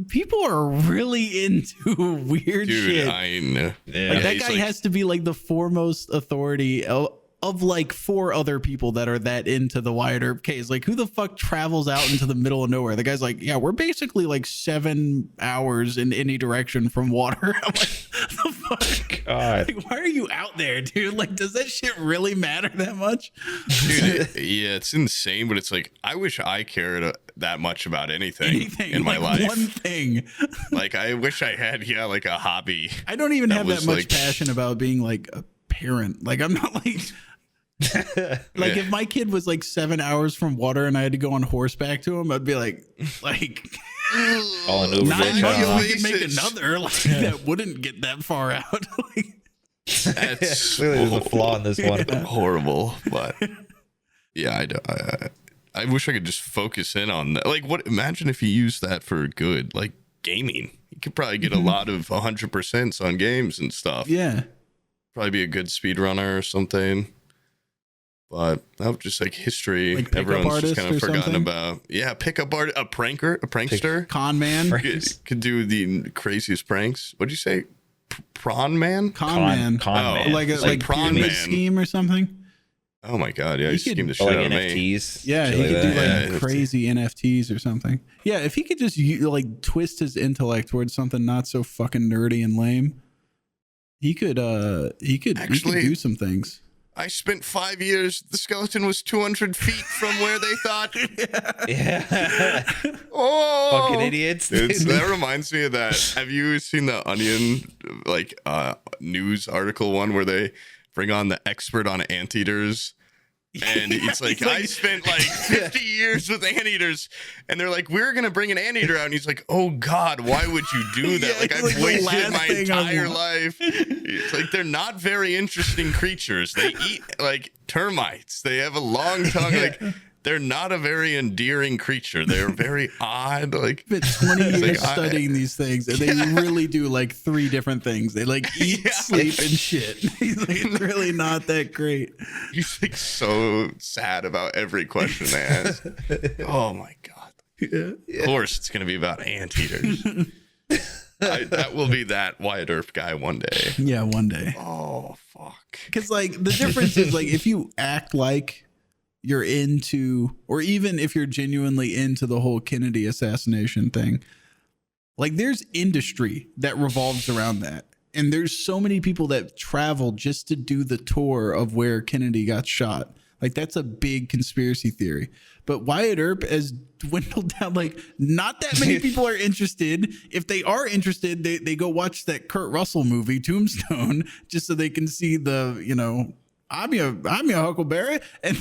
Speaker 3: people are really into weird shit.
Speaker 2: I know.
Speaker 3: Yeah. Like that guy has to be like the foremost authority of like 4 other people that are that into the Wyatt Earp case. Like, who the fuck travels out into the middle of nowhere? The guy's like, yeah, we're basically like 7 hours in any direction from water. I'm like, the fuck?
Speaker 1: God.
Speaker 3: Like, why are you out there, dude? Like, does that shit really matter that much?
Speaker 2: Dude, yeah, it's insane, but it's like, I wish I cared that much about anything in my life.
Speaker 3: One thing.
Speaker 2: Like, I wish I had, like a hobby.
Speaker 3: I don't even have that much passion about being like a parent. Like, I'm not like... like if my kid was like 7 hours from water and I had to go on horseback to him, I'd be like
Speaker 1: all over
Speaker 3: not I could make another like that wouldn't get that far out. Like,
Speaker 2: that's
Speaker 1: clearly there's a flaw in this one.
Speaker 2: Horrible, but yeah, I wish I could just focus in on that. Like, imagine if you used that for good, like gaming. You could probably get a lot of 100% on games and stuff.
Speaker 3: Yeah,
Speaker 2: probably be a good speedrunner or something. But that was just like history.
Speaker 3: Like
Speaker 2: everyone's just kind of forgotten
Speaker 3: something?
Speaker 2: about. Yeah, pickup artist, a prankster.
Speaker 3: Con man.
Speaker 2: Could do the craziest pranks. What'd you say? Prawn man?
Speaker 3: Con man.
Speaker 1: Con man.
Speaker 3: Like a
Speaker 2: Like prawn
Speaker 3: pyramid
Speaker 2: man.
Speaker 3: scheme or something.
Speaker 2: Oh my god, yeah, he
Speaker 3: He could-
Speaker 2: schemed the shit
Speaker 1: Like
Speaker 2: out of me.
Speaker 1: NFTs.
Speaker 3: Yeah,
Speaker 1: shit
Speaker 3: he could do like
Speaker 1: that.
Speaker 2: Yeah,
Speaker 3: crazy NFTs or something. Yeah, if he could just like twist his intellect towards something not so fucking nerdy and lame, he could
Speaker 2: Actually-
Speaker 3: do some things.
Speaker 2: I spent 5 years. The skeleton was 200 feet from where they thought.
Speaker 1: Yeah.
Speaker 2: Oh,
Speaker 1: Fucking idiots.
Speaker 2: That reminds me of that. Have you seen the Onion like news article one where they bring on the expert on anteaters? And it's like, I spent like 50 years with anteaters, and they're like, we're gonna bring an anteater out, and he's like, oh god, why would you do that?
Speaker 3: Yeah,
Speaker 2: like
Speaker 3: it's
Speaker 2: I've
Speaker 3: like the
Speaker 2: wasted
Speaker 3: last
Speaker 2: my
Speaker 3: thing I
Speaker 2: entire
Speaker 3: want.
Speaker 2: life. It's like they're not very interesting creatures. They eat like termites. They have a long tongue. Like they're not a very endearing creature. They're very odd. Like
Speaker 3: Spent 20 years
Speaker 2: like,
Speaker 3: studying these things, and they really do like 3 different things. They like eat, sleep, and shit. He's like, it's really not that great.
Speaker 2: he's like so sad about every question they ask. Oh my god. Of course, it's gonna be about anteaters. That will be that Wyatt Earp guy one day.
Speaker 3: Yeah, one day.
Speaker 2: Oh fuck.
Speaker 3: Because like the difference is like if you act like you're into, or even if you're genuinely into the whole Kennedy assassination thing, like there's industry that revolves around that. And there's so many people that travel just to do the tour of where Kennedy got shot. Like that's a big conspiracy theory. But Wyatt Earp has dwindled down. Like not that many people are interested. If they are interested, they go watch that Kurt Russell movie, Tombstone, just so they can see the, you know, I'm your Huckleberry. And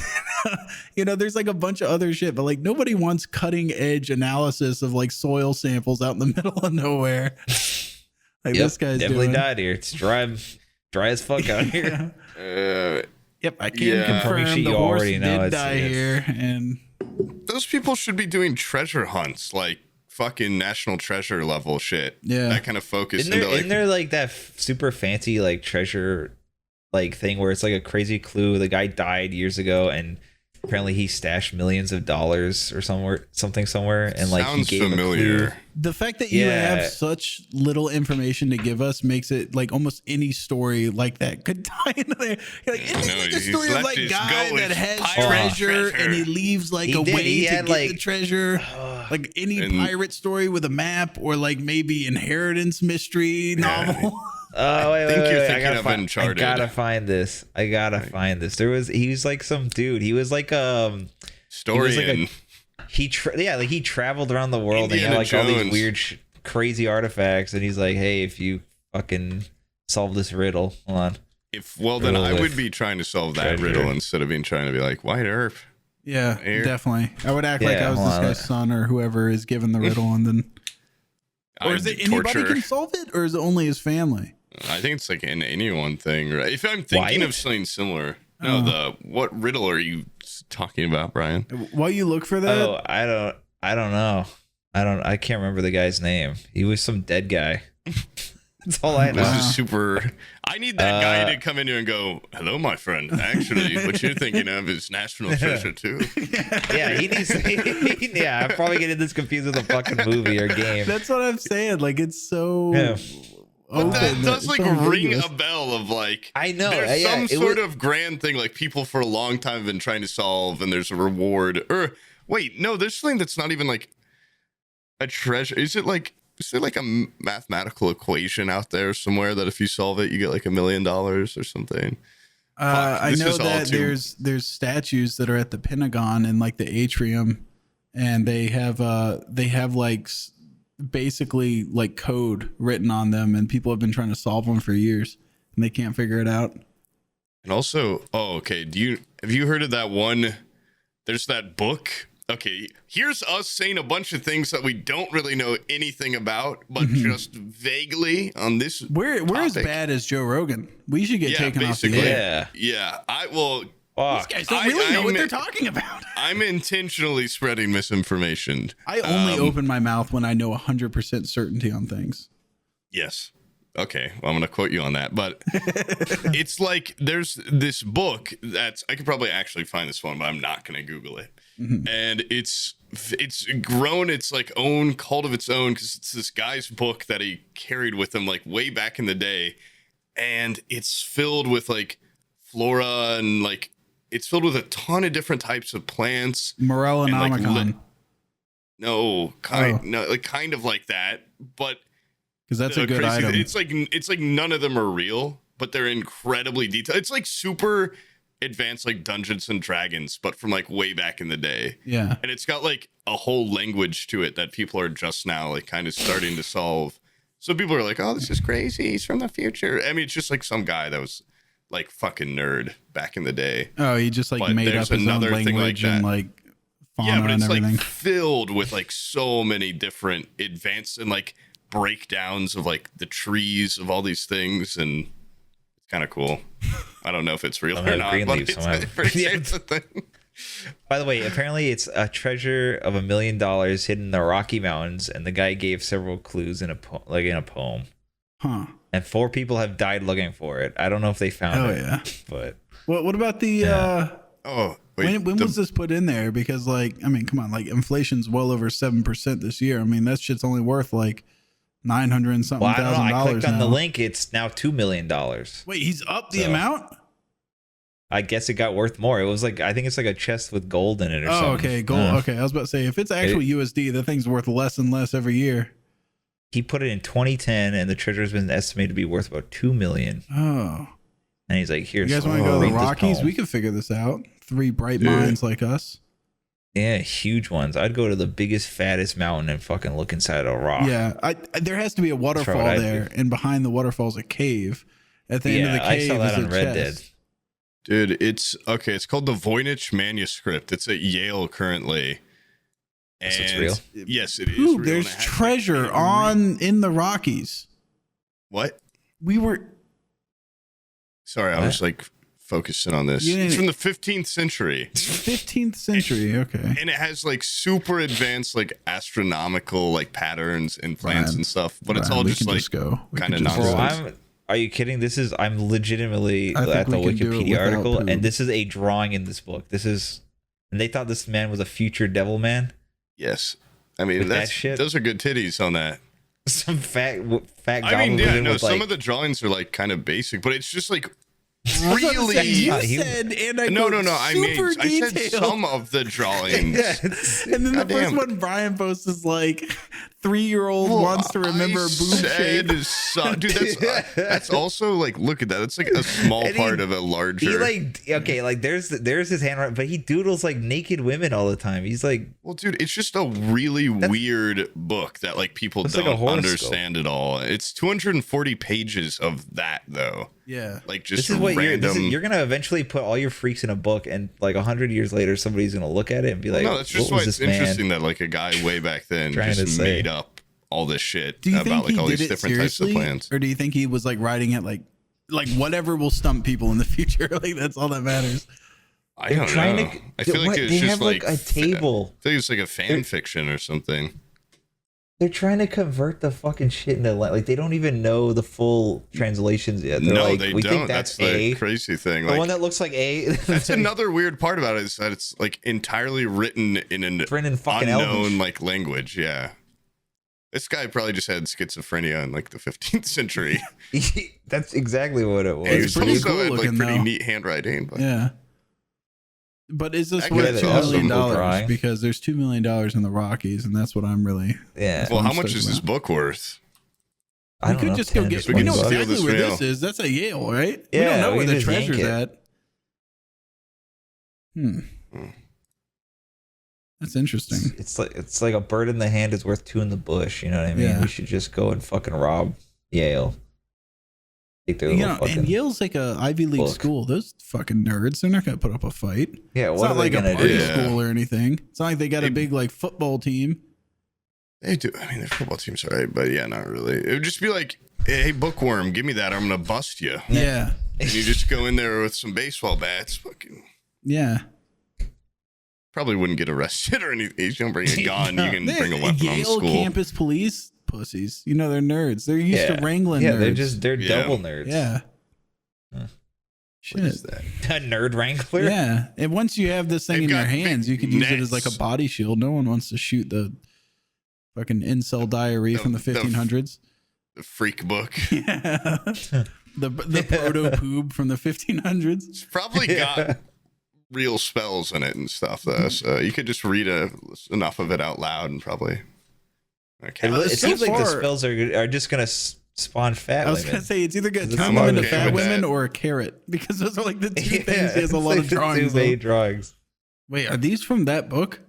Speaker 3: then, there's like a bunch of other shit, but like nobody wants cutting edge analysis of like soil samples out in the middle of nowhere. Like this guy's
Speaker 1: definitely
Speaker 3: doing.
Speaker 1: died here. It's dry as fuck out here.
Speaker 3: Yep, I can
Speaker 2: Yeah.
Speaker 3: confirm
Speaker 1: Shit
Speaker 3: the
Speaker 1: you
Speaker 3: horse
Speaker 1: already know,
Speaker 3: did
Speaker 1: it's-
Speaker 3: die
Speaker 1: it's-
Speaker 3: here, and
Speaker 2: Those people should be doing treasure hunts, like fucking national treasure level shit.
Speaker 3: Yeah.
Speaker 2: That kind of focus.
Speaker 1: Isn't there like that super fancy like treasure like thing where it's like a crazy clue? The guy died years ago, and apparently he stashed millions of dollars or something somewhere, and like
Speaker 2: sounds
Speaker 1: he gave a clue.
Speaker 2: familiar.
Speaker 3: the fact that you
Speaker 1: Yeah.
Speaker 3: have such little information to give us makes it like almost any story like that could tie into there. You're like, it's
Speaker 2: know,
Speaker 3: like a
Speaker 2: he's
Speaker 3: story of
Speaker 2: let
Speaker 3: like
Speaker 2: this
Speaker 3: guy
Speaker 2: go
Speaker 3: that
Speaker 2: with
Speaker 3: has
Speaker 2: pirate
Speaker 3: treasure,
Speaker 2: treasure.
Speaker 3: and he leaves like
Speaker 1: He
Speaker 3: a
Speaker 1: did.
Speaker 3: way
Speaker 1: He
Speaker 3: to
Speaker 1: had,
Speaker 3: get
Speaker 1: like-
Speaker 3: the treasure. Like any
Speaker 2: And-
Speaker 3: pirate story with a map, or like maybe inheritance mystery novel.
Speaker 1: Oh wait,
Speaker 2: think
Speaker 1: wait,
Speaker 2: you're
Speaker 1: wait,
Speaker 2: thinking of Uncharted.
Speaker 1: I gotta find this. He was like some dude. He was like
Speaker 2: Historian.
Speaker 1: he traveled around the world, and he had
Speaker 2: Indiana
Speaker 1: like all these
Speaker 2: Jones.
Speaker 1: weird crazy artifacts, and he's like, hey, if you fucking solve this riddle, hold on.
Speaker 2: Then I
Speaker 1: Riddle
Speaker 2: would
Speaker 1: with
Speaker 2: be trying to solve that
Speaker 1: treasure.
Speaker 2: riddle instead of being trying to be like Wyatt Earp.
Speaker 3: Yeah,
Speaker 2: Here.
Speaker 3: definitely. I would act like
Speaker 1: Yeah,
Speaker 3: I was
Speaker 1: hold
Speaker 3: this
Speaker 1: on.
Speaker 3: guy's son or whoever is given the riddle, and then. Or is
Speaker 2: I'd
Speaker 3: it anybody
Speaker 2: torture.
Speaker 3: can solve it, or is it only his family?
Speaker 2: I think it's like an anyone thing, right? If I'm thinking
Speaker 1: Wyatt?
Speaker 2: of something similar. No, what riddle are you talking about, Brian?
Speaker 3: While you look for that,
Speaker 1: Oh, I don't know. I can't remember the guy's name. He was some dead guy. That's all I know.
Speaker 2: This is super. I need that guy to come in here and go, "Hello, my friend. Actually, what you're thinking of is National Treasure too."
Speaker 1: Yeah, he needs. Yeah, I'm probably getting this confused with a fucking movie or game.
Speaker 3: that's what I'm saying. Like it's so.
Speaker 1: Yeah.
Speaker 2: But that
Speaker 3: open
Speaker 2: does
Speaker 3: it's
Speaker 2: like
Speaker 3: so
Speaker 2: ring
Speaker 3: ambiguous.
Speaker 2: a bell of like
Speaker 1: I know.
Speaker 2: there's
Speaker 1: Yeah,
Speaker 2: some
Speaker 1: it
Speaker 2: sort
Speaker 1: was-
Speaker 2: of grand thing like people for a long time have been trying to solve, and there's a reward. Or wait, no, there's something that's not even like a treasure. Is there like a mathematical equation out there somewhere that if you solve it, you get like $1 million or something?
Speaker 3: I
Speaker 2: This
Speaker 3: know
Speaker 2: is all
Speaker 3: that
Speaker 2: too-
Speaker 3: there's statues that are at the Pentagon in like the atrium, and they have like basically like code written on them, and people have been trying to solve them for years, and they can't figure it out.
Speaker 2: And also, okay, have you heard of that one? There's that book. Okay, here's us saying a bunch of things that we don't really know anything about, but just vaguely on this.
Speaker 3: We're as
Speaker 2: topic.
Speaker 3: bad as Joe Rogan. We should get taken off the
Speaker 2: basically.
Speaker 3: air.
Speaker 1: Yeah.
Speaker 2: I will.
Speaker 1: Fuck.
Speaker 3: These guys don't really know what
Speaker 2: I'm-
Speaker 3: they're talking about.
Speaker 2: I'm intentionally spreading misinformation.
Speaker 3: I only open my mouth when I know 100% certainty on things.
Speaker 2: Yes. Okay, well, I'm going to quote you on that. But it's like there's this book that's, I could probably actually find this one, but I'm not going to Google it. Mm-hmm. And it's grown its like own cult of its own because it's this guy's book that he carried with him like way back in the day. And it's filled with like flora and like it's filled with a ton of different types of plants.
Speaker 3: Morellonomicon.
Speaker 2: No, kind of like that, but
Speaker 3: because that's a good item.
Speaker 2: It's like none of them are real, but they're incredibly detailed. It's like super advanced, like Dungeons and Dragons, but from like way back in the day.
Speaker 3: Yeah,
Speaker 2: and it's got like a whole language to it that people are just now like kind of starting to solve. So people are like, "Oh, this is crazy. He's from the future." I mean, it's just like some guy that was like fucking nerd back in the day.
Speaker 3: Oh, he just like made up his own language and like fauna and everything.
Speaker 2: Like filled with like so many different advanced and like breakdowns of like the trees of all these things, and it's kind of cool. I don't know if it's real or not, but it's a thing.
Speaker 1: By the way, apparently it's a treasure of $1 million hidden in the Rocky Mountains, and the guy gave several clues in a poem.
Speaker 3: Huh.
Speaker 1: And 4 people have died looking for it. I don't know if they found it.
Speaker 3: Oh yeah.
Speaker 1: But
Speaker 3: what about the when was this put in there? Because like, I mean, come on, like inflation's well over 7% this year. I mean, that shit's only worth like $900 and something thousand dollars.
Speaker 1: I clicked on the link. It's now $2 million.
Speaker 3: Wait, he's up the amount?
Speaker 1: I guess it got worth more. It was like, I think it's like a chest with gold in it or something.
Speaker 3: Oh, okay, gold. Okay, I was about to say, if it's actual USD, that thing's worth less and less every year.
Speaker 1: He put it in 2010, and the treasure has been estimated to be worth about $2 million.
Speaker 3: Oh.
Speaker 1: And he's like, "Here,
Speaker 3: you guys want to go to the Rockies? We can figure this out. 3 bright minds like us."
Speaker 1: Yeah, huge ones. I'd go to the biggest, fattest mountain and fucking look inside a rock.
Speaker 3: Yeah, there has to be a waterfall there, and behind the waterfall is a cave. At the end of the cave,
Speaker 1: I saw that
Speaker 3: is
Speaker 1: on Red Dead.
Speaker 2: Dude, it's okay. It's called the Voynich Manuscript. It's at Yale currently.
Speaker 1: And it's real.
Speaker 2: Yes, it is.
Speaker 3: Real. There's treasure in the Rockies.
Speaker 2: What?
Speaker 3: We were.
Speaker 2: Sorry, I was like focusing on this. It's from the 15th century.
Speaker 3: 15th century, okay.
Speaker 2: And it has like super advanced like astronomical like patterns and plants and stuff, but it's all just like kind of nonsense.
Speaker 1: Are you kidding? I'm legitimately at the Wikipedia article, and this is a drawing in this book. And they thought this man was a future devil man.
Speaker 2: Yes, I mean those are good titties on that.
Speaker 1: Some fat.
Speaker 2: I mean, yeah, no. Some of the drawings are like kind of basic, but it's just like really. No. I said some of the drawings.
Speaker 3: Yes. And then the first one Bryan posts is like 3-year-old wants to remember boob shape.
Speaker 2: Dude, that's also like, look at that. That's like a small part of a larger.
Speaker 1: There's his handwriting, but he doodles like naked women all the time. He's like,
Speaker 2: well, dude, it's just a really weird book that like people don't understand at all. It's 240 pages of that though.
Speaker 3: Yeah,
Speaker 2: like just
Speaker 1: this is what you're gonna eventually put all your freaks in a book, and like 100 years later, somebody's gonna look at it and be like,
Speaker 2: "No, that's just why it's interesting that like a guy way back then just made up all this shit about like all these different types of plants."
Speaker 3: Or do you think he was like writing it like whatever will stump people in the future? Like that's all that matters.
Speaker 2: I don't know. I feel like it's just like
Speaker 1: a table.
Speaker 2: I think it's like a fan fiction or something.
Speaker 1: They're trying to convert the fucking shit into like they don't even know the full translations yet. They're like,
Speaker 2: they
Speaker 1: we
Speaker 2: don't.
Speaker 1: Think that's the
Speaker 2: crazy thing.
Speaker 1: The one that looks like A.
Speaker 2: That's another weird part about it is that it's like entirely written in an unknown like language. Yeah, this guy probably just had schizophrenia in like the 15th century.
Speaker 1: That's exactly what it was.
Speaker 3: It's pretty cool looking,
Speaker 2: like pretty neat handwriting. But.
Speaker 3: Yeah. But is this worth $2 million? Because there's $2 million in the Rockies, and that's what I'm really.
Speaker 1: Yeah.
Speaker 2: Well, how much is this book worth?
Speaker 3: We could just go get. We know exactly where this is. That's at Yale, right? Yeah. We don't know where the treasure's at. That's interesting.
Speaker 1: It's like a bird in the hand is worth 2 in the bush. You know what I mean? Yeah. We should just go and fucking rob Yale.
Speaker 3: And Yale's like a Ivy League school. Those fucking nerds, they're not gonna put up a fight.
Speaker 1: Yeah,
Speaker 3: it's not like a party school or anything. It's not like they got a big like football team.
Speaker 2: They do. I mean, their football team's all right, but yeah, not really. It would just be like, hey, bookworm, give me that. I'm gonna bust you.
Speaker 3: Yeah.
Speaker 2: And you just go in there with some baseball bats. Fucking.
Speaker 3: Yeah.
Speaker 2: Probably wouldn't get arrested or anything. You don't bring a gun. You can bring a weapon on school.
Speaker 3: Yale campus police pussies. You know, they're nerds. They're used to wrangling nerds.
Speaker 1: They're double nerds.
Speaker 3: Yeah.
Speaker 1: Huh.
Speaker 3: Shit.
Speaker 2: What is that?
Speaker 1: A nerd wrangler?
Speaker 3: Yeah. And once you have this thing
Speaker 2: They've
Speaker 3: in your
Speaker 2: got
Speaker 3: hands, you could use it as like a body shield. No one wants to shoot the fucking incel diary from the 1500s.
Speaker 2: The freak book.
Speaker 3: Yeah. The proto Poob from the 1500s.
Speaker 2: It's probably got real spells in it and stuff, though. So you could just read enough of it out loud and probably. Okay.
Speaker 1: It seems like the spells are just going to spawn fat women.
Speaker 3: I was going to say, it's either going to turn
Speaker 2: I'm
Speaker 3: them into
Speaker 2: okay
Speaker 3: fat
Speaker 2: with
Speaker 3: women
Speaker 2: that.
Speaker 3: or a carrot, because those are like the two things he has a lot
Speaker 1: like
Speaker 3: of drawings
Speaker 1: Two main
Speaker 3: of.
Speaker 1: drawings.
Speaker 3: Wait, are these from that book?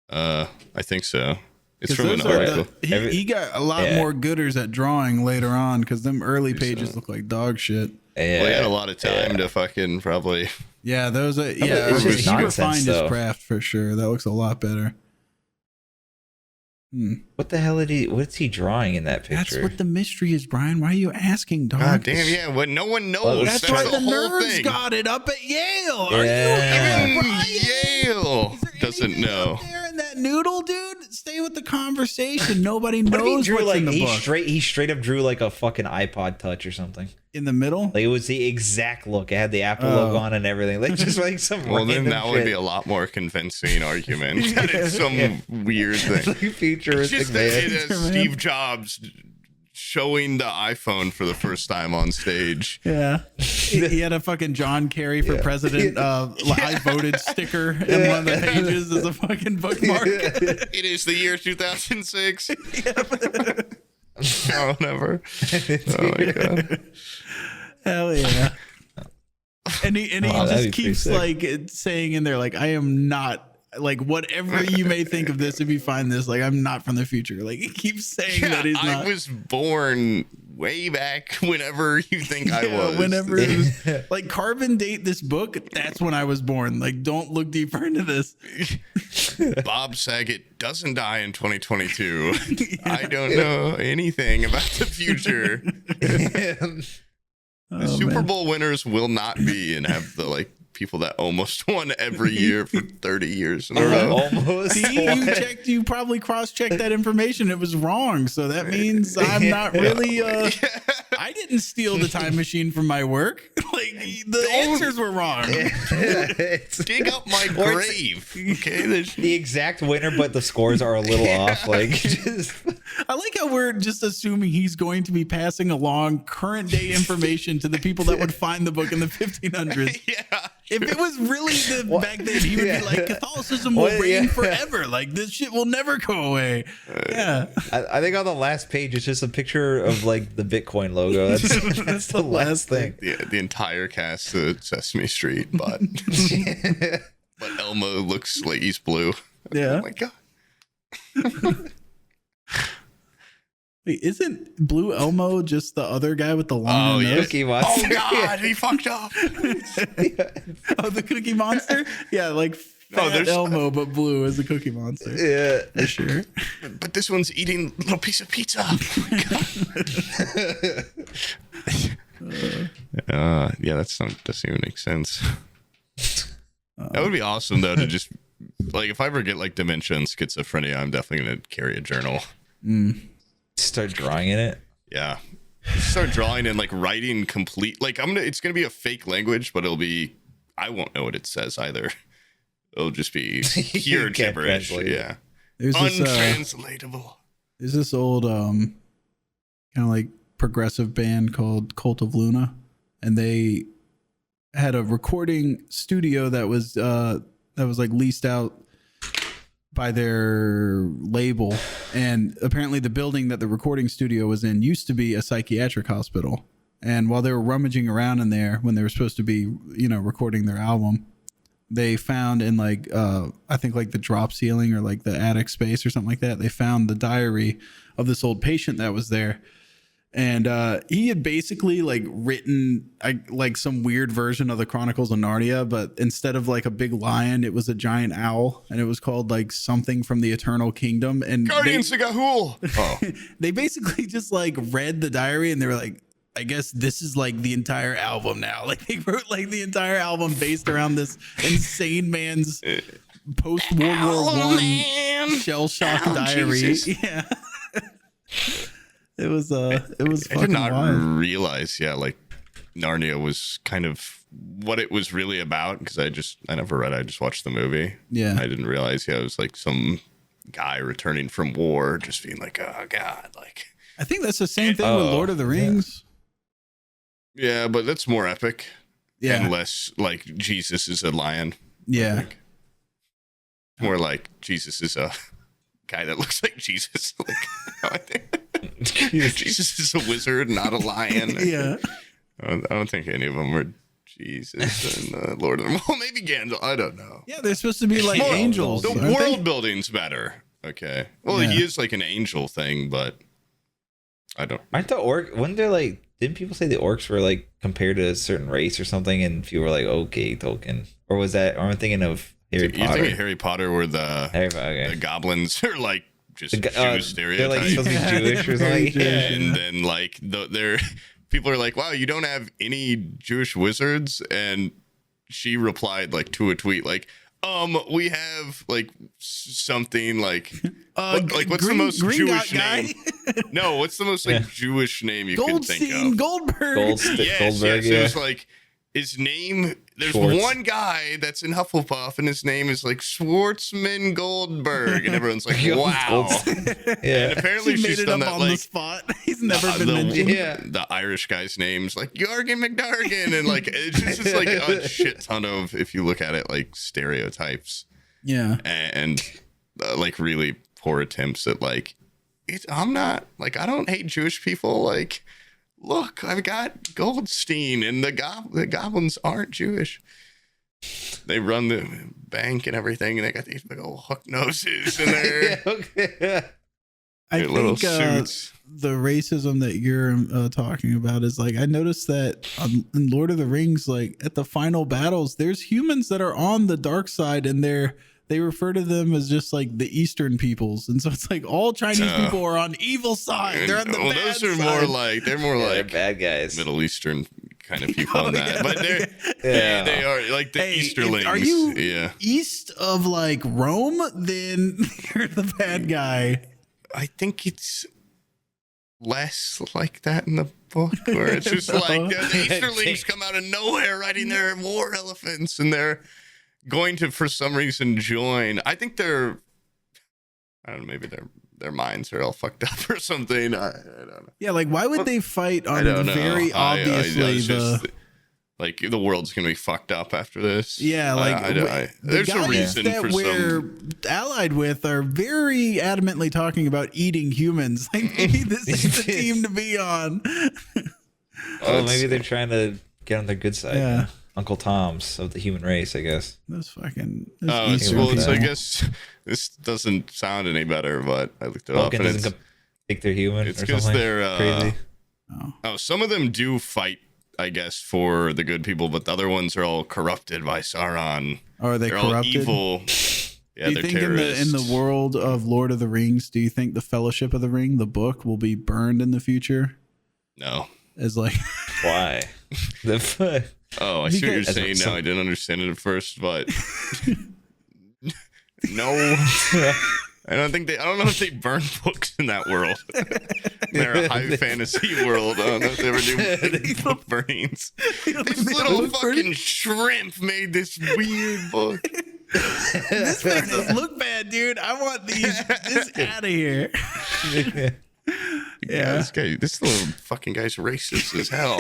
Speaker 2: I think so. It's
Speaker 3: 'Cause
Speaker 2: from an
Speaker 3: those are
Speaker 2: article.
Speaker 3: he got a lot more gooders at drawing later on, because them early pages look like dog shit.
Speaker 1: Yeah.
Speaker 2: Well, he had a lot of time to fucking probably.
Speaker 3: Yeah, those are
Speaker 1: It's
Speaker 3: he
Speaker 1: just nonsense,
Speaker 3: refined
Speaker 1: though.
Speaker 3: his craft for sure. That looks a lot better.
Speaker 1: What the hell what's he drawing in that
Speaker 3: That's
Speaker 1: picture?
Speaker 3: what the mystery is, Brian. Why are you asking, dog?
Speaker 2: God damn, yeah. What no one knows.
Speaker 1: Well,
Speaker 3: That's
Speaker 2: That's
Speaker 3: why
Speaker 2: the
Speaker 3: the
Speaker 2: whole
Speaker 3: nerds
Speaker 2: thing.
Speaker 3: got it up at Yale.
Speaker 1: Yeah.
Speaker 3: Are you Brian?
Speaker 2: Yale
Speaker 3: Is there
Speaker 2: doesn't
Speaker 3: anything
Speaker 2: know.
Speaker 3: up there in that noodle, dude? Stay with the conversation. Nobody
Speaker 1: What if he
Speaker 3: knows
Speaker 1: drew
Speaker 3: what's
Speaker 1: like
Speaker 3: in the book.
Speaker 1: he straight up drew like a fucking iPod Touch or something?
Speaker 3: In the middle?
Speaker 1: Like it was the exact look. It had the Apple logo on and everything. Like just like some.
Speaker 2: Well, then
Speaker 1: random
Speaker 2: that would be
Speaker 1: shit.
Speaker 2: a lot more convincing argument. That it's some weird thing.
Speaker 1: Like futuristic
Speaker 2: Just
Speaker 1: man.
Speaker 2: it is Steve Jobs showing the iPhone for the first time on stage.
Speaker 3: Yeah. He had a fucking John Kerry for president I voted sticker in one of the pages as a fucking bookmark.
Speaker 2: It is the year 2006. Oh, never. Oh my god.
Speaker 3: Hell yeah. And he
Speaker 1: that'd
Speaker 3: just
Speaker 1: be
Speaker 3: keeps
Speaker 1: pretty sick.
Speaker 3: like saying in there, like, I am not, like, whatever you may think of this, if you find this, like, I'm not from the future. Like, he keeps saying that he's not.
Speaker 2: I was born way back whenever you think I was.
Speaker 3: Whenever it was, like, carbon date this book, that's when I was born. Like, don't look deeper into this.
Speaker 2: Bob Saget doesn't die in 2022. I don't know anything about the future. The Super Bowl winners will not be and have the like people that almost won every year for 30 years in a row.
Speaker 1: Almost.
Speaker 3: See, you probably cross-checked that information. It was wrong. So that means I'm not really, I didn't steal the time machine from my work. Like, the answers were wrong.
Speaker 2: Dig up my grave. Okay,
Speaker 1: The exact winner, but the scores are a little off. Like, just
Speaker 3: I like how we're just assuming he's going to be passing along current day information to the people that would find the book in the 1500s.
Speaker 2: yeah.
Speaker 3: If it was really back then, he would be like, Catholicism will reign forever. Like, this shit will never go away. Yeah.
Speaker 1: I think on the last page it's just a picture of like the Bitcoin logo. That's the last thing.
Speaker 2: The entire cast of Sesame Street, but Elmo looks like he's blue.
Speaker 3: Yeah.
Speaker 2: Oh my god.
Speaker 3: Wait, isn't Blue Elmo just the other guy with the long nose?
Speaker 1: Cookie Monster.
Speaker 2: Oh god, he fucked up.
Speaker 3: Oh, the Cookie Monster? Yeah, like fat Elmo, but blue as the Cookie Monster.
Speaker 1: Yeah,
Speaker 3: For sure.
Speaker 2: But this one's eating a little piece of pizza. Yeah, doesn't even make sense. That would be awesome though to just like if I ever get like dementia and schizophrenia, I'm definitely gonna carry a journal.
Speaker 1: Start drawing in it.
Speaker 2: Yeah. Start drawing and like writing complete like it's gonna be a fake language, but I won't know what it says either. It'll just be pure
Speaker 1: can't
Speaker 2: gibberish.
Speaker 1: translate it.
Speaker 2: Yeah.
Speaker 3: There's this,
Speaker 2: Untranslatable.
Speaker 3: there's this old kind of like progressive band called Cult of Luna, and they had a recording studio that was like leased out by their label, and apparently the building that the recording studio was in used to be a psychiatric hospital. And while they were rummaging around in there when they were supposed to be, recording their album, they found in like I think like the drop ceiling or like the attic space or something like that, they found the diary of this old patient that was there. And he had basically like written like some weird version of the Chronicles of Narnia, but instead of like a big lion, it was a giant owl, and it was called like something from the Eternal Kingdom. And
Speaker 2: Guardians of Gahul. Oh.
Speaker 3: they basically just like read the diary, and they were like, I guess this is like the entire album now. Like they wrote like the entire album based around this insane man's post World War I shell shock diary.
Speaker 2: Jesus.
Speaker 3: Yeah. It was
Speaker 2: I
Speaker 3: fucking
Speaker 2: did not
Speaker 3: wild.
Speaker 2: realize, like Narnia was kind of what it was really about, because I never read, I just watched the movie.
Speaker 3: Yeah.
Speaker 2: I didn't realize, it was like some guy returning from war just being like, oh God, like.
Speaker 3: I think that's the same thing with Lord of the Rings.
Speaker 2: Yeah, but that's more epic.
Speaker 3: Yeah.
Speaker 2: And less like Jesus is a lion.
Speaker 3: Yeah.
Speaker 2: More like Jesus is a guy that looks like Jesus. Like, I think Jesus is a wizard, not a lion.
Speaker 3: Yeah.
Speaker 2: I don't think any of them were Jesus and Lord of the Well, maybe Gandalf. I don't know.
Speaker 3: Yeah, they're supposed to be like angels.
Speaker 2: The
Speaker 3: aren't
Speaker 2: world
Speaker 3: they?
Speaker 2: building's better. Okay. Well,
Speaker 3: Yeah.
Speaker 2: he is like an angel thing, but I don't.
Speaker 1: Aren't the when they're like, didn't people say the orcs were like compared to a certain race or something, and people were like, okay, Tolkien, or was that? Or I'm thinking of Harry
Speaker 2: You
Speaker 1: Potter.
Speaker 2: think of Harry Potter where the goblins are like just Jewish stereotypes?
Speaker 1: They're like supposed to be Jewish or something.
Speaker 3: Jewish,
Speaker 1: Yeah.
Speaker 2: And then like they're people are like, wow, you don't have any Jewish wizards? And she replied like to a tweet like, we have like something like what's the most Jewish name? No, what's the most like Jewish name you can think of?
Speaker 3: Goldberg.
Speaker 2: Yes,
Speaker 1: Goldberg,
Speaker 2: it was like his name. There's
Speaker 1: Schwartz.
Speaker 2: one guy that's in Hufflepuff, and his name is like Schwartzman Goldberg, and everyone's like, "Wow!"
Speaker 1: Yeah.
Speaker 2: And apparently,
Speaker 3: He made
Speaker 2: she's
Speaker 3: it
Speaker 2: done
Speaker 3: up
Speaker 2: that
Speaker 3: on the
Speaker 2: like
Speaker 3: spot. He's never been mentioned.
Speaker 2: the Irish guy's name's like Jorgen McDargan, and like it's just like a shit ton of, if you look at it, like stereotypes.
Speaker 3: Yeah.
Speaker 2: And like really poor attempts at like, I'm not like, I don't hate Jewish people. Like, look, I've got Goldstein, and the goblins aren't Jewish. They run the bank and everything, and they got these big old hook noses in there.
Speaker 3: I
Speaker 2: Their little
Speaker 3: think
Speaker 2: suits.
Speaker 3: the racism that you're talking about is like, I noticed that in Lord of the Rings, like at the final battles, there's humans that are on the dark side, and they refer to them as just like the Eastern peoples, and so it's like all Chinese people are on evil side. They're on the bad
Speaker 2: those are
Speaker 3: side.
Speaker 2: more like they're
Speaker 1: They're bad guys.
Speaker 2: Middle Eastern kind of people on that, but
Speaker 1: Yeah.
Speaker 2: they are like the Easterlings.
Speaker 3: Are you
Speaker 2: yeah.
Speaker 3: east of like Rome? Then you're the bad guy.
Speaker 2: I think it's less like that in the book, where it's just like the Easterlings come out of nowhere riding their war elephants, and they're going to, for some reason, join. I think I don't know, maybe their minds are all fucked up or something. I don't know.
Speaker 3: Yeah, like why would they fight on
Speaker 2: I don't know.
Speaker 3: very obviously the
Speaker 2: like the world's gonna be fucked up after this.
Speaker 3: yeah, like the
Speaker 2: there's a
Speaker 3: guys
Speaker 2: reason
Speaker 3: that
Speaker 2: for
Speaker 3: we're
Speaker 2: some.
Speaker 3: allied with are very adamantly talking about eating humans. Like maybe this is the team to be on.
Speaker 1: Oh, maybe they're trying to get on their good side.
Speaker 3: Yeah.
Speaker 1: Uncle Tom's of the human race, I guess.
Speaker 3: Those fucking
Speaker 2: Well,
Speaker 3: Eastern
Speaker 2: I
Speaker 3: people.
Speaker 2: guess this doesn't sound any better, but I looked it up,
Speaker 1: Tolkien
Speaker 2: and
Speaker 1: doesn't think they're human.
Speaker 2: it's
Speaker 1: or
Speaker 2: because
Speaker 1: something
Speaker 2: they're
Speaker 1: crazy.
Speaker 2: some of them do fight, I guess, for the good people, but the other ones are all corrupted by Sauron.
Speaker 3: Are they
Speaker 2: They're
Speaker 3: corrupted?
Speaker 2: all evil. Yeah,
Speaker 3: Do you
Speaker 2: they're
Speaker 3: think
Speaker 2: terrorists.
Speaker 3: in the world of Lord of the Rings, do you think the Fellowship of the Ring, the book, will be burned in the future?
Speaker 2: No.
Speaker 3: As like
Speaker 1: Why? The
Speaker 2: Oh, I see what you're
Speaker 3: Because-
Speaker 2: saying now. I didn't understand it at first, but no. I don't know if they burn books in that world. They're a high fantasy world. I don't know if they ever do book burnings. This little fucking shrimp made this weird book.
Speaker 3: this makes us look bad, dude. I want this out of here.
Speaker 2: Yeah, this little fucking guy's racist as hell.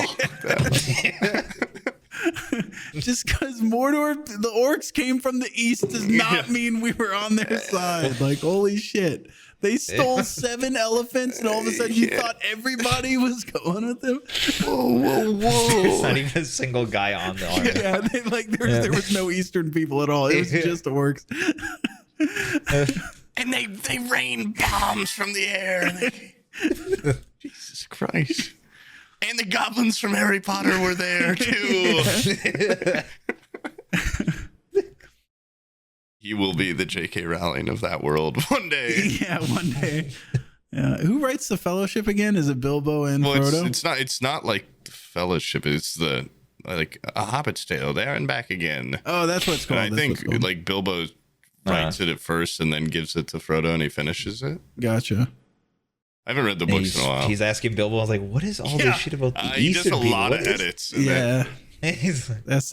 Speaker 3: Just because Mordor, the orcs came from the east does not mean we were on their side. Like, holy shit. They stole 7 elephants, and all of a sudden you thought everybody was going with them?
Speaker 2: Whoa.
Speaker 1: There's not even a single guy on the army.
Speaker 3: Yeah, there was no Eastern people at all. It was just orcs.
Speaker 2: And they rain bombs from the air. Jesus Christ. And the goblins from Harry Potter were there too. He will be the J.K. Rowling of that world one day.
Speaker 3: Yeah, one day. Yeah. Who writes the Fellowship again? Is it Bilbo and Frodo?
Speaker 2: It's not like the Fellowship. It's the like a Hobbit's Tale, there and back again.
Speaker 3: Oh, that's what it's called.
Speaker 2: And I think like Bilbo writes it at first and then gives it to Frodo, and he finishes it.
Speaker 3: Gotcha.
Speaker 2: I haven't read the books in a while.
Speaker 1: He's asking Bilbo, I was like, what is all this shit about the
Speaker 2: he
Speaker 1: Eastern
Speaker 2: does a
Speaker 1: people?
Speaker 2: lot
Speaker 1: What
Speaker 2: of
Speaker 1: is-
Speaker 2: edits.
Speaker 3: Yeah.
Speaker 1: He's like,
Speaker 3: That's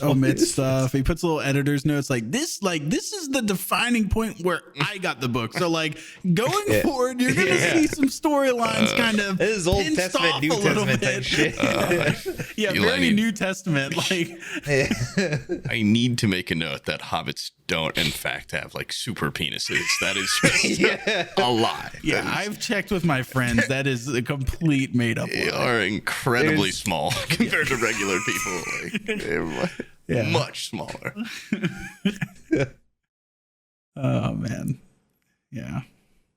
Speaker 3: omit stuff. He puts little editor's notes like this is the defining point where I got the book. So like going forward, you're gonna see some storylines kind of
Speaker 1: this is Old
Speaker 3: pinched
Speaker 1: Testament,
Speaker 3: off
Speaker 1: New
Speaker 3: a little
Speaker 1: Testament
Speaker 3: bit.
Speaker 1: type shit.
Speaker 3: Yeah,
Speaker 2: You
Speaker 3: very
Speaker 2: like-
Speaker 3: New Testament. Like
Speaker 2: I need to make a note that hobbits don't, in fact, have like super penises. That is just a lie.
Speaker 3: yeah, I've checked with my friends. That is a complete made up
Speaker 2: They
Speaker 3: lie.
Speaker 2: are incredibly small compared to regular people. Like, they're much smaller.
Speaker 3: Oh man. Yeah.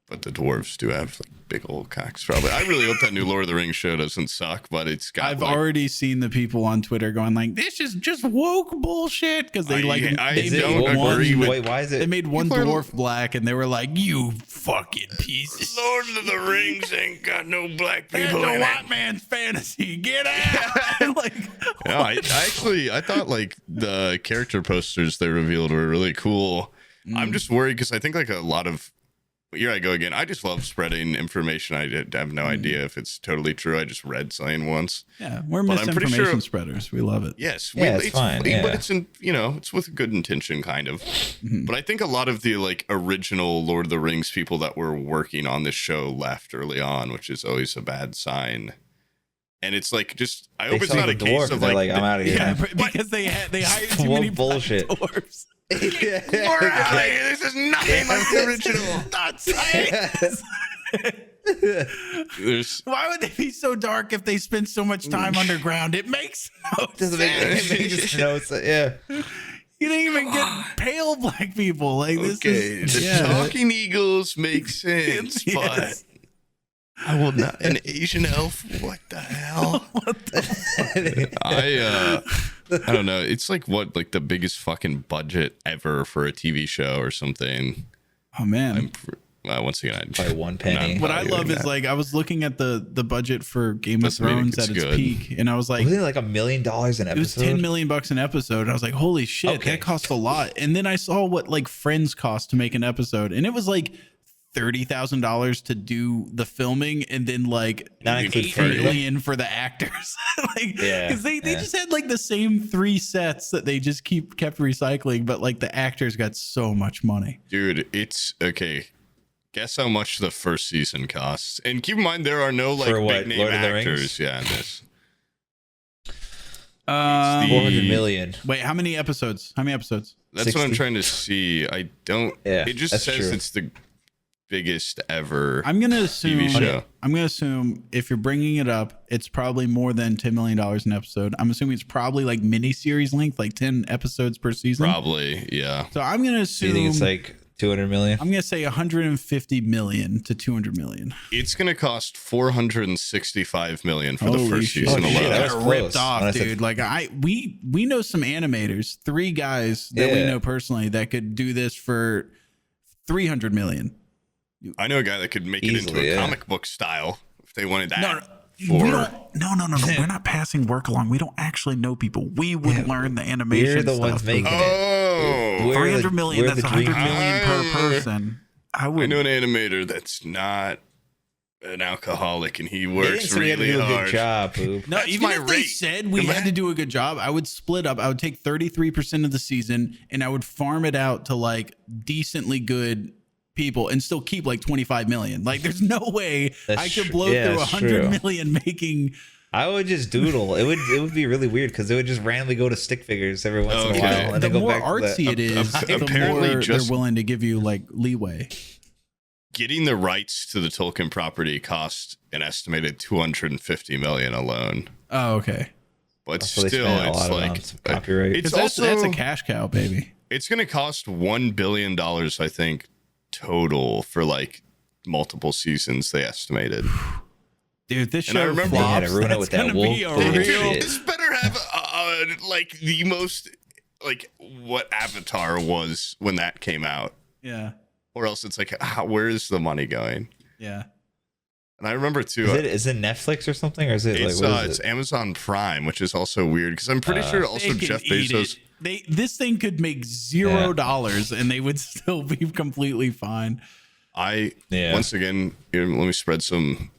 Speaker 2: But the dwarves do have like big old cocks, probably. I really hope that new Lord of the Rings show doesn't suck, but it's got.
Speaker 3: I've
Speaker 2: like,
Speaker 3: already seen the people on Twitter going like, "This is just woke bullshit," because they
Speaker 2: I
Speaker 3: they
Speaker 2: don't
Speaker 3: made one.
Speaker 2: agree with-
Speaker 1: Wait, why is
Speaker 3: They
Speaker 1: it?
Speaker 3: made one
Speaker 2: People are-
Speaker 3: dwarf black, and they were like, "You fucking pieces."
Speaker 2: Lord of the Rings ain't got no black
Speaker 3: That's
Speaker 2: people
Speaker 3: a
Speaker 2: in
Speaker 3: white
Speaker 2: it.
Speaker 3: man's fantasy. Get out! Like,
Speaker 2: No, I thought like the character posters they revealed were really cool. I'm just worried because I think like a lot of here I go again. I just love spreading information. I have no idea if it's totally true. I just read something once.
Speaker 3: yeah, we're
Speaker 2: But I'm pretty
Speaker 3: misinformation
Speaker 2: sure-
Speaker 3: spreaders. We love it.
Speaker 2: Yes,
Speaker 1: Yeah, it's fine, yeah.
Speaker 2: but it's in it's with good intention, kind of. But I think a lot of the like original Lord of the Rings people that were working on this show left early on, which is always a bad sign. And it's like just I hope
Speaker 1: They
Speaker 2: it's
Speaker 1: saw
Speaker 2: not
Speaker 1: the
Speaker 2: a
Speaker 1: dwarf
Speaker 2: case of
Speaker 1: and they're
Speaker 2: like,
Speaker 1: I'm out of here.
Speaker 3: Yeah, because they hired too
Speaker 1: Woke
Speaker 3: many
Speaker 1: bullshit.
Speaker 3: black dwarves.
Speaker 2: we're out of here. This is nothing like the original.
Speaker 3: Not science.
Speaker 2: There's
Speaker 3: Why would they be so dark if they spend so much time underground? It makes no
Speaker 1: Doesn't make
Speaker 3: sense.
Speaker 1: it makes no sense. Yeah.
Speaker 3: You didn't even get pale black people. Like this
Speaker 2: okay.
Speaker 3: is
Speaker 2: The talking eagles make sense,
Speaker 3: Yes.
Speaker 2: but I will not. An Asian elf? What the hell? I don't know. It's like what, like the biggest fucking budget ever for a TV show or something.
Speaker 3: Oh man.
Speaker 2: Once again,
Speaker 1: By one penny.
Speaker 3: What I love is like I was looking at the budget for Game of
Speaker 2: Doesn't mean
Speaker 3: Thrones at
Speaker 2: it's
Speaker 3: its
Speaker 2: good.
Speaker 3: peak, and I was like,
Speaker 1: Wasn't it like $1 million an episode?
Speaker 3: it was $10 million an episode. And I was like, holy shit,
Speaker 1: Okay.
Speaker 3: that costs a lot. And then I saw what like Friends cost to make an episode, and it was like $30,000 to do the filming, and then like
Speaker 1: Not include
Speaker 3: $8
Speaker 1: Fergie.
Speaker 3: million for the actors. Like,
Speaker 1: Yeah,
Speaker 3: because they
Speaker 1: yeah.
Speaker 3: just had like the same 3 sets that they just kept recycling, but like the actors got so much money.
Speaker 2: dude, it's okay. Guess how much the first season costs, and keep in mind there are no like
Speaker 1: For what,
Speaker 2: big name
Speaker 1: Lord of the
Speaker 2: actors.
Speaker 1: Rings?
Speaker 2: Yeah, in this.
Speaker 3: Um,
Speaker 1: 400 million.
Speaker 3: Wait, how many episodes? How many episodes?
Speaker 2: That's what I'm
Speaker 1: 60.
Speaker 2: trying to see. I don't.
Speaker 1: Yeah,
Speaker 2: it just
Speaker 1: that's
Speaker 2: says
Speaker 1: true.
Speaker 2: it's the biggest ever.
Speaker 3: I'm gonna assume.
Speaker 2: TV show.
Speaker 3: I'm gonna assume if you're bringing it up, it's probably more than $10 million an episode. I'm assuming it's probably like mini-series length, like 10 episodes per season.
Speaker 2: Probably, yeah.
Speaker 3: So I'm gonna
Speaker 1: Do
Speaker 3: assume.
Speaker 1: you think it's like 200 million?
Speaker 3: I'm gonna say 150 million to 200 million.
Speaker 2: It's gonna cost 465 million for the
Speaker 3: Holy
Speaker 2: first
Speaker 3: shit.
Speaker 2: season
Speaker 1: Oh, shit,
Speaker 2: alone.
Speaker 1: that was
Speaker 3: Got
Speaker 1: close.
Speaker 3: ripped off,
Speaker 1: When I said-
Speaker 3: dude. Like we know some animators, 3 guys that we
Speaker 1: Yeah.
Speaker 3: know personally that could do this for 300 million.
Speaker 2: I know a guy that could make it into
Speaker 1: Easily,
Speaker 2: a
Speaker 1: yeah.
Speaker 2: comic book style if they wanted that.
Speaker 3: No,
Speaker 2: for
Speaker 3: we don't. No. We're not passing work along. We don't actually know people. We would learn the animation.
Speaker 1: We're the
Speaker 3: stuff.
Speaker 1: ones making it.
Speaker 2: oh,
Speaker 1: We're
Speaker 3: 300
Speaker 1: the-
Speaker 3: million.
Speaker 1: we're
Speaker 3: That's
Speaker 1: the
Speaker 3: 100
Speaker 1: dream-
Speaker 3: million per person. I
Speaker 2: I
Speaker 3: would.
Speaker 2: know an animator that's not an alcoholic and he
Speaker 1: They didn't
Speaker 2: works
Speaker 1: say we had to
Speaker 2: really
Speaker 1: do a
Speaker 2: hard.
Speaker 1: good job, Poob.
Speaker 3: No,
Speaker 2: That's
Speaker 3: even
Speaker 2: my
Speaker 3: if they
Speaker 2: rate.
Speaker 3: said we had to do a good job, I would split up. I would take 33% of the season and I would farm it out to like decently good people and still keep like 25 million. Like there's no way
Speaker 1: That's
Speaker 3: I could
Speaker 1: tr-
Speaker 3: blow
Speaker 1: yeah,
Speaker 3: through
Speaker 1: that's
Speaker 3: 100
Speaker 1: true.
Speaker 3: million making.
Speaker 1: I would just doodle. It would be really weird because it would just randomly go to stick figures every once in a
Speaker 2: Okay.
Speaker 1: while, and
Speaker 3: The
Speaker 1: then go
Speaker 3: more
Speaker 1: back to
Speaker 3: artsy
Speaker 1: that.
Speaker 3: it is, the
Speaker 2: apparently
Speaker 3: more
Speaker 2: just-
Speaker 3: they're willing to give you like leeway.
Speaker 2: Getting the rights to the Tolkien property cost an estimated 250 million alone.
Speaker 3: Oh, okay.
Speaker 2: But
Speaker 1: So they
Speaker 2: still,
Speaker 1: spent a
Speaker 2: it's
Speaker 1: lot of
Speaker 2: like
Speaker 1: amounts of copyright.
Speaker 2: It's
Speaker 3: 'Cause
Speaker 2: also
Speaker 3: that's a cash cow, baby.
Speaker 2: it's going to cost $1 billion, I think, total for like multiple seasons. They estimated.
Speaker 3: Dude, this
Speaker 2: And I
Speaker 3: show
Speaker 2: remember-
Speaker 3: flops.
Speaker 1: Yeah, to ruin it
Speaker 3: That's
Speaker 1: with that
Speaker 3: gonna
Speaker 1: wolf
Speaker 3: be a
Speaker 1: bullshit.
Speaker 3: real.
Speaker 2: This better have like the most like what Avatar was when that came out,
Speaker 3: Yeah,
Speaker 2: or else it's like where is the money going?
Speaker 3: yeah.
Speaker 2: And I remember too.
Speaker 1: Is it Netflix or something, or is it
Speaker 2: It's
Speaker 1: like what is
Speaker 2: it's
Speaker 1: it?
Speaker 2: Amazon Prime, which is also weird because I'm pretty sure also
Speaker 3: They can
Speaker 2: Jeff
Speaker 3: eat
Speaker 2: Bezos.
Speaker 3: it. This thing could make $0 and they would still be completely fine.
Speaker 2: Once again, let me spread some.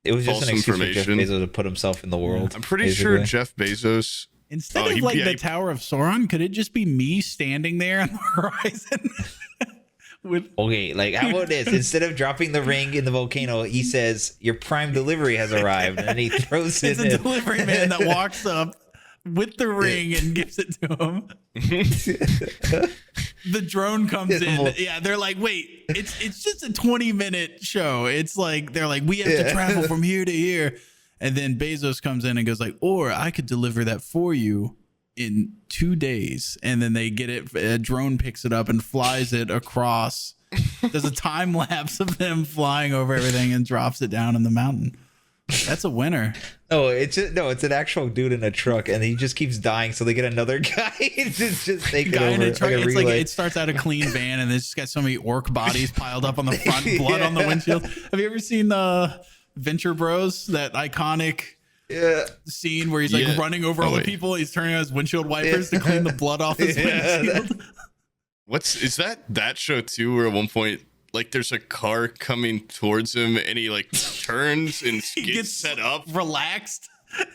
Speaker 1: It was just
Speaker 2: false
Speaker 1: an excuse for Jeff
Speaker 2: information.
Speaker 1: Bezos to put himself in the world.
Speaker 2: I'm pretty
Speaker 1: basically.
Speaker 2: sure Jeff Bezos.
Speaker 3: Instead of like the Tower of Sauron, could it just be me standing there on the horizon?
Speaker 1: Okay, like how about this? Instead of dropping the ring in the volcano, he says, "Your Prime delivery has arrived," and he throws it.
Speaker 3: It's a delivery man that walks up with the ring and gives it to him. The drone comes in. Yeah, they're like, "Wait, it's just a 20-minute show." It's like they're like, "We have to travel from here to here," and then Bezos comes in and goes like, "Or I could deliver that for you in 2 days," and then they get it. A drone picks it up and flies it across. There's a time lapse of them flying over everything and drops it down in the mountain. That's a winner.
Speaker 1: It's an actual dude in a truck, and he just keeps dying. So they get another guy to just take it over.
Speaker 3: In a truck. It's like it starts out a clean van, and it's just got so many orc bodies piled up on the front, blood on the windshield. Have you ever seen Venture Bros? That iconic. Scene where he's like running over all the people. He's turning on his windshield wipers to clean the blood off his windshield.
Speaker 2: Is that show too? Where at one point, like, there's a car coming towards him, and he like turns and gets set up,
Speaker 3: relaxed,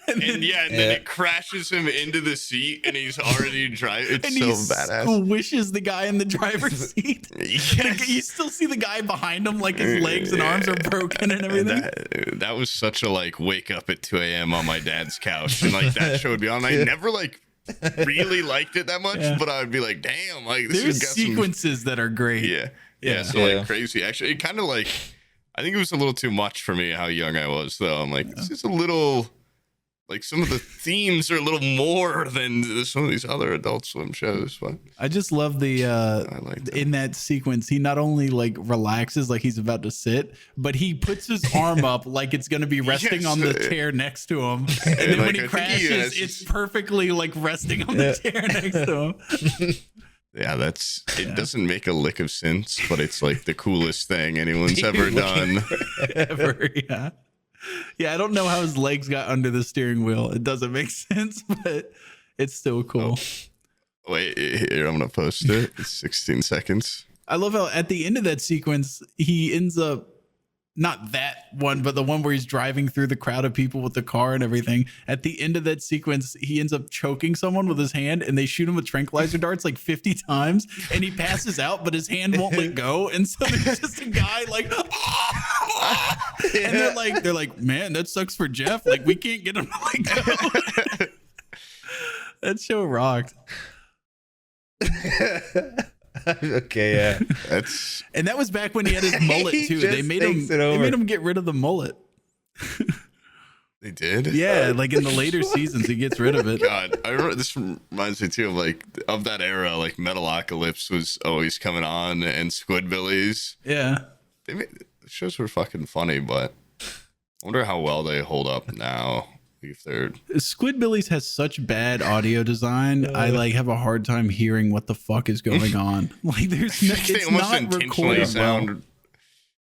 Speaker 2: and then it crashes him into the seat, and he's already driving. It's so badass.
Speaker 3: Wishes the guy in the driver's seat.
Speaker 2: Yes.
Speaker 3: You still see the guy behind him, like his legs and arms are broken and everything.
Speaker 2: That was such a like wake up at 2 a.m. on my dad's couch, and like that show would be on. I never like really liked it that much, but I would be like, damn, like this
Speaker 3: there's sequences that are great.
Speaker 2: Like crazy. Actually, it kind of like, I think it was a little too much for me how young I was, though. I'm like, this is a little, like, some of the themes are a little more than some of these other Adult Swim shows. But
Speaker 3: I just love the in that sequence, he not only like relaxes like he's about to sit, but he puts his arm up like it's going to be resting on the chair next to him, and then
Speaker 2: like,
Speaker 3: when he crashes, it's perfectly like resting on the chair next to him.
Speaker 2: Yeah, it doesn't make a lick of sense, but it's like the coolest thing anyone's ever done.
Speaker 3: Yeah, I don't know how his legs got under the steering wheel. It doesn't make sense, but it's still cool.
Speaker 2: Wait, here, I'm going to post it. It's 16 seconds.
Speaker 3: I love how at the end of that sequence, he ends up, not that one, but the one where he's driving through the crowd of people with the car and everything. At the end of that sequence, he ends up choking someone with his hand, and they shoot him with tranquilizer darts like 50 times, and he passes out, but his hand won't let go. And so there's just a guy like, and they're like, man, that sucks for Jeff. Like, we can't get him to let go. That show rocked.
Speaker 1: Okay, yeah.
Speaker 3: And that was back when he had his mullet too. They made him get rid of the mullet.
Speaker 2: They did?
Speaker 3: Yeah, like in the later seasons, he gets rid of it.
Speaker 2: God, I remember, this reminds me too of that era. Like Metalocalypse was always coming on, and Squidbillies.
Speaker 3: Yeah,
Speaker 2: The shows were fucking funny, but I wonder how well they hold up now. If they're
Speaker 3: Squidbillies has such bad audio design. I like have a hard time hearing what the fuck is going on. Like there's it's not recorded
Speaker 2: sound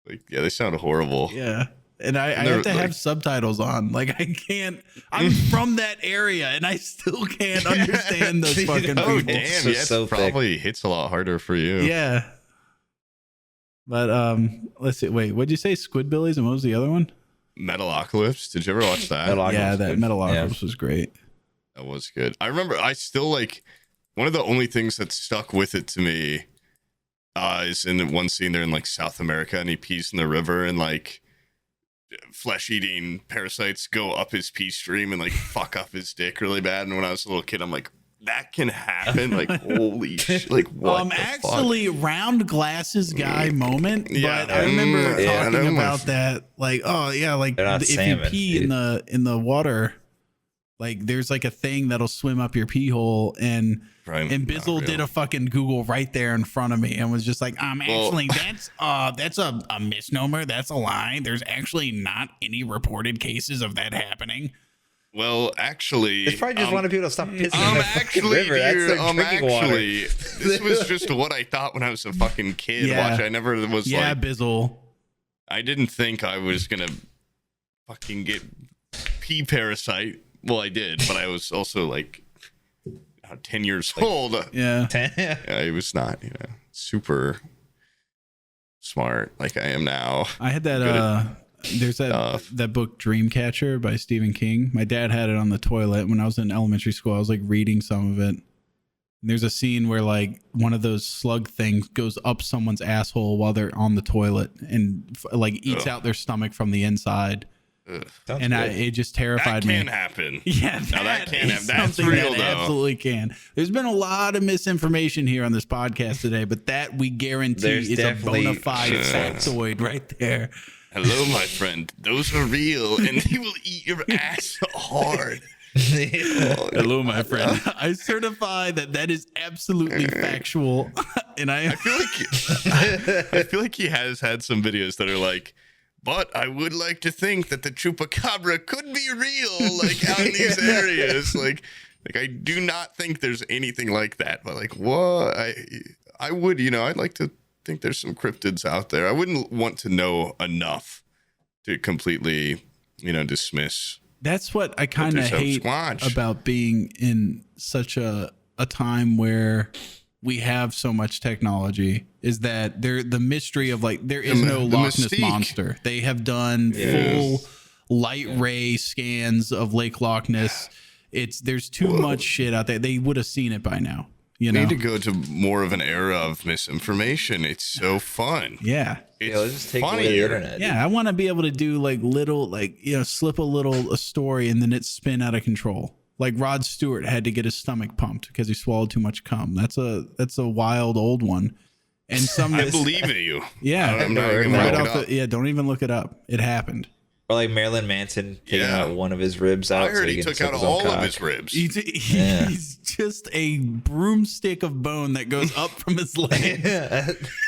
Speaker 2: like they sound horrible.
Speaker 3: Yeah. And I have to have subtitles on. Like I can't. I'm from that area, and I still can't understand those fucking people.
Speaker 2: Damn, it probably hits a lot harder for you.
Speaker 3: Yeah. But let's see. Wait, what'd you say? Squidbillies, and what was the other one?
Speaker 2: Metalocalypse. Did you ever watch that?
Speaker 3: Yeah, that Metalocalypse was great.
Speaker 2: That was good. I remember. I still like one of the only things that stuck with it to me is in one scene they're in like South America, and he pees in the river, and like flesh-eating parasites go up his pee stream and like fuck up his dick really bad. And when I was a little kid, I'm like, that can happen. Like, holy shit. Like, what?
Speaker 3: Actually, round glasses guy moment. Yeah. But I remember talking about that. Like, oh yeah, like if salmon, you pee in the water, like there's like a thing that'll swim up your pee hole. And Bizzle did a fucking Google right there in front of me and was just like, actually that's a misnomer. That's a lie. There's actually not any reported cases of that happening.
Speaker 2: Well, actually,
Speaker 1: it's probably just wanted people to stop pissing in the fucking river. That's their drinking water.
Speaker 2: This was just what I thought when I was a fucking kid. I never was like,
Speaker 3: Bizzle.
Speaker 2: I didn't think I was gonna fucking get pee parasite. Well, I did, but I was also like 10 years old.
Speaker 3: Yeah.
Speaker 2: It was not, super smart like I am now.
Speaker 3: I had that there's that book Dreamcatcher by Stephen King. My dad had it on the toilet when I was in elementary school. I was like reading some of it. And there's a scene where like one of those slug things goes up someone's asshole while they're on the toilet and like eats out their stomach from the inside. And it just terrified me.
Speaker 2: That can happen.
Speaker 3: Yeah,
Speaker 2: that can happen. That's real, though.
Speaker 3: Absolutely can. There's been a lot of misinformation here on this podcast today, but that we guarantee is a bona fide factoid right there.
Speaker 2: Hello, my friend. Those are real, and they will eat your ass hard.
Speaker 3: Hello, my friend. I certify that is absolutely factual, and I
Speaker 2: feel like he has had some videos that are like, but I would like to think that the chupacabra could be real, like out in these areas. Like I do not think there's anything like that. But like, what? I would, I'd like to think there's some cryptids out there. I wouldn't want to know enough to completely, dismiss.
Speaker 3: That's what I kind of hate about being in such a time where we have so much technology, is that the mystery of like there is no Loch Ness monster. They have done full light ray scans of Lake Loch Ness. There's too much shit out there. They would have seen it by now. We
Speaker 2: need to go to more of an era of misinformation. It's so fun.
Speaker 3: Yeah.
Speaker 1: Let's just take away the internet.
Speaker 3: Yeah, I want to be able to do like little, like, slip a story and then it spin out of control. Like Rod Stewart had to get his stomach pumped because he swallowed too much cum. That's a wild old one. And
Speaker 2: I believe in you.
Speaker 3: Yeah, don't even look it up. It happened.
Speaker 1: Or like Marilyn Manson taking out one of his ribs out.
Speaker 2: I heard he took out all of his ribs.
Speaker 3: He's just a broomstick of bone that goes up from his leg.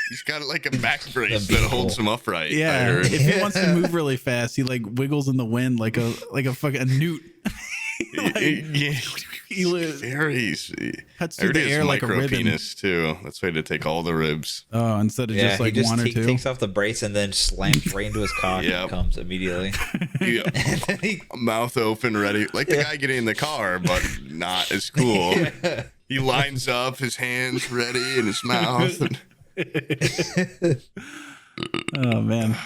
Speaker 2: He's got like a back brace that holds him upright.
Speaker 3: Yeah, if he wants to move really fast, he like wiggles in the wind like a fucking newt. He cuts through the air like a ribbon.
Speaker 2: Penis too. That's why to take all the ribs.
Speaker 3: Oh, instead of just like one or two.
Speaker 1: He takes off the brace and then slams right into his cock and comes immediately.
Speaker 2: Mouth open, ready, like the guy getting in the car, but not as cool. He lines up, his hands ready in his mouth.
Speaker 3: Oh man,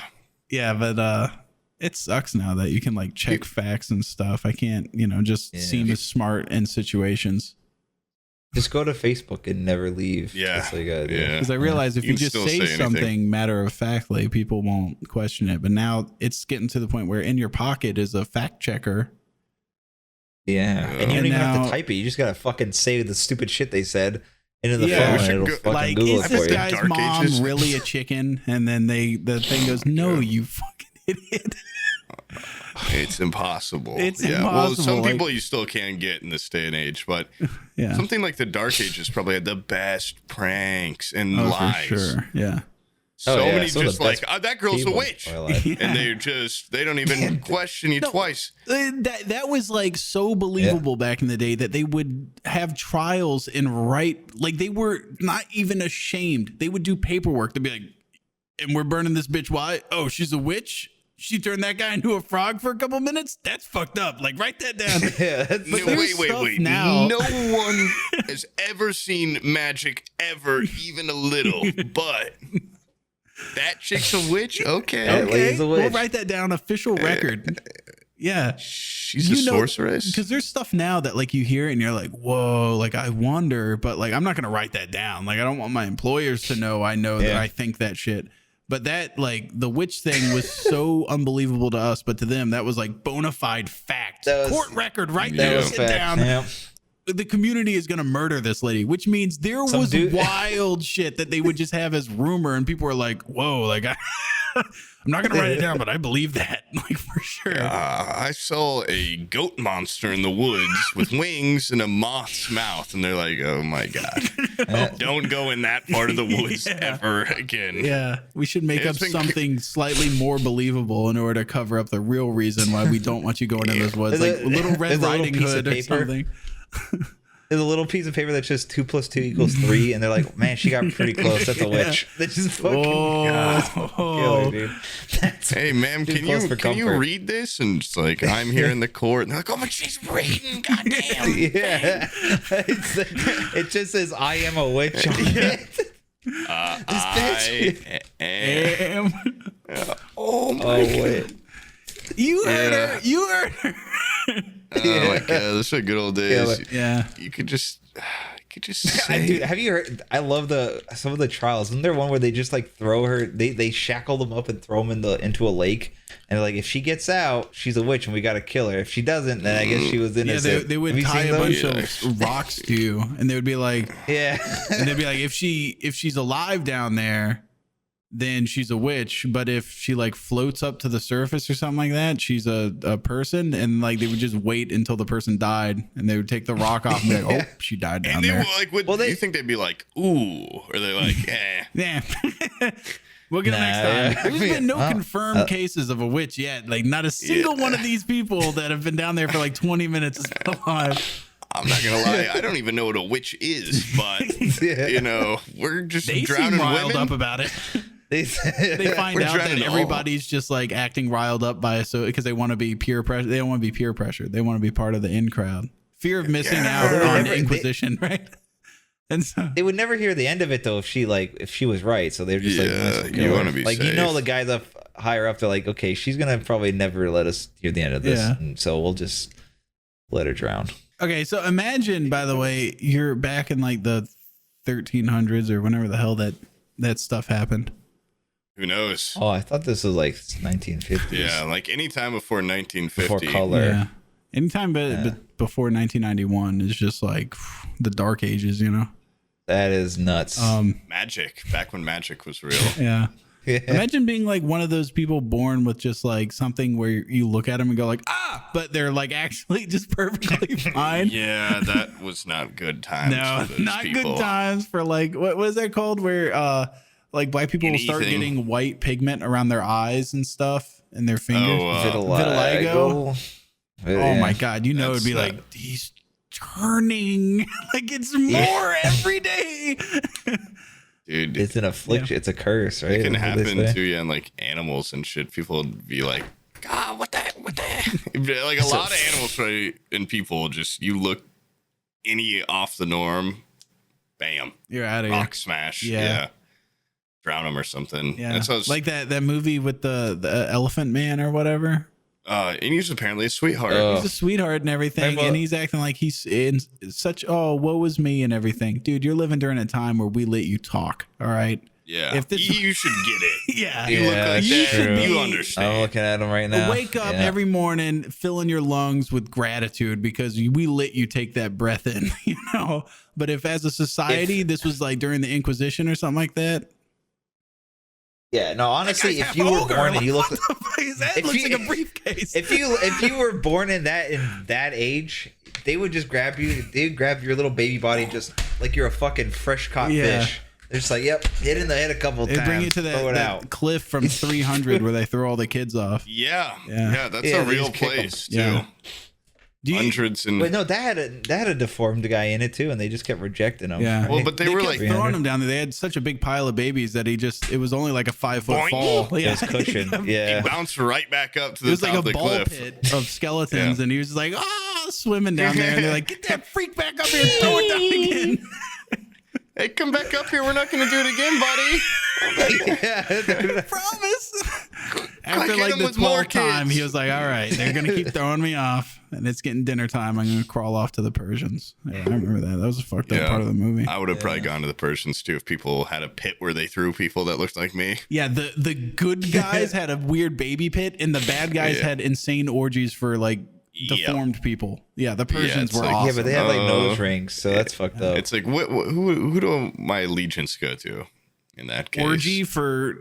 Speaker 3: yeah, but it sucks now that you can like check facts and stuff. I can't, just seem as smart in situations.
Speaker 1: Just go to Facebook and never leave.
Speaker 2: Yeah.
Speaker 1: That's like a idea.
Speaker 3: Because I realize if you just say something matter of factly, people won't question it. But now it's getting to the point where in your pocket is a fact checker.
Speaker 1: Yeah. And you don't even have to type it. You just got to fucking say the stupid shit they said into the phone and it'll fucking
Speaker 3: like,
Speaker 1: Google it for you.
Speaker 3: Is this guy's mom really a chicken? And then the thing goes, no, you fucking idiot.
Speaker 2: It's impossible.
Speaker 3: It's impossible.
Speaker 2: Well, some people you still can get in this day and age, but something like the Dark Ages probably had the best pranks and lies.
Speaker 3: For sure. Yeah.
Speaker 2: Many just like, that girl's a witch. And they don't even question you twice.
Speaker 3: That was like so believable back in the day that they would have trials and like they were not even ashamed. They would do paperwork. They'd be like, and we're burning this bitch. Why? Oh, she's a witch. She turned that guy into a frog for a couple minutes. That's fucked up. Like, write that down.
Speaker 2: Wait.
Speaker 3: Now.
Speaker 2: No one has ever seen magic ever, even a little. But that chick's a witch. Okay.
Speaker 3: We'll write that down. Official record. Yeah.
Speaker 2: She's a sorceress.
Speaker 3: Because there's stuff now that like you hear and you're like, whoa, like I wonder, but like I'm not gonna write that down. Like I don't want my employers to know that I think that shit. But that, like, the witch thing was so unbelievable to us, but to them, that was like bona fide fact. Court record right there. Sit down. Yeah. The community is going to murder this lady, which means there was wild shit that they would just have as rumor. And people were like, whoa, like, I'm not going to write it down, but I believe that, like, for sure.
Speaker 2: I saw a goat monster in the woods with wings and a moth's mouth. And they're like, oh, my God. Don't go in that part of the woods ever again.
Speaker 3: Yeah. We should make up something slightly more believable in order to cover up the real reason why we don't want you going in those woods. Like Little Red Riding Hood or something.
Speaker 1: There's a little piece of paper that says 2 + 2 = 3, and they're like, "Man, she got pretty close. That's a witch." They just fucking killer, dude.
Speaker 2: Hey, ma'am, can you read this? And it's like, I'm here in the court, and they're like, "Oh, but she's reading, goddamn."
Speaker 1: Yeah, it just says, "I am a witch" on it.
Speaker 2: Yeah. Oh my
Speaker 1: wait.
Speaker 3: You heard her. You heard her.
Speaker 2: Oh my god, those are good old days.
Speaker 3: Yeah.
Speaker 2: You could just say.
Speaker 1: Dude, have you heard? I love some of the trials. Isn't there one where they just like throw her? They shackle them up and throw them into a lake. And like, if she gets out, she's a witch, and we gotta kill her. If she doesn't, then I guess she was innocent.
Speaker 3: Yeah, they would tie a bunch of rocks to you, and they would be like,
Speaker 1: yeah,
Speaker 3: and they'd be like, if she's alive down there, then she's a witch. But if she like floats up to the surface or something like that, she's a person. And like, they would just wait until the person died, and they would take the rock off and be like, oh, she died down there.
Speaker 2: Do you think they'd be like, ooh, or they're like, eh?
Speaker 3: Yeah. We'll get it next time. There's been no confirmed cases of a witch yet. Like, not a single one of these people that have been down there for like 20 minutes is alive.
Speaker 2: I'm not gonna lie, I don't even know what a witch is, but you know, we're just drowning
Speaker 3: seem riled
Speaker 2: women
Speaker 3: up about it. They find out that everybody's just like acting riled up by it, so because they want to be peer pressure. They don't want to be peer pressure. They want to be part of the in crowd. Fear of missing out on Inquisition, right? And so
Speaker 1: they would never hear the end of it though if she was right. So they're just like,
Speaker 2: you want to be
Speaker 1: like
Speaker 2: safe.
Speaker 1: You know, the guys up higher up, they're like, okay, she's gonna probably never let us hear the end of this, and so we'll just let her drown.
Speaker 3: Okay, so imagine, by the way, you're back in like the 1300s or whenever the hell that stuff happened.
Speaker 2: Who knows?
Speaker 1: Oh, I thought this was like 1950s.
Speaker 2: Yeah, like any time before 1950.
Speaker 1: Before color.
Speaker 3: Yeah. Anytime but before 1991 is just like the dark ages, you know?
Speaker 1: That is nuts.
Speaker 2: Magic, back when magic was real.
Speaker 3: Yeah. Imagine being like one of those people born with just like something where you look at them and go like, but they're like actually just perfectly fine.
Speaker 2: Yeah, that was not good times.
Speaker 3: No,
Speaker 2: for those
Speaker 3: not
Speaker 2: people.
Speaker 3: good times for like, what is that called? Where like black people will start getting white pigment around their eyes and stuff and their fingers. Vitiligo. Oh my God. You know, it'd be like, he's turning like it's more every day.
Speaker 2: Dude,
Speaker 1: it's an affliction. It's a curse, right?
Speaker 2: It can happen to you and like animals and shit. People would be like, God, what the like a lot of animals, right? And people just, you look any off the norm, bam,
Speaker 3: you're out of here.
Speaker 2: Rock smash. Yeah. Drown them or something.
Speaker 3: Yeah. Like that movie with the Elephant Man or whatever.
Speaker 2: And he's apparently a sweetheart.
Speaker 3: He's a sweetheart and everything, and he's acting like he's in such woe is me and everything. Dude, you're living during a time where we let you talk. All right.
Speaker 2: Yeah. If this, you should get it.
Speaker 3: Yeah.
Speaker 2: You look like that. You understand.
Speaker 1: I'm looking at him right now.
Speaker 3: Wake up every morning, filling your lungs with gratitude because we let you take that breath in. You know. But if as a society this was like during the Inquisition or something like that.
Speaker 1: Yeah, no, honestly, if you were born and you look like
Speaker 3: a briefcase.
Speaker 1: If you were born in that age, they would just grab you, they'd grab your little baby body just like you're a fucking fresh caught fish. They're just like, yep, hit in the head a couple times. They bring you to that
Speaker 3: cliff from 300 where they throw all the kids off.
Speaker 2: Yeah, that's a real place too.
Speaker 3: Yeah.
Speaker 2: Hundreds and
Speaker 1: wait, no, that had a deformed guy in it too, and they just kept rejecting him.
Speaker 3: Yeah,
Speaker 1: right?
Speaker 2: Well, but they were like
Speaker 3: throwing him down there. They had such a big pile of babies that it was only like a 5-foot fall.
Speaker 1: Yeah, cushion. Yeah,
Speaker 2: he bounced right back up to the top of the cliff.
Speaker 3: It was like a ball pit of skeletons, and he was just like, swimming down there, and they're like, get that freak back up here and throw it down again.
Speaker 2: Hey, come back up here. We're not going to do it again, buddy.
Speaker 3: Yeah, promise. After like the 12th time, he was like, all right, they're going to keep throwing me off, and it's getting dinner time. I'm going to crawl off to the Persians. Yeah, I remember that. That was a fucked up part of the movie.
Speaker 2: I would have probably gone to the Persians, too, if people had a pit where they threw people that looked like me.
Speaker 3: Yeah, the good guys had a weird baby pit, and the bad guys had insane orgies for, like, deformed people. Yeah, the Persians were awesome.
Speaker 1: Yeah, but they had like nose rings, so that's fucked up.
Speaker 2: It's like who do my allegiance go to in that case?
Speaker 3: Orgy for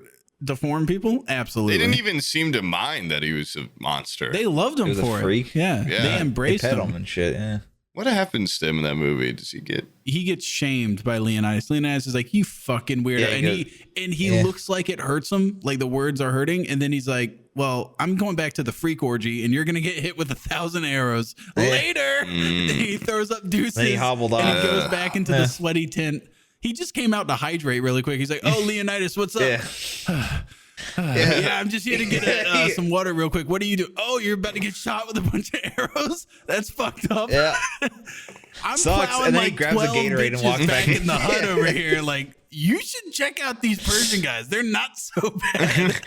Speaker 3: deformed people? Absolutely.
Speaker 2: They didn't even seem to mind that he was a monster.
Speaker 3: They loved him for
Speaker 1: a freak.
Speaker 3: it. Yeah, they embraced
Speaker 1: him
Speaker 3: and
Speaker 1: shit. Yeah.
Speaker 2: What happens to him in that movie? Does he get?
Speaker 3: He gets shamed by Leonidas. Leonidas is like, "You fucking weirdo," and he looks like it hurts him, like the words are hurting, and then he's like, "Well, I'm going back to the freak orgy, and you're gonna get hit with 1,000 arrows later." He throws up deuces,
Speaker 1: then he hobbled off.
Speaker 3: And he goes back into the sweaty tent. He just came out to hydrate really quick. He's like, "Oh, Leonidas, what's up?" I'm just here to get some water real quick. What do you do? Oh, you're about to get shot with a bunch of arrows? That's fucked up.
Speaker 1: Yeah.
Speaker 3: I'm
Speaker 1: sucks.
Speaker 3: plowing
Speaker 1: And then
Speaker 3: like
Speaker 1: he grabs a Gatorade and walks
Speaker 3: back in the hut over here. Like, you should check out these Persian guys. They're not so bad.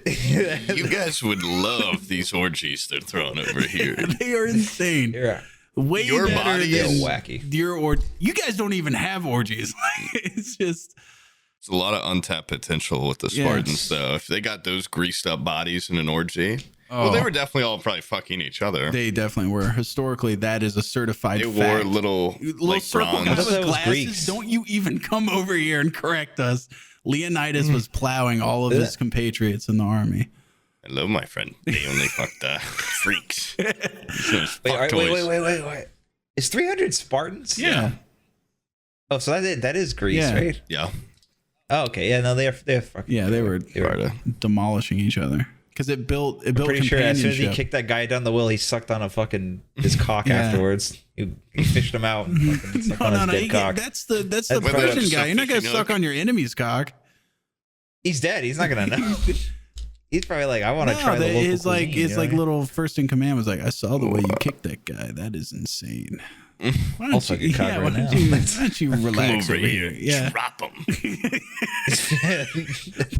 Speaker 2: You guys would love these orgies they're throwing over here.
Speaker 3: They are insane.
Speaker 1: Yeah.
Speaker 3: Way
Speaker 2: Your
Speaker 3: better
Speaker 2: body
Speaker 3: than
Speaker 1: is wacky.
Speaker 3: You guys don't even have orgies. It's just.
Speaker 2: It's a lot of untapped potential with the Spartans, though. If they got those greased up bodies in an orgy, well, they were definitely all probably fucking each other.
Speaker 3: They definitely were. Historically, that is a certified fact.
Speaker 2: They wore little like
Speaker 3: circle
Speaker 2: bronze.
Speaker 3: guys with
Speaker 1: was
Speaker 3: glasses.
Speaker 1: Greeks.
Speaker 3: Don't you even come over here and correct us. Leonidas was plowing all of his compatriots in the army.
Speaker 2: Hello, my friend. They only fucked freaks.
Speaker 1: Wait. Is 300 Spartans?
Speaker 3: Yeah.
Speaker 1: Oh, so that is Greece,
Speaker 3: Yeah.
Speaker 1: right?
Speaker 2: Yeah.
Speaker 1: Oh, okay. Yeah, no, they're fucking.
Speaker 3: Yeah, they were
Speaker 2: Sparta.
Speaker 3: demolishing each other because it built
Speaker 1: Pretty sure as soon as he
Speaker 3: companionship.
Speaker 1: kicked that guy down the well, he sucked on his cock afterwards. He fished him out and fucking sucked on his dead cock.
Speaker 3: That's the
Speaker 1: That's
Speaker 3: Persian guy. You're not gonna
Speaker 2: fishing
Speaker 3: suck
Speaker 2: hook.
Speaker 3: on your enemy's cock.
Speaker 1: He's dead. He's not gonna know. He's probably like, I want to try the local
Speaker 3: his
Speaker 1: cuisine,
Speaker 3: his
Speaker 1: you know what I mean?
Speaker 3: little first in command was like, I saw the way you kicked that guy. That is insane. Why don't
Speaker 1: Also
Speaker 3: you,
Speaker 1: get cock right
Speaker 3: why
Speaker 1: now.
Speaker 3: don't you relax
Speaker 2: Come over here.
Speaker 3: Yeah.
Speaker 2: Drop them.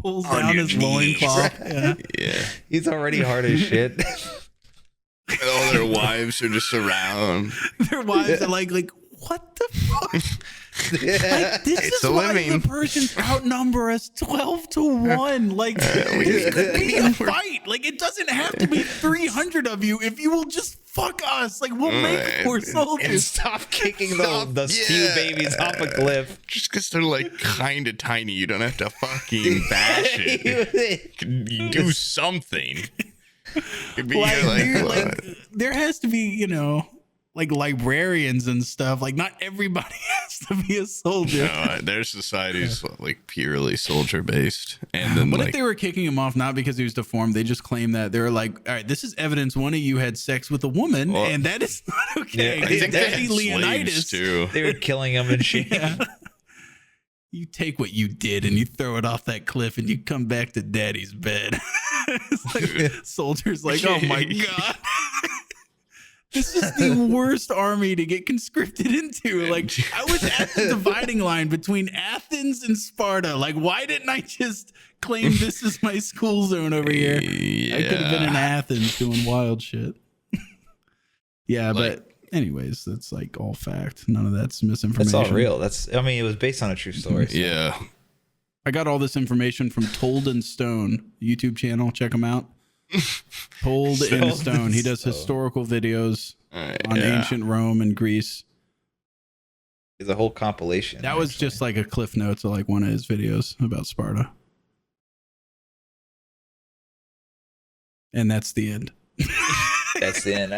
Speaker 3: Pulls
Speaker 2: On
Speaker 3: down
Speaker 2: your
Speaker 3: his
Speaker 2: knees.
Speaker 3: loincloth. Yeah.
Speaker 2: Yeah.
Speaker 1: He's already hard as shit.
Speaker 2: All their wives are just around.
Speaker 3: Their wives are like, what the fuck? Like, this
Speaker 2: It's
Speaker 3: is
Speaker 2: a
Speaker 3: why
Speaker 2: living.
Speaker 3: the Persians outnumber us 12-1. Like, this could be a fight. Like, it doesn't have to be 300 of you if you will just fuck us. Like, we'll make more
Speaker 1: And
Speaker 3: soldiers.
Speaker 1: stop kicking
Speaker 2: Stop,
Speaker 1: the few
Speaker 2: yeah.
Speaker 1: babies off a cliff.
Speaker 2: Just because they're like kind of tiny, you don't have to fucking bash it. You do something. Could be
Speaker 3: Dude,
Speaker 2: what?
Speaker 3: there has to be, like librarians and stuff. Like, not everybody has to be a soldier.
Speaker 2: No, their society's like purely soldier based, and then
Speaker 3: What
Speaker 2: like
Speaker 3: if they were kicking him off not because he was deformed? They just claimed that they were like, all right, this is evidence one of you had sex with a woman,
Speaker 2: Well,
Speaker 3: and that is not okay.
Speaker 1: Yeah,
Speaker 2: I think they
Speaker 3: Daddy
Speaker 2: had slaves
Speaker 3: Leonidas.
Speaker 2: too.
Speaker 1: They were killing him and shit.
Speaker 3: Yeah. You take what you did and you throw it off that cliff and you come back to daddy's bed. It's like, soldiers like, oh my God. This is the worst army to get conscripted into. Like, I was at the dividing line between Athens and Sparta. Like, why didn't I just claim this is my school zone over here? I could have been in Athens doing wild shit. Yeah, but anyways, that's like all fact. None of that's misinformation.
Speaker 1: That's all real. It was based on a true story. So.
Speaker 2: Yeah.
Speaker 3: I got all this information from Told in Stone YouTube channel. Check him out. Told in Stone. He does historical videos on ancient Rome and Greece.
Speaker 1: It's a whole compilation.
Speaker 3: That was just like a cliff notes of like one of his videos about Sparta. And that's the end.
Speaker 1: That's the end.